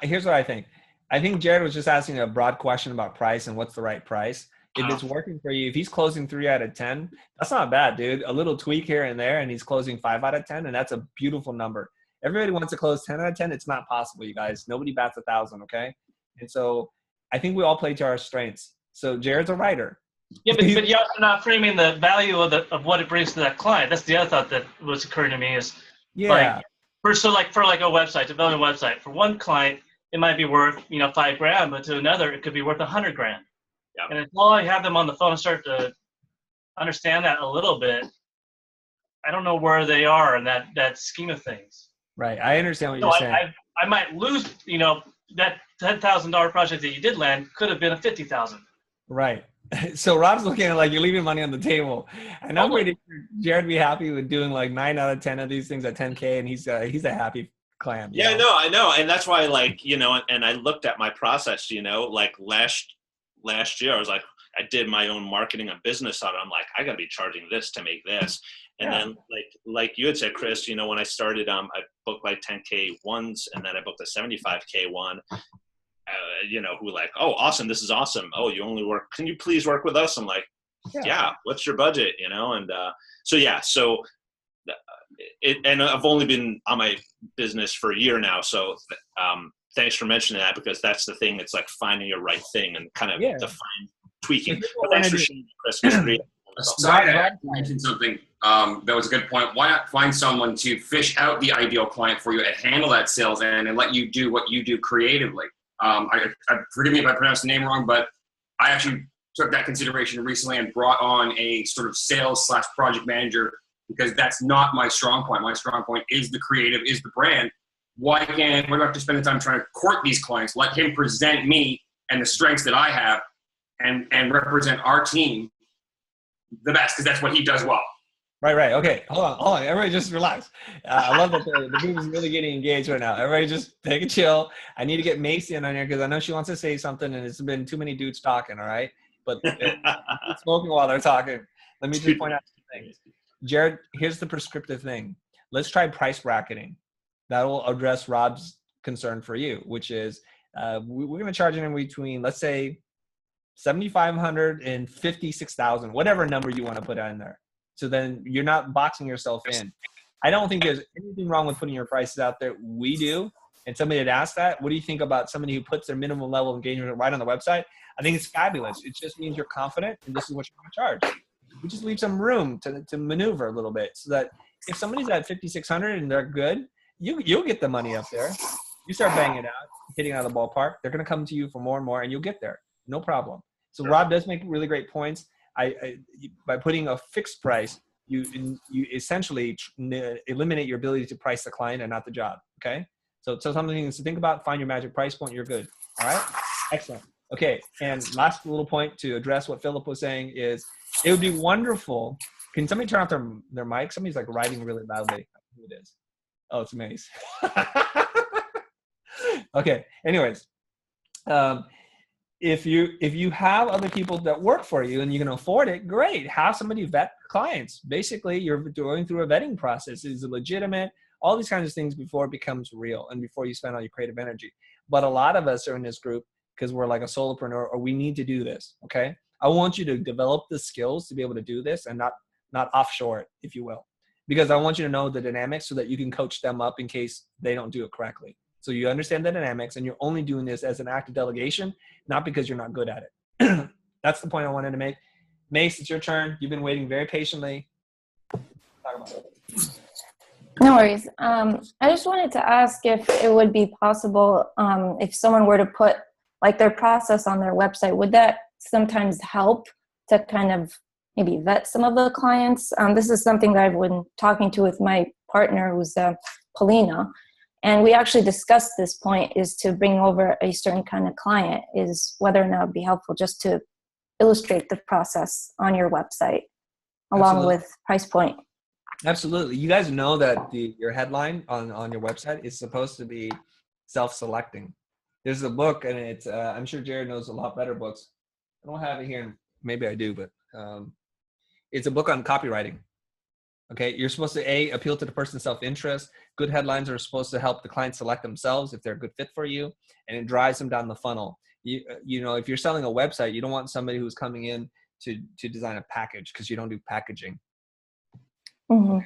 Here's what I think. I think Jared was just asking a broad question about price and what's the right price. If it's working for you, if he's closing 3 out of 10, that's not bad, dude. A little tweak here and there, and he's closing 5 out of 10, and that's a beautiful number. Everybody wants to close 10 out of 10. It's not possible, you guys. Nobody bats 1,000, okay? And so I think we all play to our strengths. So Jared's a writer. Yeah, but you're also not framing the value of what it brings to that client. That's the other thought that was occurring to me is, for a website, developing a website, for one client, it might be worth, $5,000, but to another, it could be worth $100,000. Yeah. And until I have them on the phone and start to understand that a little bit, I don't know where they are in that scheme of things. Right. I understand what you're saying. I might lose, that $10,000 project that you did land could have been a $50,000. Right. So Rob's looking at like you're leaving money on the table, and I'm pretty sure Jared be happy with doing like 9 out of 10 of these things at 10K, and he's a happy clam. Yeah, no, I know, and that's why, like, and I looked at my process, like last year, I was like, I did my own marketing and business on it. I'm like, I gotta be charging this to make this, and then like you had said, Chris, when I started, I booked like 10K ones, and then I booked a 75K one. Who like, oh, awesome, this is awesome. Oh, you only work, can you please work with us? I'm like, yeah, what's your budget? And and I've only been on my business for a year now. So thanks for mentioning that, because that's the thing. It's like finding your right thing and kind of define tweaking. But thanks for sharing, Chris. I mentioned something that was a good point. Why not find someone to fish out the ideal client for you and handle that sales end and let you do what you do creatively? Forgive me if I pronounced the name wrong, but I actually took that consideration recently and brought on a sort of sales/project manager, because that's not my strong point. My strong point is the creative, is the brand. Why do I have to spend the time trying to court these clients? Let him present me and the strengths that I have, and represent our team the best, because that's what he does well. Right. Okay. Hold on. Everybody just relax. I love that the group is really getting engaged right now. Everybody just take a chill. I need to get Macy in on here because I know she wants to say something, and it's been too many dudes talking. All right. But smoking while they're talking. Let me just point out some things. Jared, here's the prescriptive thing. Let's try price bracketing. That will address Rob's concern for you, which is we're going to charge in between, let's say, $7,500 and $56,000, whatever number you want to put in there. So then you're not boxing yourself in. I don't think there's anything wrong with putting your prices out there. We do. And somebody had asked that. What do you think about somebody who puts their minimum level of engagement right on the website? I think it's fabulous. It just means you're confident and this is what you're going to charge. We just leave some room to maneuver a little bit so that if somebody's at 5,600 and they're good, you'll get the money up there. You start banging it out, hitting out of the ballpark. They're going to come to you for more and more, and you'll get there. No problem. So Rob does make really great points. By putting a fixed price, you essentially eliminate your ability to price the client and not the job. Okay. So some things to think about. Find your magic price point. You're good. All right. Excellent. Okay. And last little point to address what Philip was saying is it would be wonderful. Can somebody turn off their mic? Somebody's like writing really loudly. I don't know who it is. Oh, it's Mace. Okay. Anyways, if you have other people that work for you and you can afford it, great. Have somebody vet clients. Basically, you're going through a vetting process. Is it legitimate? All these kinds of things before it becomes real and before you spend all your creative energy. But a lot of us are in this group because we're like a solopreneur or we need to do this. Okay. I want you to develop the skills to be able to do this and not offshore it, if you will, because I want you to know the dynamics so that you can coach them up in case they don't do it correctly. So you understand the dynamics and you're only doing this as an act of delegation, not because you're not good at it. That's the point I wanted to make. Mace, it's your turn. You've been waiting very patiently. Talk about it. No worries. I just wanted to ask if it would be possible if someone were to put like their process on their website, would that sometimes help to kind of maybe vet some of the clients? This is something that I've been talking to with my partner, who's Paulina. And we actually discussed this point, is to bring over a certain kind of client, is whether or not it would be helpful just to illustrate the process on your website along Absolutely. with price point. Absolutely. You guys know that your headline on your website is supposed to be self-selecting. There's a book, and it's I'm sure Jared knows a lot better books. I don't have it here. Maybe I do, but it's a book on copywriting. Okay, you're supposed to appeal to the person's self-interest. Good headlines are supposed to help the client select themselves if they're a good fit for you, and it drives them down the funnel. You know, if you're selling a website, you don't want somebody who's coming in to design a package because you don't do packaging. Mm-hmm.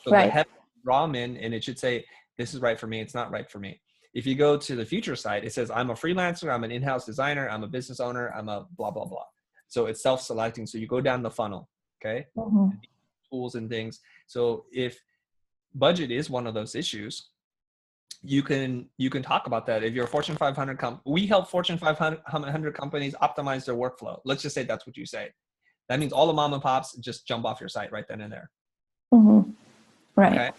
So right. The headline, draw them in, and it should say, "This is right for me. It's not right for me." If you go to the Futur site, it says, "I'm a freelancer. I'm an in-house designer. I'm a business owner. I'm a blah blah blah." So it's self-selecting. So you go down the funnel. Okay. Mm-hmm. Tools and things. So if budget is one of those issues, you can talk about that. If you're a Fortune 500 we help Fortune 500 companies optimize their workflow. Let's just say that's what you say. That means all the mom and pops just jump off your site right then and there. Mm-hmm. Right.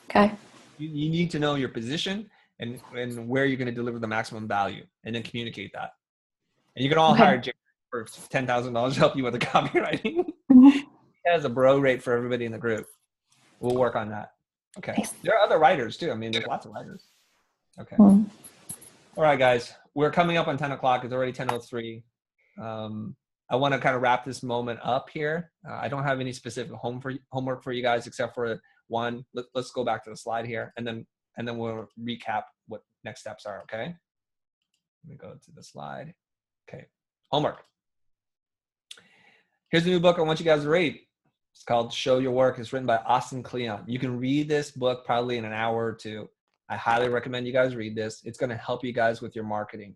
Okay. You need to know your position and where you're going to deliver the maximum value, and then communicate that. And you can all hire Jerry for $10,000 to help you with the copywriting. Mm-hmm. He has a bro rate for everybody in the group. We'll work on that. Okay. There are other writers too. I mean, there's lots of writers. Okay. Mm-hmm. All right, guys. We're coming up on 10 o'clock. It's already 10:03. I want to kind of wrap this moment up here. I don't have any specific homework for you guys except for one. Let's go back to the slide here, and then we'll recap what next steps are. Okay. Let me go to the slide. Okay. Homework. Here's a new book I want you guys to read. It's called Show Your Work. It's written by Austin Kleon. You can read this book probably in an hour or two. I highly recommend you guys read this. It's going to help you guys with your marketing.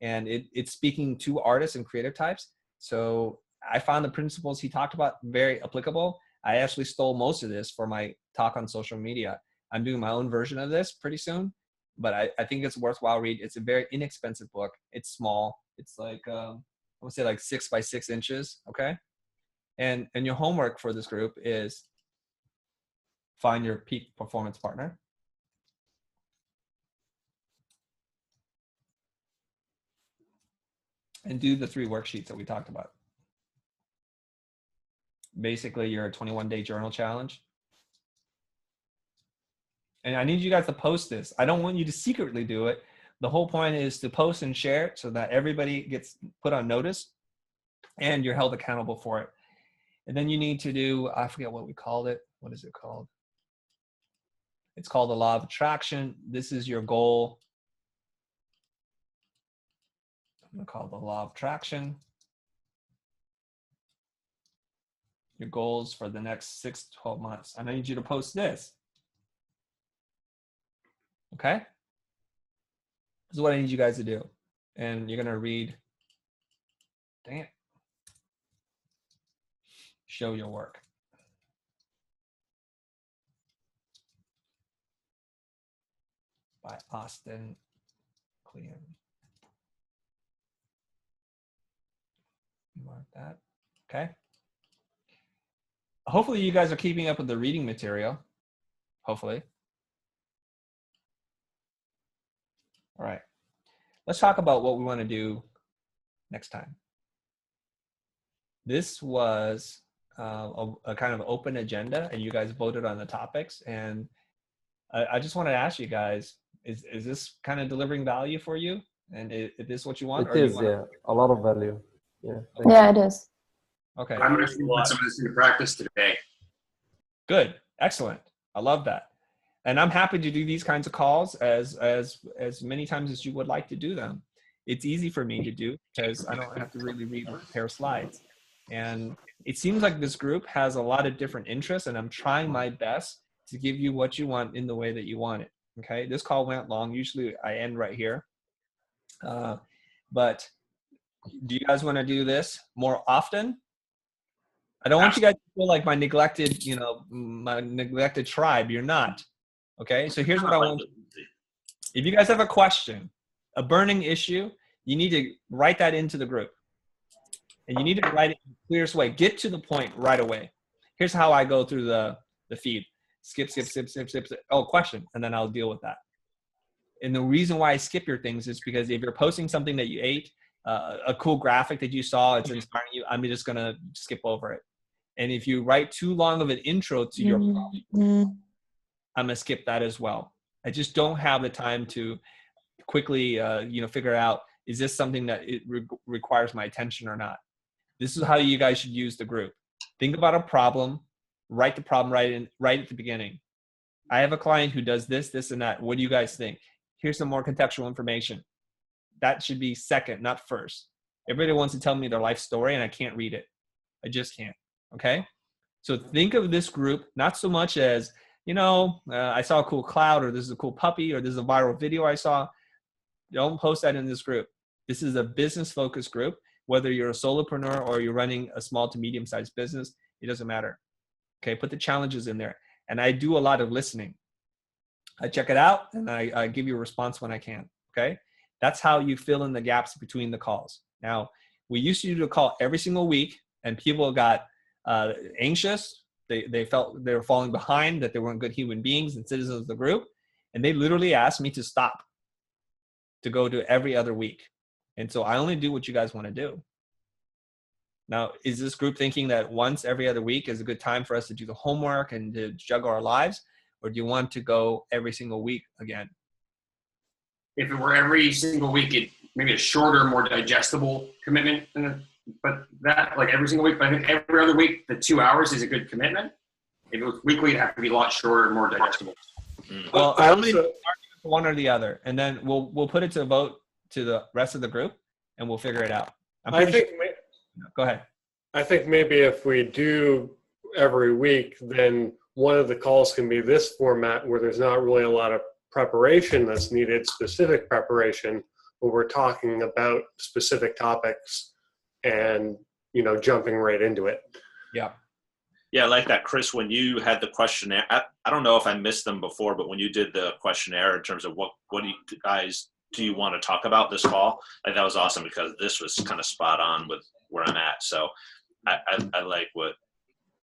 And it's speaking to artists and creative types. So I found the principles he talked about very applicable. I actually stole most of this for my talk on social media. I'm doing my own version of this pretty soon, but I think it's a worthwhile read. It's a very inexpensive book. It's small. It's like, I would say like 6 by 6 inches. Okay. And your homework for this group is find your peak performance partner. and do the 3 worksheets that we talked about. Basically, your 21-day journal challenge. And I need you guys to post this. I don't want you to secretly do it. The whole point is to post and share it so that everybody gets put on notice and you're held accountable for it. And then you need to do, I forget what we called it. What is it called? It's called the law of attraction. This is your goal. I'm going to call it the law of attraction. Your goals for the next 6 to 12 months. I need you to post this. Okay? This is what I need you guys to do. And you're going to read, dang it, show your work. By Austin Klein. Mark that. Okay. Hopefully you guys are keeping up with the reading material. Hopefully. All right. Let's talk about what we want to do next time. This was a kind of open agenda, and you guys voted on the topics. And I just wanted to ask you guys, is this kind of delivering value for you? And is this what you want? It is, yeah. A lot of value. Yeah. Yeah, it is. Okay. I'm going to put some of this into practice today. Good. Excellent. I love that. And I'm happy to do these kinds of calls as many times as you would like to do them. It's easy for me to do because I don't have to really read or prepare slides. And it seems like this group has a lot of different interests, and I'm trying my best to give you what you want in the way that you want it. Okay. This call went long. Usually I end right here. But do you guys want to do this more often? I don't want you guys to feel like my neglected tribe. You're not. Okay. So here's what I want. If you guys have a question, a burning issue, you need to write that into the group. And you need to write it in the clearest way. Get to the point right away. Here's how I go through the feed. Skip. Oh, question. And then I'll deal with that. And the reason why I skip your things is because if you're posting something that you ate, a cool graphic that you saw, it's inspiring you, I'm just going to skip over it. And if you write too long of an intro to your problem, I'm going to skip that as well. I just don't have the time to quickly, figure out, is this something that it requires my attention or not? This is how you guys should use the group. Think about a problem, write the problem right at the beginning. I have a client who does this, this, and that. What do you guys think? Here's some more contextual information. That should be second, not first. Everybody wants to tell me their life story, and I can't read it. I just can't. Okay? So think of this group not so much as, I saw a cool cloud, or this is a cool puppy, or this is a viral video I saw. Don't post that in this group. This is a business-focused group. Whether you're a solopreneur or you're running a small to medium-sized business, it doesn't matter. Okay? Put the challenges in there. And I do a lot of listening. I check it out, and I give you a response when I can. Okay? That's how you fill in the gaps between the calls. Now, we used to do a call every single week, and people got anxious. They felt they were falling behind, that they weren't good human beings and citizens of the group. And they literally asked me to stop, to go to every other week. And so I only do what you guys want to do. Now, is this group thinking that once every other week is a good time for us to do the homework and to juggle our lives? Or do you want to go every single week again? If it were every single week, it maybe a shorter, more digestible commitment. But that, like every single week, but I think every other week, the 2 hours is a good commitment. If it was weekly, it'd have to be a lot shorter and more digestible. Well, I only one or the other, and then we'll put it to a vote to the rest of the group, and we'll figure it out. Go ahead. I think maybe if we do every week, then one of the calls can be this format where there's not really a lot of preparation that's needed, specific preparation, where we're talking about specific topics and, jumping right into it. Yeah. Yeah, I like that, Chris, when you had the questionnaire, I don't know if I missed them before, but when you did the questionnaire in terms of what do you guys, do you want to talk about this fall? Like, that was awesome because this was kind of spot on with where I'm at. So I like what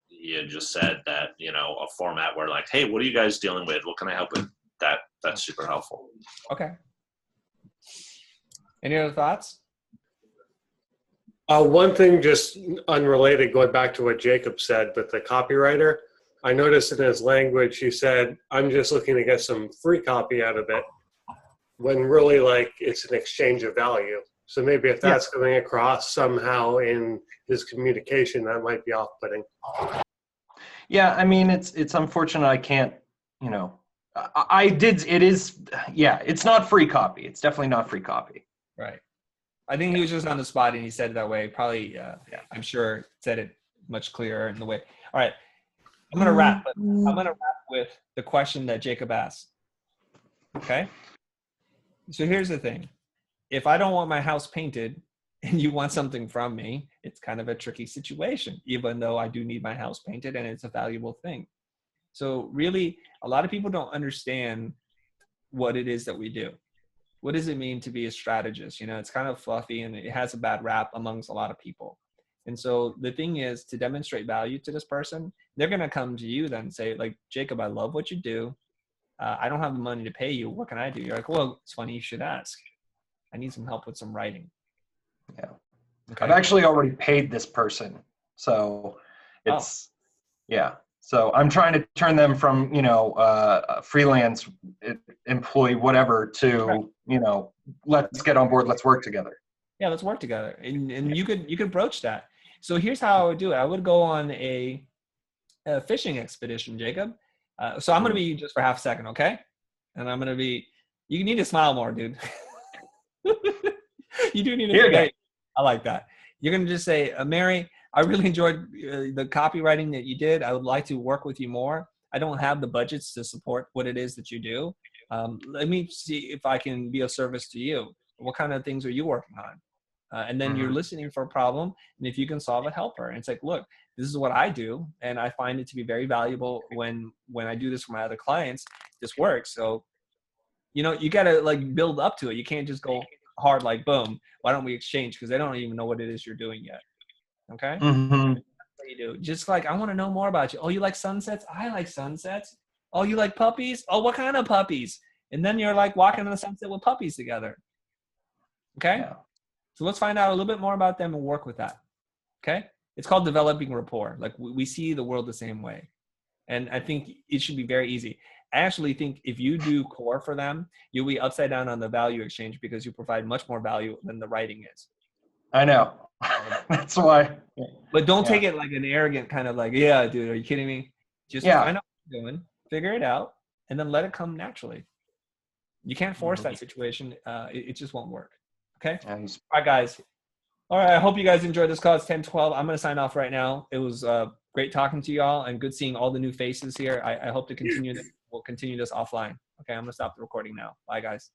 you just said, that, a format where like, hey, what are you guys dealing with? What can I help with? That's super helpful. Okay. Any other thoughts? One thing just unrelated, going back to what Jacob said, but the copywriter, I noticed in his language, he said, I'm just looking to get some free copy out of it, when really like it's an exchange of value. So maybe if that's coming across somehow in his communication, that might be off-putting. Yeah, I mean, it's unfortunate I can't, you know, it's not free copy. It's definitely not free copy. Right. I think he was just on the spot and he said it that way. Probably, I'm sure said it much clearer in the way. All right. I'm going to wrap, but I'm going to wrap with the question that Jacob asked. Okay. So here's the thing. If I don't want my house painted and you want something from me, it's kind of a tricky situation, even though I do need my house painted and it's a valuable thing. So really, a lot of people don't understand what it is that we do. What does it mean to be a strategist? You know, it's kind of fluffy and it has a bad rap amongst a lot of people. And so the thing is, to demonstrate value to this person, they're going to come to you then and say, like, Jacob, I love what you do. I don't have the money to pay you. What can I do? You're like, well, it's funny you should ask. I need some help with some writing. Yeah. Okay. I've actually already paid this person. So it's, yeah. So I'm trying to turn them from, you know, a freelance employee, whatever, to, you know, let's get on board. Let's work together. Yeah, let's work together. And you could broach that. So here's how I would do it. I would go on a fishing expedition, Jacob. So I'm going to be just for half a second, okay? And I'm going to be, you need to smile more, dude. You do need to be, I like that. You're going to just say, Mary, I really enjoyed the copywriting that you did. I would like to work with you more. I don't have the budgets to support what it is that you do. Let me see if I can be of service to you. What kind of things are you working on? And then you're listening for a problem. And if you can solve it, help her. And it's like, look, this is what I do. And I find it to be very valuable when I do this for my other clients. This works. So, you know, you got to like build up to it. You can't just go hard like, boom, why don't we exchange? Because they don't even know what it is you're doing yet. Okay? Mm-hmm. That's what you do. Just like, I want to know more about you. Oh, you like sunsets? I like sunsets. Oh, you like puppies? Oh, what kind of puppies? And then you're like walking in the sunset with puppies together. Okay? Yeah. So let's find out a little bit more about them and work with that. Okay? It's called developing rapport. Like we see the world the same way. And I think it should be very easy. I actually think if you do core for them, you'll be upside down on the value exchange because you provide much more value than the writing is. I know. That's why. But don't take it like an arrogant kind of like, yeah, dude, are you kidding me? Just find out what you're doing, figure it out, and then let it come naturally. You can't force that situation. It just won't work. Okay? All right, guys. All right, I hope you guys enjoyed this call. It's 10:12. I'm going to sign off right now. It was great talking to y'all and good seeing all the new faces here. I hope to continue this. We'll continue this offline. Okay, I'm going to stop the recording now. Bye, guys.